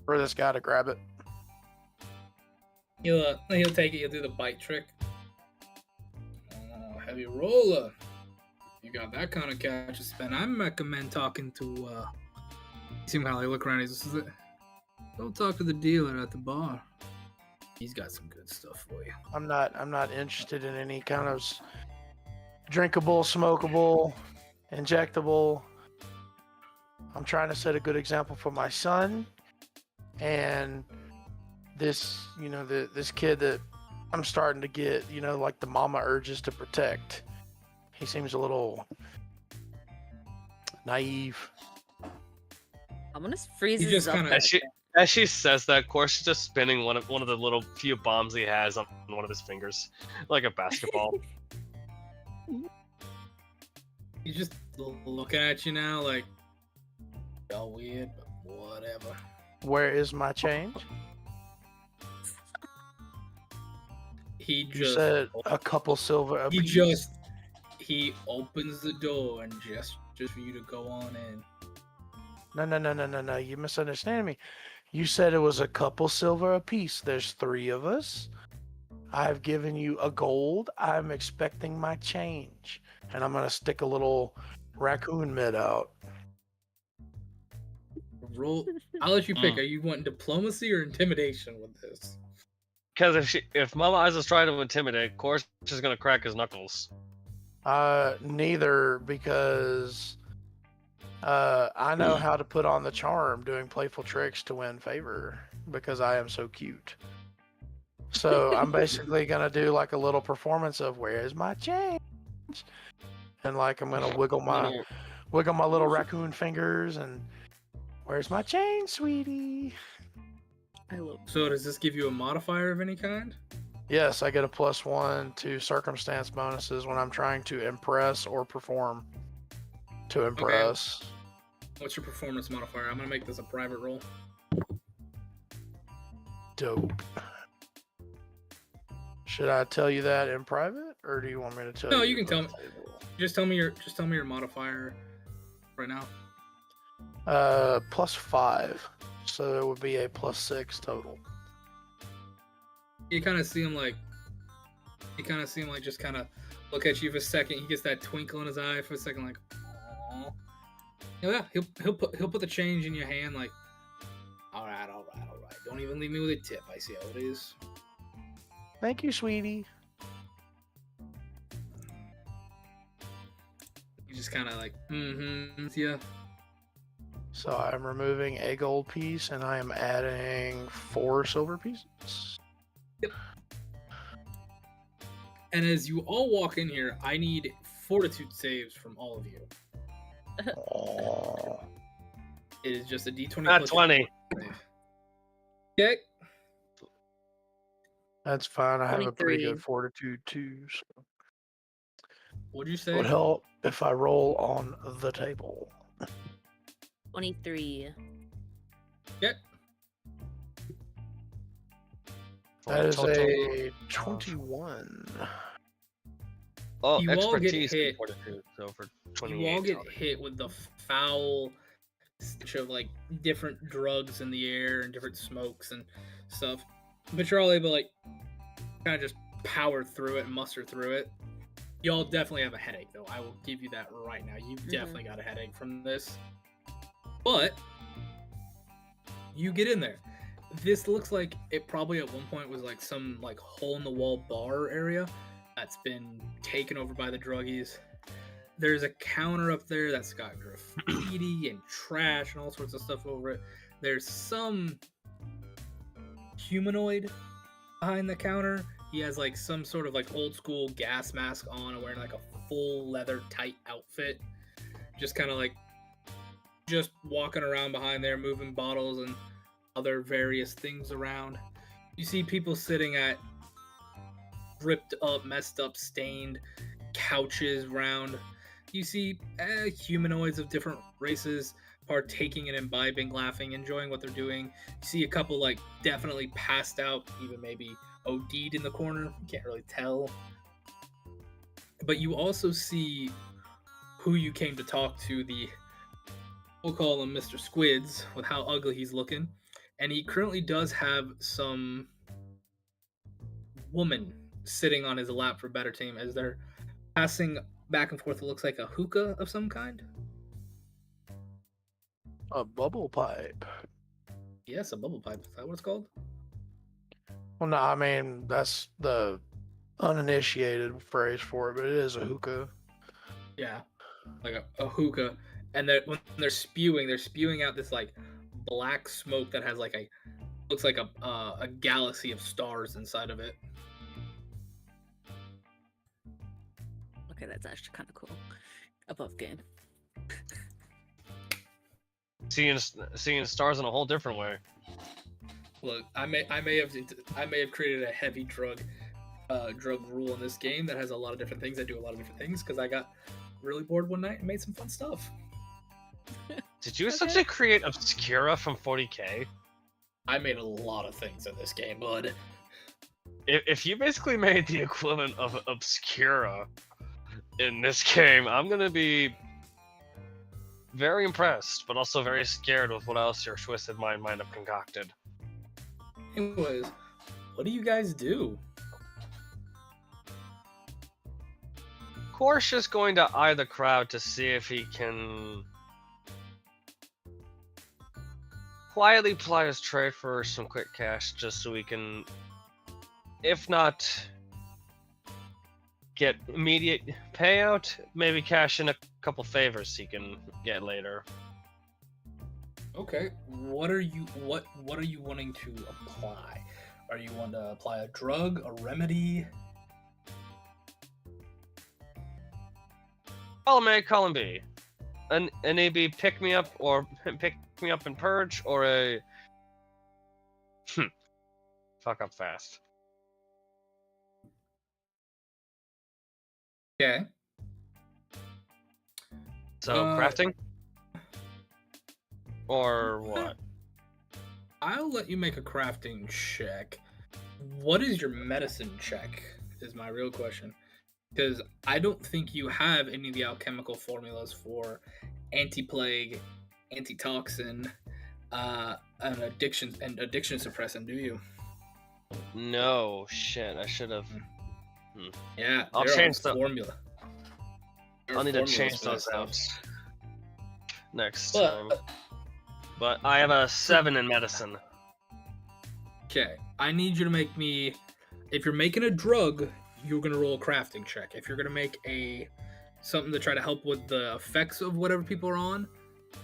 for this guy to grab it. He'll take it. He'll do the bite trick. Heavy roller. You got that kind of cash to spend. I recommend talking to. You see him how they look around. He's just, don't talk to the dealer at the bar. He's got some good stuff for you. I'm not interested in any kind of drinkable, smokable, injectable. I'm trying to set a good example for my son and this, this kid that I'm starting to get, like the mama urges to protect. He seems a little naive. I'm gonna freeze his up. As she says that, of course, she's just spinning one of the little few bombs he has on one of his fingers, like a basketball. He's just looking at you now, like, y'all weird, but whatever. Where is my change? He You just said a couple silver a piece. He opens the door and just for you to go on in. No. You misunderstand me. You said it was a couple silver apiece. There's 3 of us. I've given you a gold. I'm expecting my change. And I'm going to stick a little raccoon mitt out. Roll. I'll let you pick. Are you wanting diplomacy or intimidation with this? Because if Mama Eyes is trying to intimidate, of course she's going to crack his knuckles. Neither, because I know how to put on the charm doing playful tricks to win favor because I am so cute. So I'm basically going to do like a little performance of where's my change? And like I'm going to wiggle my little raccoon fingers and where's my change, sweetie? So does this give you a modifier of any kind? Yes, I get a +1 to circumstance bonuses when I'm trying to impress or perform to impress. Okay. What's your performance modifier? I'm gonna make this a private roll. Dope. Should I tell you that in private, or do you want me to tell you? No, you can tell me. Just tell me your modifier right now. +5, so it would be a +6 total. You kind of see him like just kind of look at you for a second. He gets that twinkle in his eye for a second, like, aww. Yeah, he'll put the change in your hand, like, all right. Don't even leave me with a tip. I see how it is. Thank you, sweetie. He just kind of like, yeah. So I'm removing a gold piece, and I am adding 4 silver pieces. Yep. And as you all walk in here, I need fortitude saves from all of you. Aww. It is just a d20. Not 20. Okay. That's fine. I have a pretty 23. good fortitude too. So. What'd you say? It would help if I roll on the table. 23. Yep. That is a 21. Oh, You all get expertise hit. fortitude, so for 28. You all get hit with the foul stench of like different drugs in the air and different smokes and stuff, but you're all able to like kind of just power through it and muster through it. Y'all definitely have a headache, though. I will give you that right now. You've definitely got a headache from this. But you get in there. This looks like it probably at one point was like some like hole-in-the-wall bar area that's been taken over by the druggies. There's a counter up there that's got graffiti and trash and all sorts of stuff over it. There's some humanoid behind the counter. He has like some sort of like old school gas mask on and wearing like a full leather tight outfit. Just kind of like just walking around behind there, moving bottles and other various things around. You see people sitting at ripped up, messed up, stained couches around. You see humanoids of different races partaking and imbibing, laughing, enjoying what they're doing. You see a couple like definitely passed out, even maybe OD'd in the corner. You can't really tell. But you also see who you came to talk to, we'll call him Mr. Squids, with how ugly he's looking. And he currently does have some woman sitting on his lap for better team as they're passing back and forth. It looks like a hookah of some kind. A bubble pipe. Yes, a bubble pipe. Is that what it's called? Well, no, I mean, that's the uninitiated phrase for it, but it is a hookah. Yeah, like a hookah. And when they're spewing out this like black smoke that has like looks like a galaxy of stars inside of it. Okay, that's actually kind of cool. Above game. Seeing stars in a whole different way. Look, I may have created a heavy drug rule in this game that has a lot of different things that do a lot of different things because I got really bored one night and made some fun stuff. Did you essentially create Obscura from 40K? I made a lot of things in this game, bud. If you basically made the equivalent of Obscura in this game, I'm gonna be very impressed, but also very scared with what else your twisted mind might have concocted. Anyways, what do you guys do? Korsh is going to eye the crowd to see if he can quietly ply his trade for some quick cash, just so we can, if not get immediate payout, maybe cash in a couple favors he can get later. Okay, what are you wanting to apply? Are you wanting to apply a drug, a remedy? Column A, column B. An AB pick me up and purge, or a fuck up fast. Okay. So crafting? Or what? I'll let you make a crafting check. What is your medicine check? Is my real question. Because I don't think you have any of the alchemical formulas for anti-plague, antitoxin, and addiction suppressant, do you? No, shit, I should have. Yeah, I'll change the formula. I'll need to change those out next time. But I have a 7 in medicine. Okay, I need you to make me. If you're making a drug, you're gonna roll a crafting check. If you're gonna make something to try to help with the effects of whatever people are on,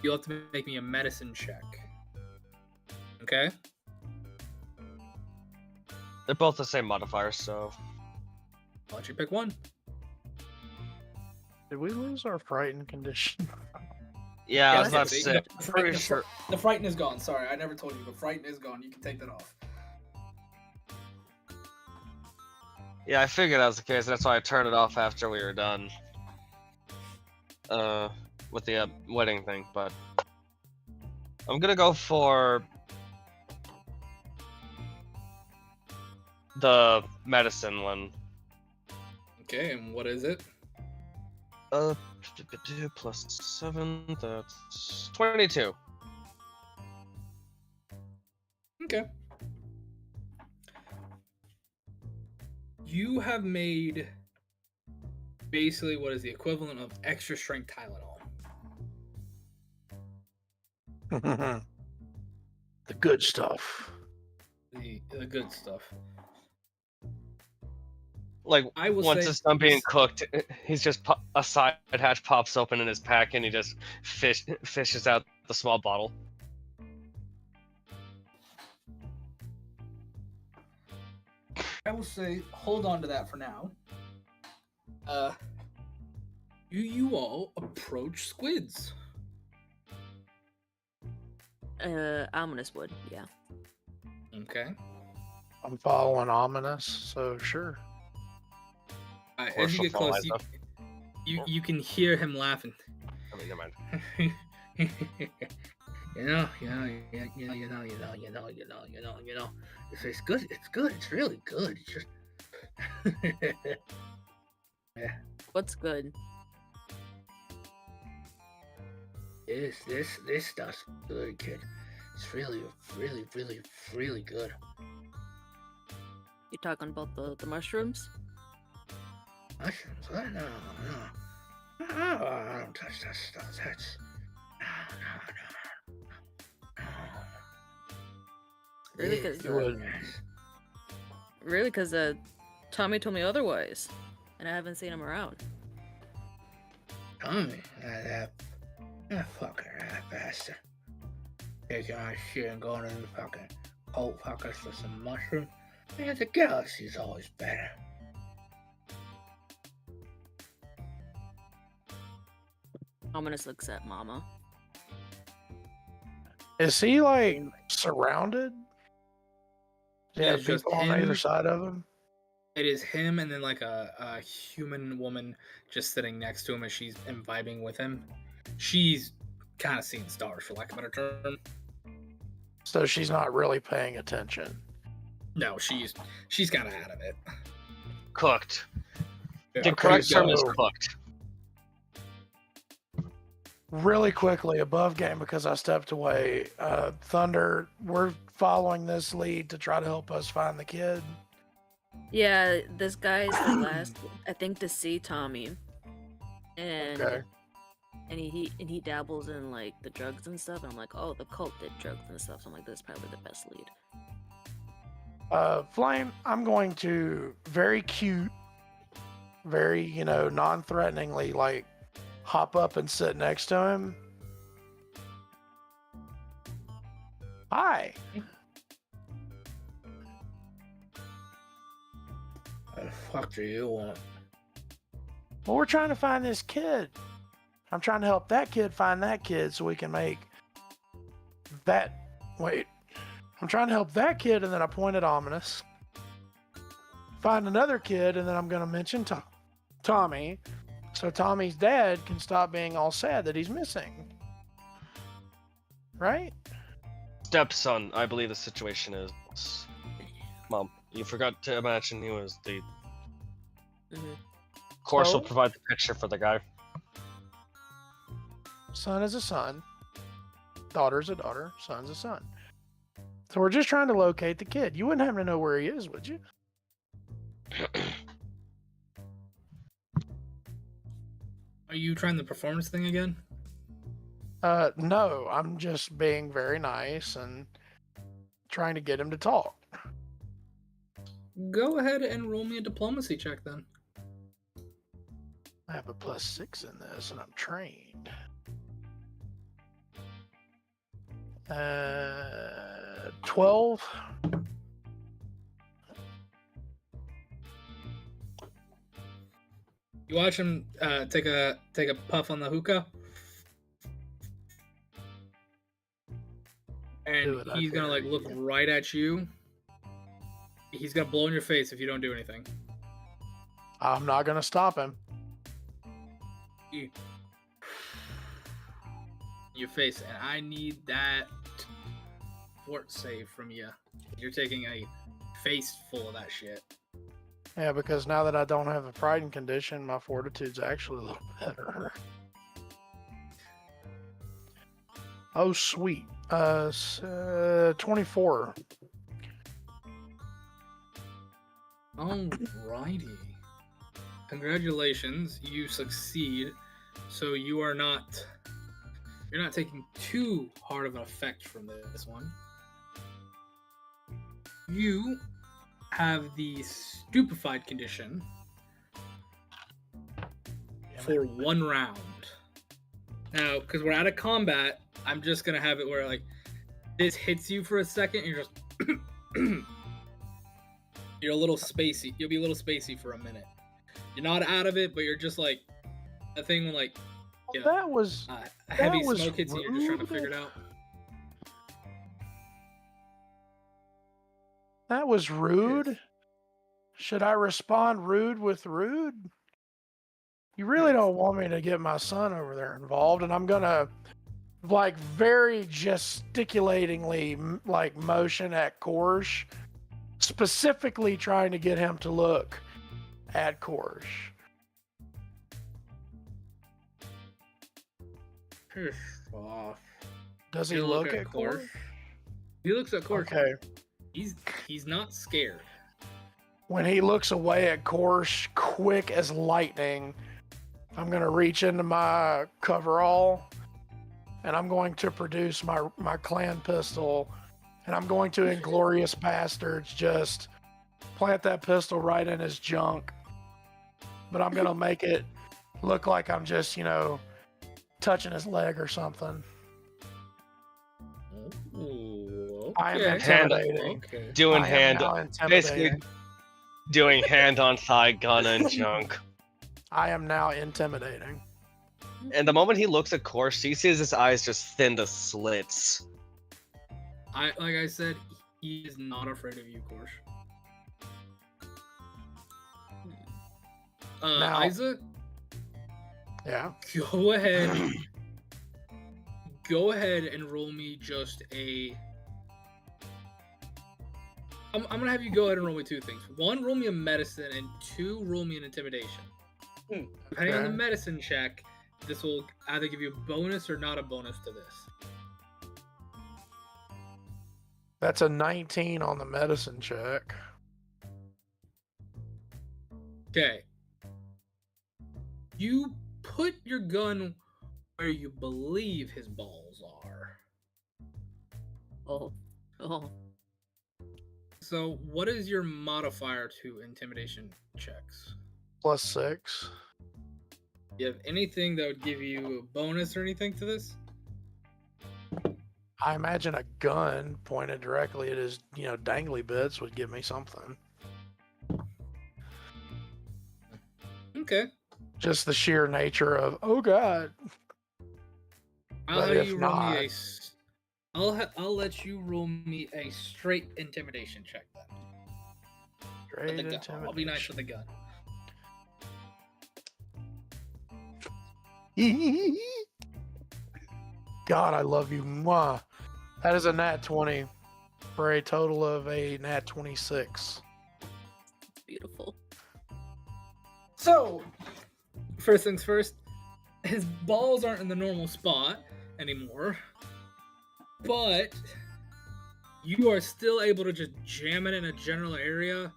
you'll have to make me a medicine check. Okay? They're both the same modifier, so I'll let you pick one. Did we lose our frightened condition? yeah, I was that's about to it. say. Pretty sure. The frighten is gone. Sorry, I never told you, but frighten is gone. You can take that off. Yeah, I figured that was the case. That's why I turned it off after we were done. With the wedding thing, but I'm gonna go for the medicine one. Okay, and what is it? Plus 7, that's 22. Okay. You have made basically what is the equivalent of extra strength Tylenol. The good stuff. The good stuff. Like, I will once say it's done being cooked, he's just a side hatch pops open in his pack, and he just fishes out the small bottle. I will say, hold on to that for now. You all approach squids. Ominous would, yeah. Okay. I'm following ominous, so sure. As you get close, you can hear him laughing. I mean, never mind. you know. It's good. It's good. It's really good. It's just. Yeah. What's good? This stuff's good, kid. It's really good. You talking about the mushrooms? Mushrooms? What? No. I don't touch that stuff. That's no. Really? Because Tommy told me otherwise, and I haven't seen him around. Tommy, that fucker, that bastard, taking our shit and going in the fucking cold fuckers for some mushroom. Man, the galaxy's always better. Ominous looks at Mama. Is he like surrounded? Yeah, Yeah, just people on him. either side of him. It is him and then like a human woman just sitting next to him as she's vibing with him. She's kind of seeing stars, for lack of a better term. So she's not really paying attention. No, she's kind of out of it. Cooked. Yeah, The correct term is so- cooked. Really quickly, above game because I stepped away. Thunder, we're following this lead to try to help us find the kid. Yeah, this guy's the last, I think, to see Tommy, and Okay. and he dabbles in like the drugs and stuff. And I'm like, oh, the cult did drugs and stuff. So I'm like, this is probably the best lead. Flame, I'm going to very cute, very, non-threateningly, like, hop up and sit next to him. Hi. What the fuck do you want? Well, we're trying to find this kid. I'm trying to help that kid find that kid so we can make that. Wait. I'm trying to help that kid, and then I point at Ominous. Find another kid, and then I'm going to mention Tommy. So Tommy's dad can stop being all sad that he's missing. Right? Stepson, I believe the situation is. Mom, you forgot to mention he was the. Course will Oh. provide the picture for the guy. Son is a son. Daughter's a daughter. Son's a son. So we're just trying to locate the kid. You wouldn't happen to know where he is, would you? Are you trying the performance thing again? No, I'm just being very nice and trying to get him to talk. Go ahead and roll me a diplomacy check then. I have a +6 in this, and I'm trained. 12. You watch him take a puff on the hookah, and Do it, I he's gonna dare like look you. right at you. He's gonna blow in your face if you don't do anything. I'm not going to stop him. Your face, and I need that fort save from you. You're taking a face full of that shit. Yeah, because now that I don't have a frightened condition, my fortitude's actually a little better. Oh, sweet. 24. Alrighty. Congratulations, you succeed. So you're not taking too hard of an effect from this one. You have the stupefied condition for 1 round. Now, because we're out of combat, I'm just gonna have it where like this hits you for a second, and you're just you're a little spacey. You'll be a little spacey for a minute. You're not out of it, but you're just like a thing when like That was a heavy was smoke hits you, and you're just trying to rude. figure it out. That was rude. Should I respond rude with rude? You really don't want me to get my son over there involved, and I'm gonna like very gesticulatingly like motion at Korsh, specifically trying to get him to look at Korsh. Piss off. Does he He'll look at Korsh? He looks at Korsh. Okay. He's not scared. When he looks away at Korsh, quick as lightning, I'm going to reach into my coverall, and I'm going to produce my clan pistol, and I'm going to Inglorious Bastards just plant that pistol right in his junk. But I'm going to make it look like I'm just, touching his leg or something. Ooh, I am okay. intimidating. Okay. Doing I am hand, now basically intimidating. doing hand on thigh gun and junk. I am now intimidating. And the moment he looks at Korsh, he sees his eyes just thin to slits. Like I said, he is not afraid of you, Korsh. Now- Isaac, Yeah. go ahead. Go ahead and roll me just a. I'm gonna have you go ahead and roll me 2 things. 1, roll me a medicine, and 2, roll me an intimidation. Depending on the Okay. medicine check, this will either give you a bonus or not a bonus to this. That's a 19 on the medicine check. Okay. You put your gun where you believe his balls are. Oh. So, what is your modifier to intimidation checks? +6. Do you have anything that would give you a bonus or anything to this? I imagine a gun pointed directly at his, dangly bits would give me something. Okay. Just the sheer nature of, oh god. I'll But have if you roll not- me a. I'll let you roll me a straight intimidation check then. Great With the gun. I'll be nice with the gun. God, I love you. Mwah. That is a nat 20 for a total of a nat 26. Beautiful. So, first things first, his balls aren't in the normal spot anymore, but you are still able to just jam it in a general area,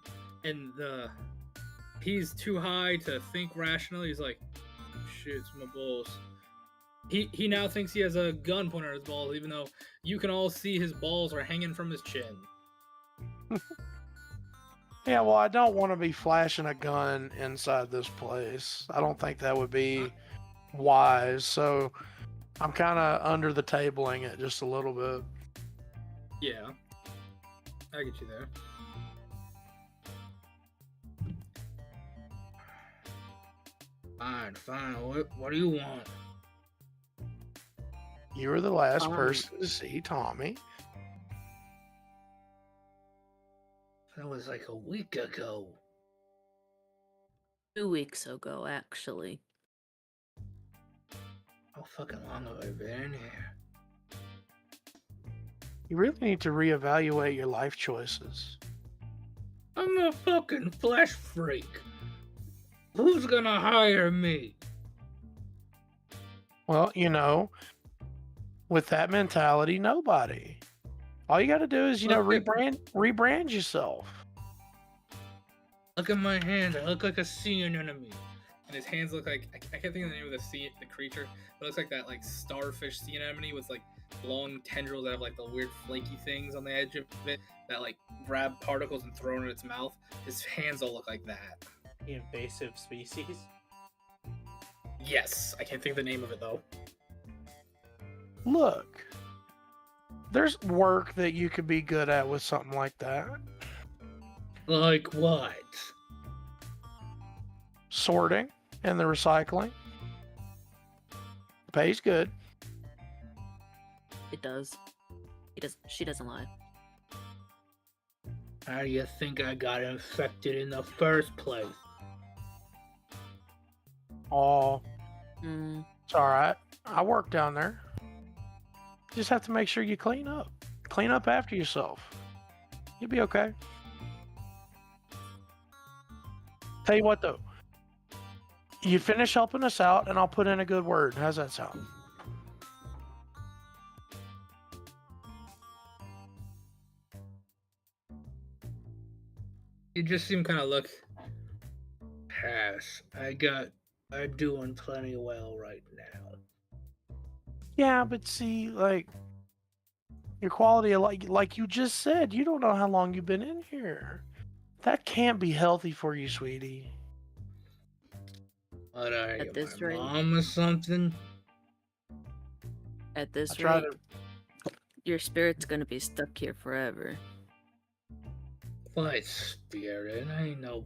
and he's too high to think rationally. He's like, shit, it's my balls. He now thinks he has a gun pointed at his balls, even though you can all see his balls are hanging from his chin. Yeah, well, I don't want to be flashing a gun inside this place. I don't think that would be wise. So I'm kind of under the tabling it just a little bit. Yeah, I get you there. Fine. What do you want? You were the last person to see Tommy. That was like a week ago. 2 weeks ago, actually. How fucking long have I been here? You really need to reevaluate your life choices. I'm a fucking flesh freak. Who's gonna hire me? Well, with that mentality, nobody. All you got to do is, Look, rebrand yourself. Look at my hands. I look like a sea anemone. And his hands look like I can't think of the name of the creature. But it looks like that like starfish sea anemone with like long tendrils that have like the weird flaky things on the edge of it that like grab particles and throw it in its mouth. His hands all look like that. The invasive species. Yes, I can't think of the name of it though. Look, there's work that you could be good at with something like that. Like what? Sorting and the recycling. Pays good. It does. She doesn't lie. How do you think I got infected in the first place? Oh, Mm, it's all right. I work down there. You just have to make sure you clean up. Clean up after yourself. You'll be okay. Tell you what, though. You finish helping us out, and I'll put in a good word. How's that sound? You just seem kind of look. Pass. I'm doing plenty well right now. Yeah, but see, like, your quality of like you just said, you don't know how long you've been in here. That can't be healthy for you, sweetie. What are you, At this my rate. mom or something? at I this try rate, to. your spirit's gonna be stuck here forever. What spirit? Ain't no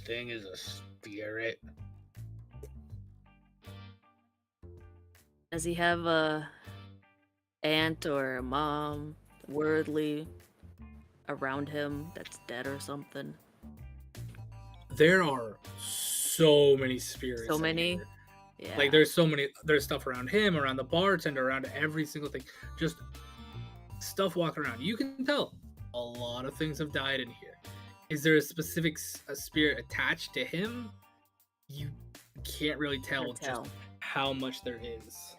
thing is a spirit. Does he have a aunt or a mom, worldly, around him that's dead or something? There are so many spirits. So in many? here. Yeah. Like there's stuff around him, around the bartender, around every single thing. Just stuff walking around. You can tell a lot of things have died in here. Is there a specific spirit attached to him? You can't really tell Can't tell. just how much there is.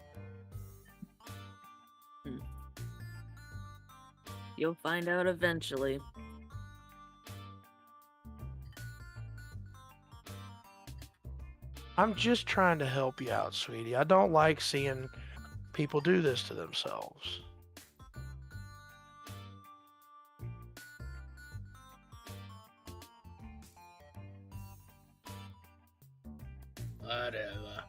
You'll find out eventually. I'm just trying to help you out, sweetie. I don't like seeing people do this to themselves. Whatever.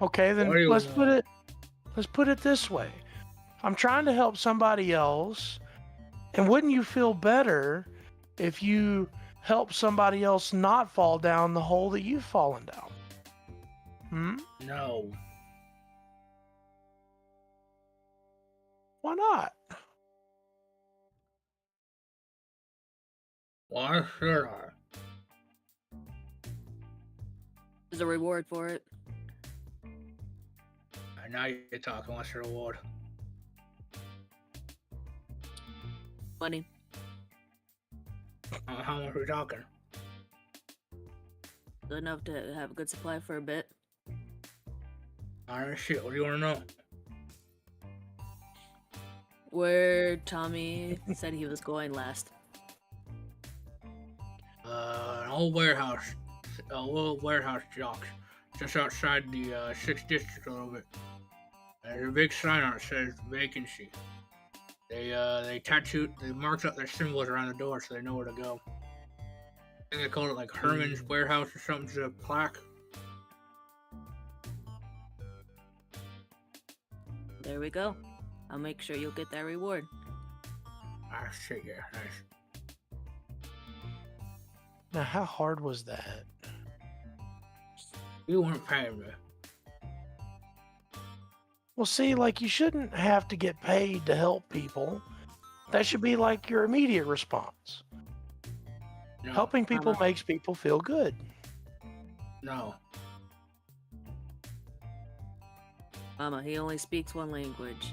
Okay, then What do you let's want? put it this way. I'm trying to help somebody else, and wouldn't you feel better if you help somebody else not fall down the hole that you've fallen down? Hmm? No. Why not? Why should I? There's a reward for it. And now you're talking. What's your reward? Money. How much are we talking? Good enough to have a good supply for a bit. Alright, shit. What do you want to know? Where Tommy said he was going last. An old warehouse. A little warehouse jocks. Just outside the 6th district a little bit. There's a big sign on it that says vacancy. They marked up their symbols around the door so they know where to go. I think they called it like Herman's Warehouse or something to a plaque. There we go. I'll make sure you'll get that reward. Ah, shit, yeah, nice. Now, how hard was that? You weren't paying me. Well, see, like, you shouldn't have to get paid to help people. That should be like your immediate response. No, Helping people Mama. makes people feel good. no. Mama, he only speaks one language.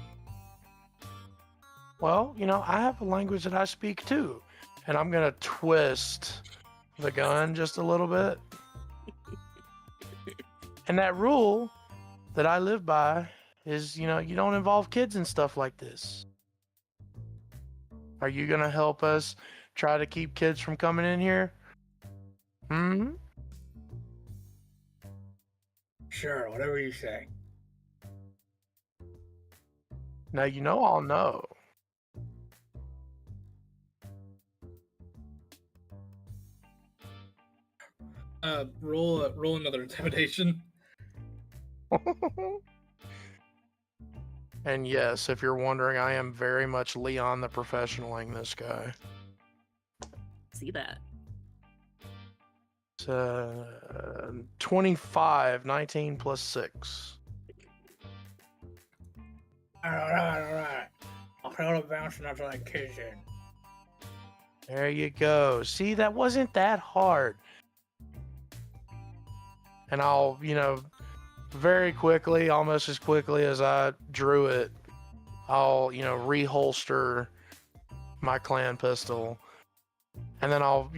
Well, you know, I have a language that I speak too. And I'm going to twist the gun just a little bit. And that rule that I live by is, you know, you don't involve kids in stuff like this. Are you gonna help us try to keep kids from coming in here? Hmm? Sure, whatever you say. Now you know I'll know. Roll another intimidation. And yes, if you're wondering, I am very much Leon the professionaling this guy. See that? It's 25, 19 plus 6. Alright. I'll throw the bouncing after that kid's in. There you go. See, that wasn't that hard. And I'll, very quickly, almost as quickly as I drew it, I'll, reholster my clan pistol. And then I'll,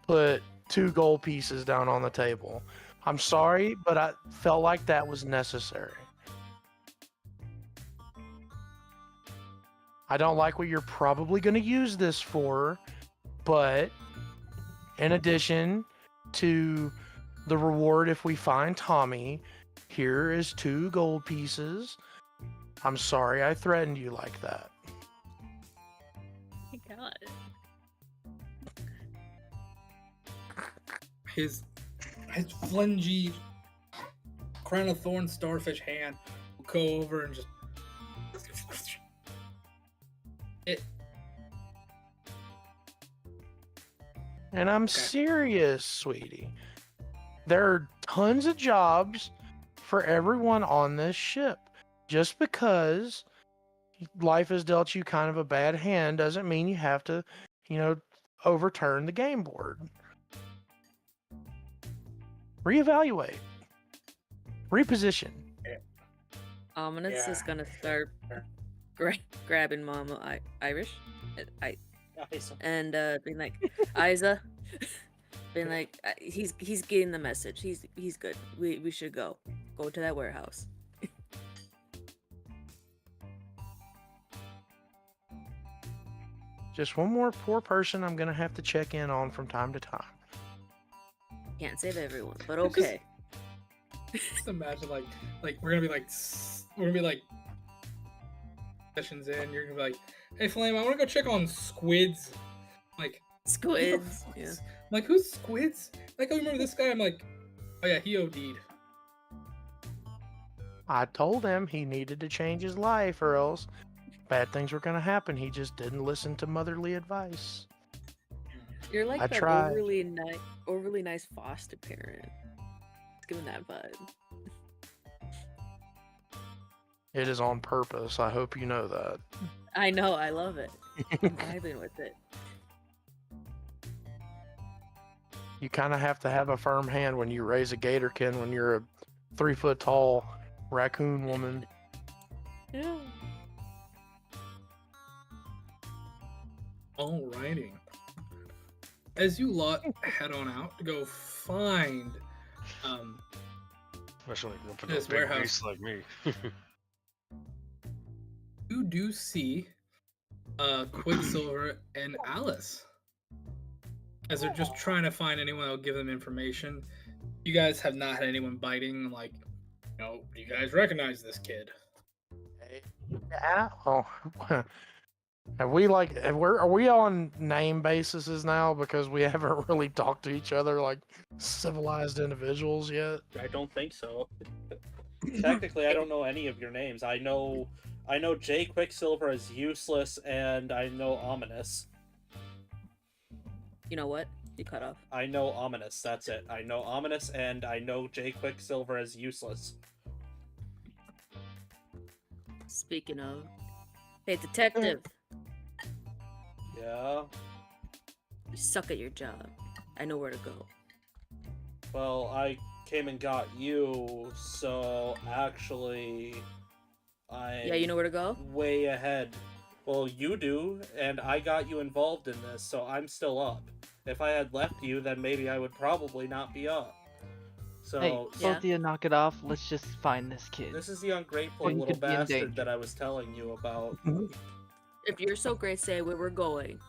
put 2 gold pieces down on the table. I'm sorry, but I felt like that was necessary. I don't like what you're probably going to use this for, but in addition to the reward if we find Tommy, here is 2 gold pieces. I'm sorry I threatened you like that. Oh my god. His flingy crown of thorns starfish hand will go over and just And I'm serious, sweetie. There are tons of jobs for everyone on this ship. Just because life has dealt you kind of a bad hand doesn't mean you have to, overturn the game board. Reevaluate. Reposition. Ominous is gonna start grabbing Mama Irish. And being like, Isa, being like, he's getting the message. He's good. We should go to that warehouse. Just one more poor person I'm gonna have to check in on from time to time. Can't save everyone, but okay. Just imagine like we're gonna be like sessions in. You're gonna be like, hey Flame, I want to go check on squids. Like squids. Yeah. I'm like, who's squids? Like, I remember this guy. I'm like, oh yeah, he OD'd. I told him he needed to change his life, or else bad things were gonna happen. He just didn't listen to motherly advice. You're like that tried. overly nice foster parent. It's giving that vibe. It is on purpose. I hope you know that. I know. I love it. I'm vibing with it. You kind of have to have a firm hand when you raise a gatorkin when you're a 3 foot tall raccoon woman. Yeah. Alrighty. As you lot head on out to go find Especially for this a big warehouse beast like me. you do see Quicksilver and Alice. As they're just trying to find anyone that'll give them information. You guys have not had anyone biting, like, do you guys recognize this kid? Yeah. Oh. Are we on name bases now because we haven't really talked to each other like civilized individuals yet? I don't think so. Technically, I don't know any of your names. I know Jay Quicksilver is useless, and I know Ominous. You know what? You cut off. I know Ominous. That's it. I know Ominous, and I know Jay Quicksilver as useless. Speaking of, hey detective. Yeah. You suck at your job. I know where to go. Well, I came and got you, so actually, Yeah, you know where to go? Way ahead. Well, you do, and I got you involved in this, so I'm still up. If I had left you, then maybe I would probably not be up. So, hey, both of you knock it off. Let's just find this kid. This is the ungrateful little bastard that I was telling you about. If you're so great, say where we're going.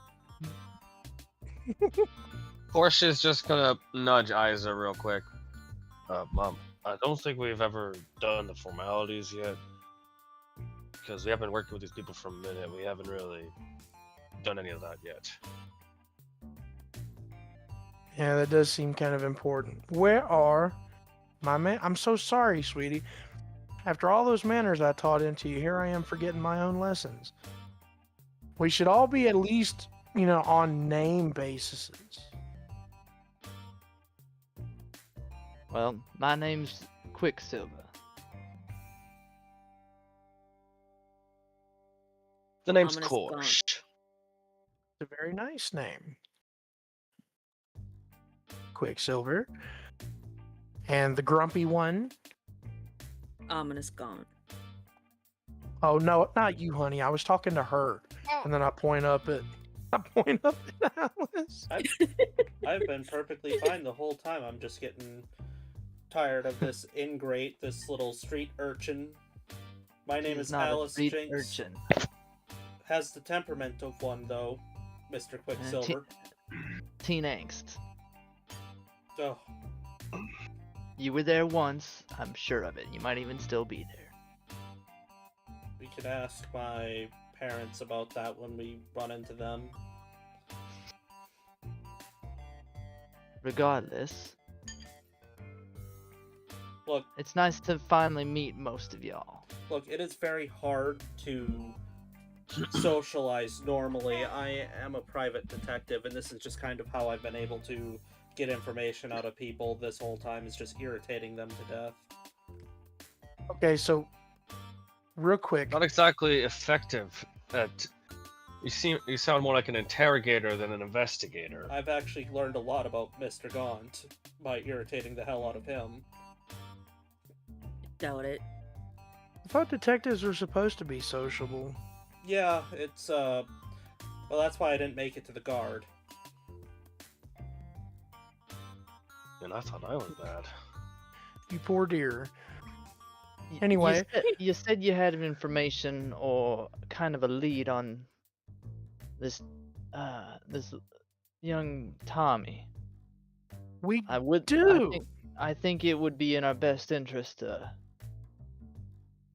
Porsche is just gonna nudge Isa real quick. Mom, I don't think we've ever done the formalities yet. Because we have been working with these people for a minute. We haven't really done any of that yet. Yeah, that does seem kind of important. Where are my man? I'm so sorry, sweetie. After all those manners I taught into you, here I am forgetting my own lessons. We should all be at least, on name bases. Well, my name's Quicksilver. The name's Ominous Korsh. It's a very nice name. Quicksilver. And the grumpy one. Ominous gone. Oh no, not you, honey. I was talking to her. And then I point up at Alice. I've been perfectly fine the whole time. I'm just getting tired of this ingrate, this little street urchin. My name is Alice Jinx. Urchin. Has the temperament of one, though, Mr. Quicksilver. Teen angst. Oh, You were there once, I'm sure of it. You might even still be there. we could ask my parents about that when we run into them. Regardless, Look, it's nice to finally meet most of y'all. Look, it is very hard to socialize normally. I am a private detective, and this is just kind of how I've been able to get information out of people this whole time, is just irritating them to death. Okay, so real quick. Not exactly effective at. You sound more like an interrogator than an investigator. I've actually learned a lot about Mr. Gaunt by irritating the hell out of him. Doubt it. I thought detectives were supposed to be sociable. Yeah, it's, well, that's why I didn't make it to the guard. And I thought I was bad. You poor dear. Y- Anyway. you said you had information or kind of a lead on this young Tommy. We I would do. I think it would be in our best interest to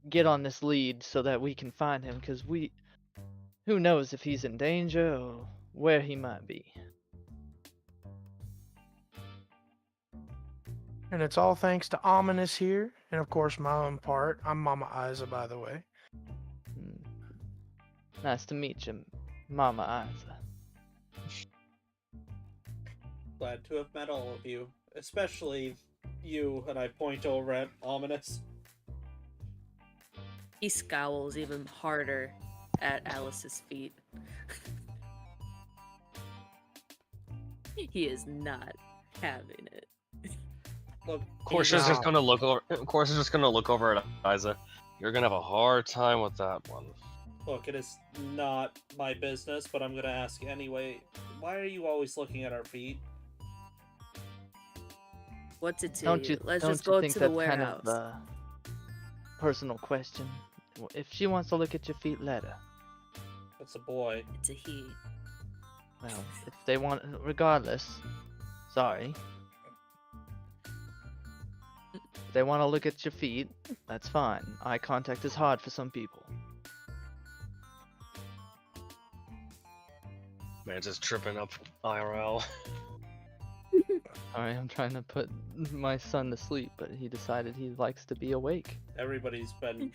get on this lead so that we can find him, because who knows if he's in danger or where he might be. And it's all thanks to Ominous here, and of course my own part. I'm Mama Isa, by the way. Nice to meet you, Mama Isa. Glad to have met all of you, especially you, and I point over at Ominous. He scowls even harder at Alice's feet. He is not having it. Look, Korsh is just gonna look over. Korsh is just gonna look over at Isa. You're gonna have a hard time with that one. Look, it is not my business, but I'm gonna ask anyway. Why are you always looking at our feet? What's it to Don't you? you Let's don't just you go think to the that's warehouse. kind of a personal question? If she wants to look at your feet, let her. It's a boy. It's a he. Well, if they want, regardless. Sorry. If they want to look at your feet, that's fine. Eye contact is hard for some people. Man, just tripping up IRL. Sorry, I'm trying to put my son to sleep, but he decided he likes to be awake. Everybody's been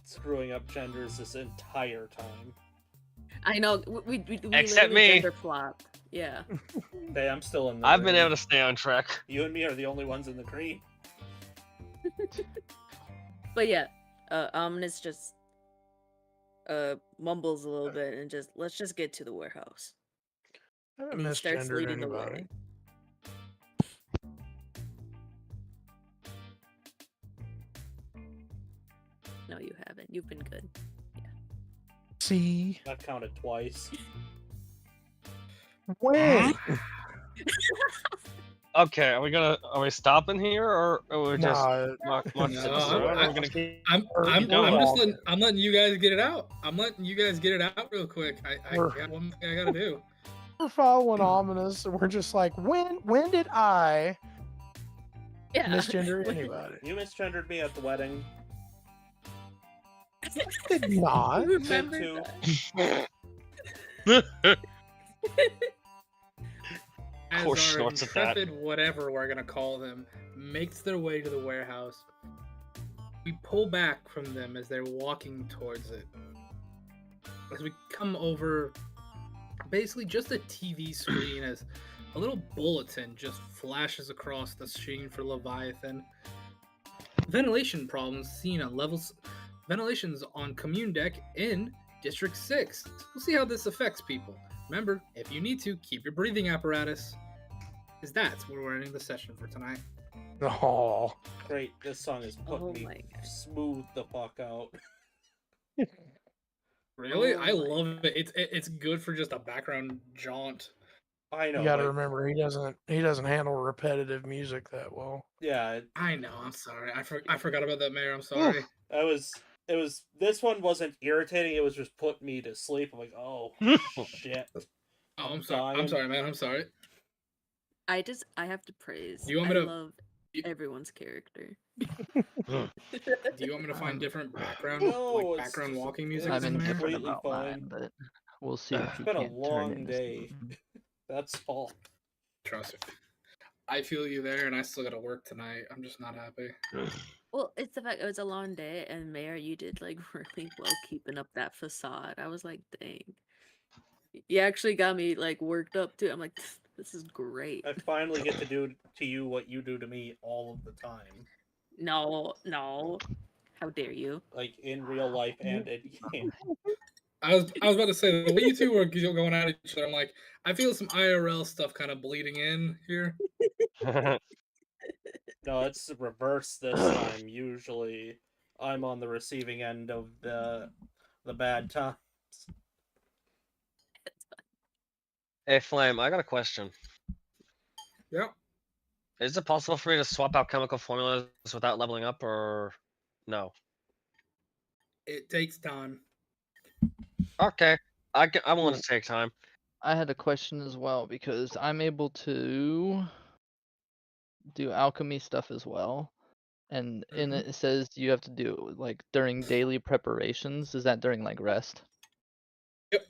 screwing up genders this entire time. I know. We Except literally me. gender flopped. Yeah. Hey, I'm still in the I've been green. able to stay on track. You and me are the only ones in the green. But yeah, Ominous just mumbles a little bit and let's just get to the warehouse. I haven't And he starts misgendered leading the anybody. way. No, you haven't. You've been good. See? I've counted twice. When? Okay, are we stopping here, or are we just marching No, this around? Or are we gonna keep? I'm letting you guys get it out. I'm letting you guys get it out real quick. I got one thing I gotta do. We're following ominous, and we're just like, when did I misgender anybody? You misgendered me at the wedding. Did not. Remember As Course our snorts at that. intrepid whatever we're gonna call them makes their way to the warehouse, we pull back from them as they're walking towards it. As we come over, basically just a TV screen as a little bulletin just flashes across the screen for Leviathan. Ventilation problems seen on ventilations on commune deck in District 6. We'll see how this affects people. Remember, if you need to, keep your breathing apparatus. Because that's where we're ending the session for tonight. Oh, Great, this song is putting me smooth the fuck out. Really? I love it. It's good for just a background jaunt. I know. you got to remember, he doesn't handle repetitive music that well. Yeah, I know. I'm sorry. I forgot about that, Mayor. I'm sorry. it was. This one wasn't irritating. It was just putting me to sleep. I'm like, oh shit. Oh, I'm sorry. I'm sorry, man. I'm sorry. I have to praise. Do you want me I to- love everyone's character. Do you want me to find different background background walking music? I'm in there? indifferent completely about fine. mine, but we'll see if you It's been a can't turn long into day. something. That's all. Trust me. I feel you there, and I still got to work tonight. I'm just not happy. Well, it's the fact it was a long day, and Mayor, you did like really well keeping up that facade. I was like, dang. You actually got me like worked up too. I'm like, this is great. I finally get to do to you what you do to me all of the time. No. How dare you? Like in real life and in game. I was about to say the way you two were going at each other. I'm like, I feel some IRL stuff kind of bleeding in here. No, it's the reverse this time. Usually I'm on the receiving end of the bad times. Hey, Flame, I got a question. Yep. Is it possible for me to swap out chemical formulas without leveling up, or no? It takes time. Okay, I'm willing to take time. I had a question as well because I'm able to do alchemy stuff as well. And in it says you have to do it like during daily preparations. Is that during like rest? Yep.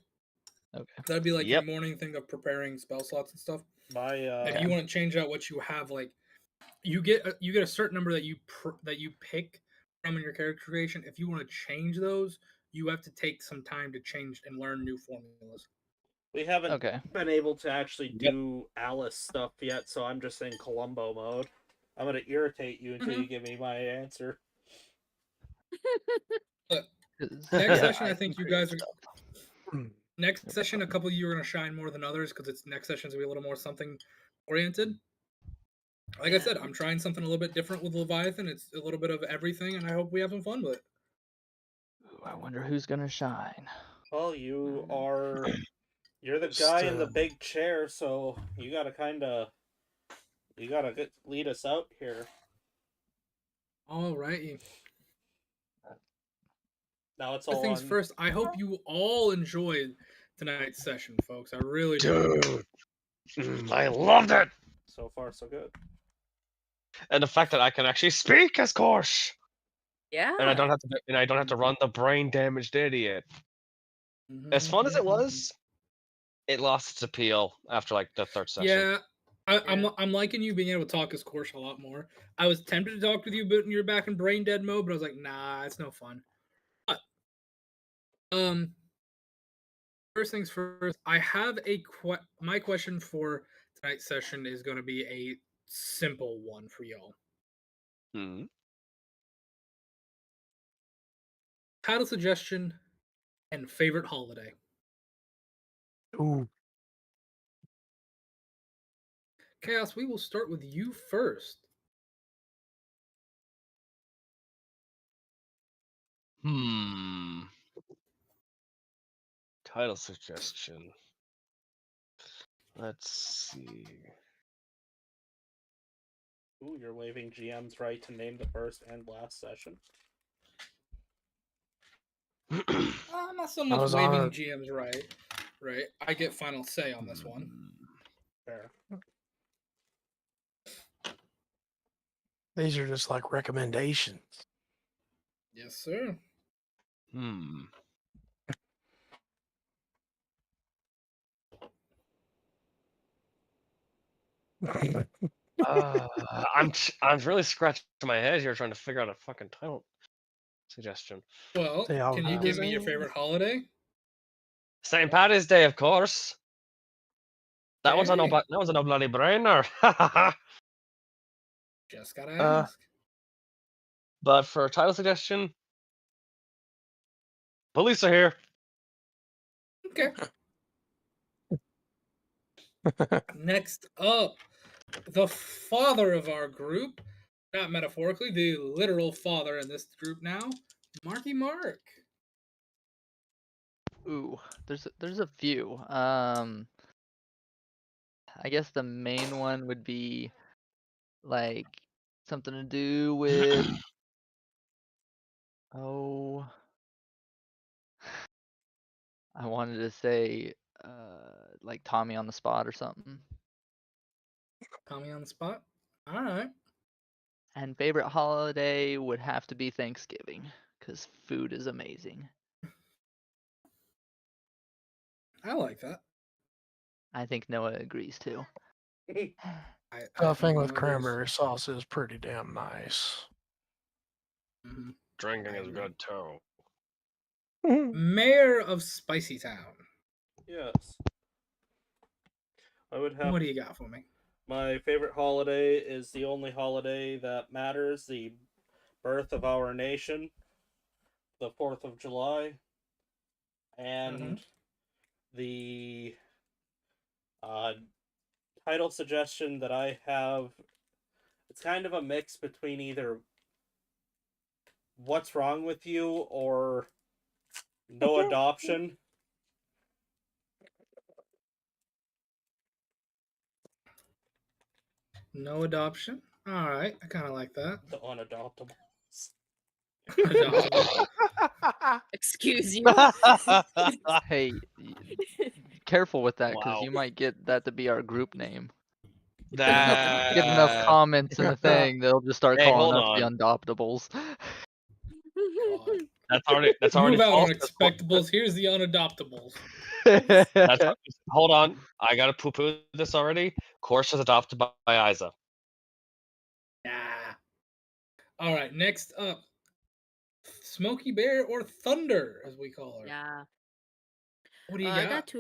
Okay. That'd be like Yep. your morning thing of preparing spell slots and stuff. My If you want to change out what you have, like you get a certain number that you pick from in your character creation. If you want to change those, you have to take some time to change and learn new formulas. we haven't Okay. been able to actually do Alice stuff yet, so I'm just in Columbo mode. I'm gonna irritate you until you give me my answer. Next session, I think you guys are. Hmm. Next session, a couple of you are going to shine more than others because it's next session's gonna be a little more something oriented. Like I said, I'm trying something a little bit different with Leviathan. It's a little bit of everything, and I hope we have some fun with it. Ooh, I wonder who's gonna shine. Well, you're the guy in the big chair, so you gotta lead us out here. All right. Now it's all First things on. first, I hope you all enjoyed tonight's session, folks. I really do. Dude, I loved it, So far, so good. and the fact that I can actually speak as Korsh, Yeah. and I don't have to run the brain damaged idiot. As fun as it was, it lost its appeal after like the third session. Yeah, I'm liking you being able to talk as Korsh a lot more. I was tempted to talk with you, but you're back in brain dead mode. But I was like, nah, it's no fun. But first things first, I have my question for tonight's session is going to be a simple one for y'all. Title suggestion and favorite holiday. Ooh. Chaos, we will start with you first. Title suggestion. Let's see. Ooh, you're waiving GM's right to name the first and last session. I'm not so much waiving GM's right. Right, I get final say on this one. Fair. These are just like recommendations. Yes, sir. I'm really scratching my head here trying to figure out a fucking title suggestion. Well, can you give me your favorite holiday? St. Patty's Day, of course. That one's a no bloody brainer. Just gotta ask. But for a title suggestion, police are here. Okay. Next up, the father of our group, not metaphorically, the literal father in this group now, Marky Mark. Ooh, there's a few. I guess the main one would be like something to do with I wanted to say like Tommy on the spot or something. Tommy on the spot? Alright. And favorite holiday would have to be Thanksgiving, because food is amazing. I like that. I think Noah agrees too. Stuffing with cranberry sauce is pretty damn nice. Mm-hmm. Drinking is good too. Mayor of SpicyTown. Yes. I would have. What do you got for me? My favorite holiday is the only holiday that matters, the birth of our nation, the 4th of July. And the title suggestion that I have, it's kind of a mix between either What's Wrong With You or No Adoption. No adoption? Alright, I kind of like that. The Unadoptables. Excuse you. Hey, careful with that, because you might get that to be our group name. Get enough comments in the thing, they'll just start calling us the Undoptables. That's already Move out false. Unexpectables. Here's the Unadoptables. Hold on, I gotta poo-poo this already. Course is adopted by Isa. Yeah. All right. Next up, Smokey Bear or Thunder, as we call her. Yeah. What do you got? I got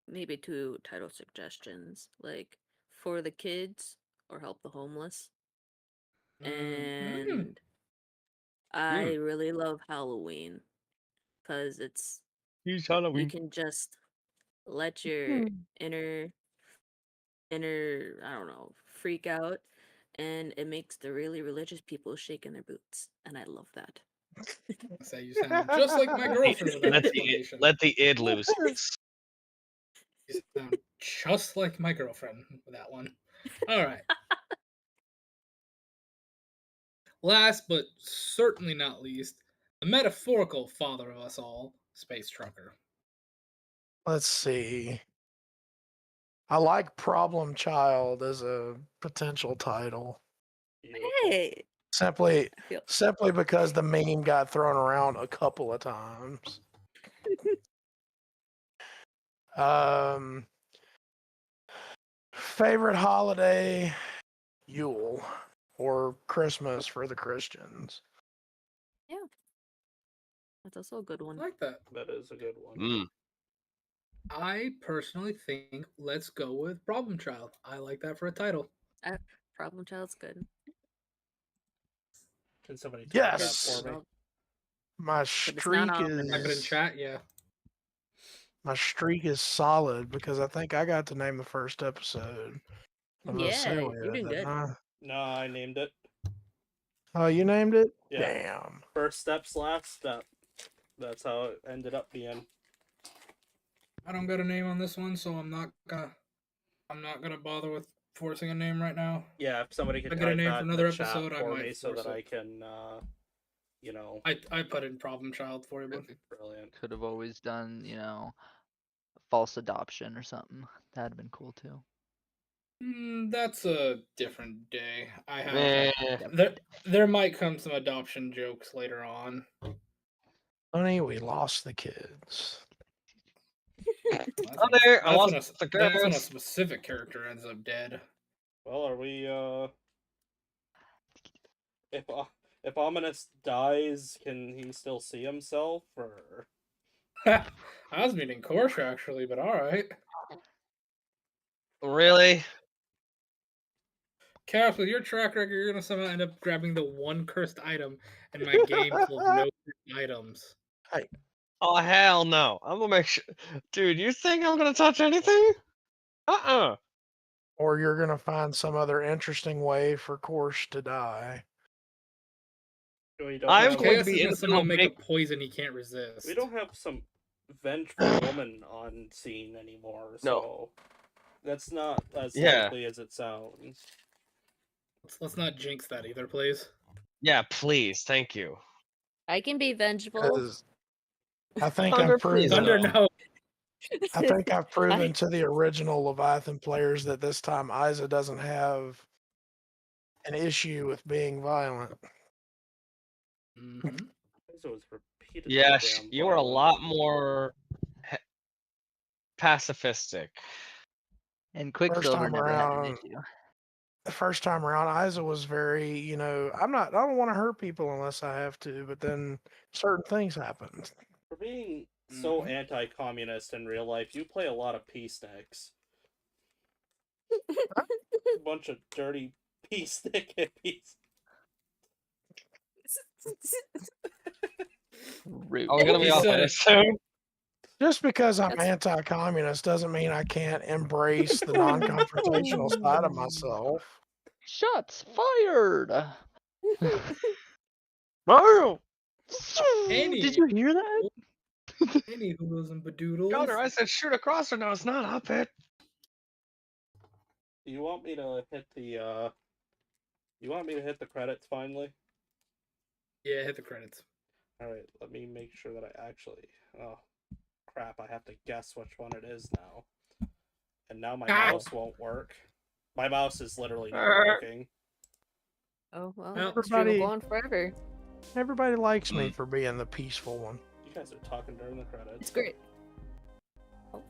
maybe two title suggestions, like For the Kids or Help the Homeless. And I really love Halloween because you can just let your inner I don't know, freak out, and it makes the really religious people shake in their boots, and I love that. So you sound just like my girlfriend with that explanation. Let the id loose. You sound just like my girlfriend with that one. All right. Last but certainly not least, the metaphorical father of us all, Space Trucker. Let's see. I like Problem Child as a potential title. Hey. Simply because the meme got thrown around a couple of times. Favorite holiday, Yule or Christmas for the Christians. Yeah. That's also a good one. I like that. That is a good one. I personally think let's go with Problem Child. I like that for a title. Problem Child's good. Can somebody take Yes. that for me? My streak Type it in is chat, yeah. my streak is solid because I think I got to name the first episode. Yeah, you're doing good. No, I named it. Oh, you named it? Yeah. Damn. First step's last step. That's how it ended up being. I don't got a name on this one, so I'm not gonna bother with forcing a name right now. Yeah, if somebody could I get a type name that for in another the chat episode, I for might me so force that it. I can, you know, I put in problem child for you, bud. brilliant. Could have always done, you know, false adoption or something. That'd have been cool too. That's a different day. I have Eh, there might come some adoption jokes later on. Honey, we lost the kids. Oh, there! I lost the That's when a girls. specific character ends up dead. Well, are we, if Ominous dies, can he still see himself, or? I was meaning Korsh actually, but alright. Really? Cass, with your track record, you're gonna somehow end up grabbing the one cursed item in my game full of no cursed items. Oh hell no! I'm gonna make sure, dude. You think I'm gonna touch anything? Or you're gonna find some other interesting way for Korsh to die. We don't I'm have, going to Chaos be is in gonna the somehow middle make make- a poison he can't resist. we don't have some vengeful woman on scene anymore, so that's not as Yeah. likely as it sounds. Let's not jinx that either, please. Yeah, please, thank you. I can be vengeful. 'Cause I think Thunder, I've proven. please, Thunder, no. no. I think I've proven to the original Leviathan players that this time Isa doesn't have an issue with being violent. Mhm. It was repeatedly Yes, damn you are a violent. lot more pacifistic. And First Quicksilver time never had an around, issue. the first time around, Isa was very, I don't want to hurt people unless I have to, but then certain things happened. For being so anti-communist in real life, you play a lot of peace decks. A bunch of dirty peace stick hippies. Rude. Are we gonna be He off said air it. soon? Just because I'm That's- anti-communist doesn't mean I can't embrace the non-confrontational side of myself. Shots fired. Mario! Annie. Did you hear that? Any hoodles and badoodles. Gunner, I said shoot across her. No, it's not up it. Do you want me to hit the, you want me to hit the credits finally? Yeah, hit the credits. Alright, let me make sure that I actually... Oh, crap, I have to guess which one it is now. And now my mouse won't work. My mouse is literally not working. Oh well, Well, the stream will everybody- go on forever. Everybody likes me for being the peaceful one. You guys are talking during the credits. It's great. Oh,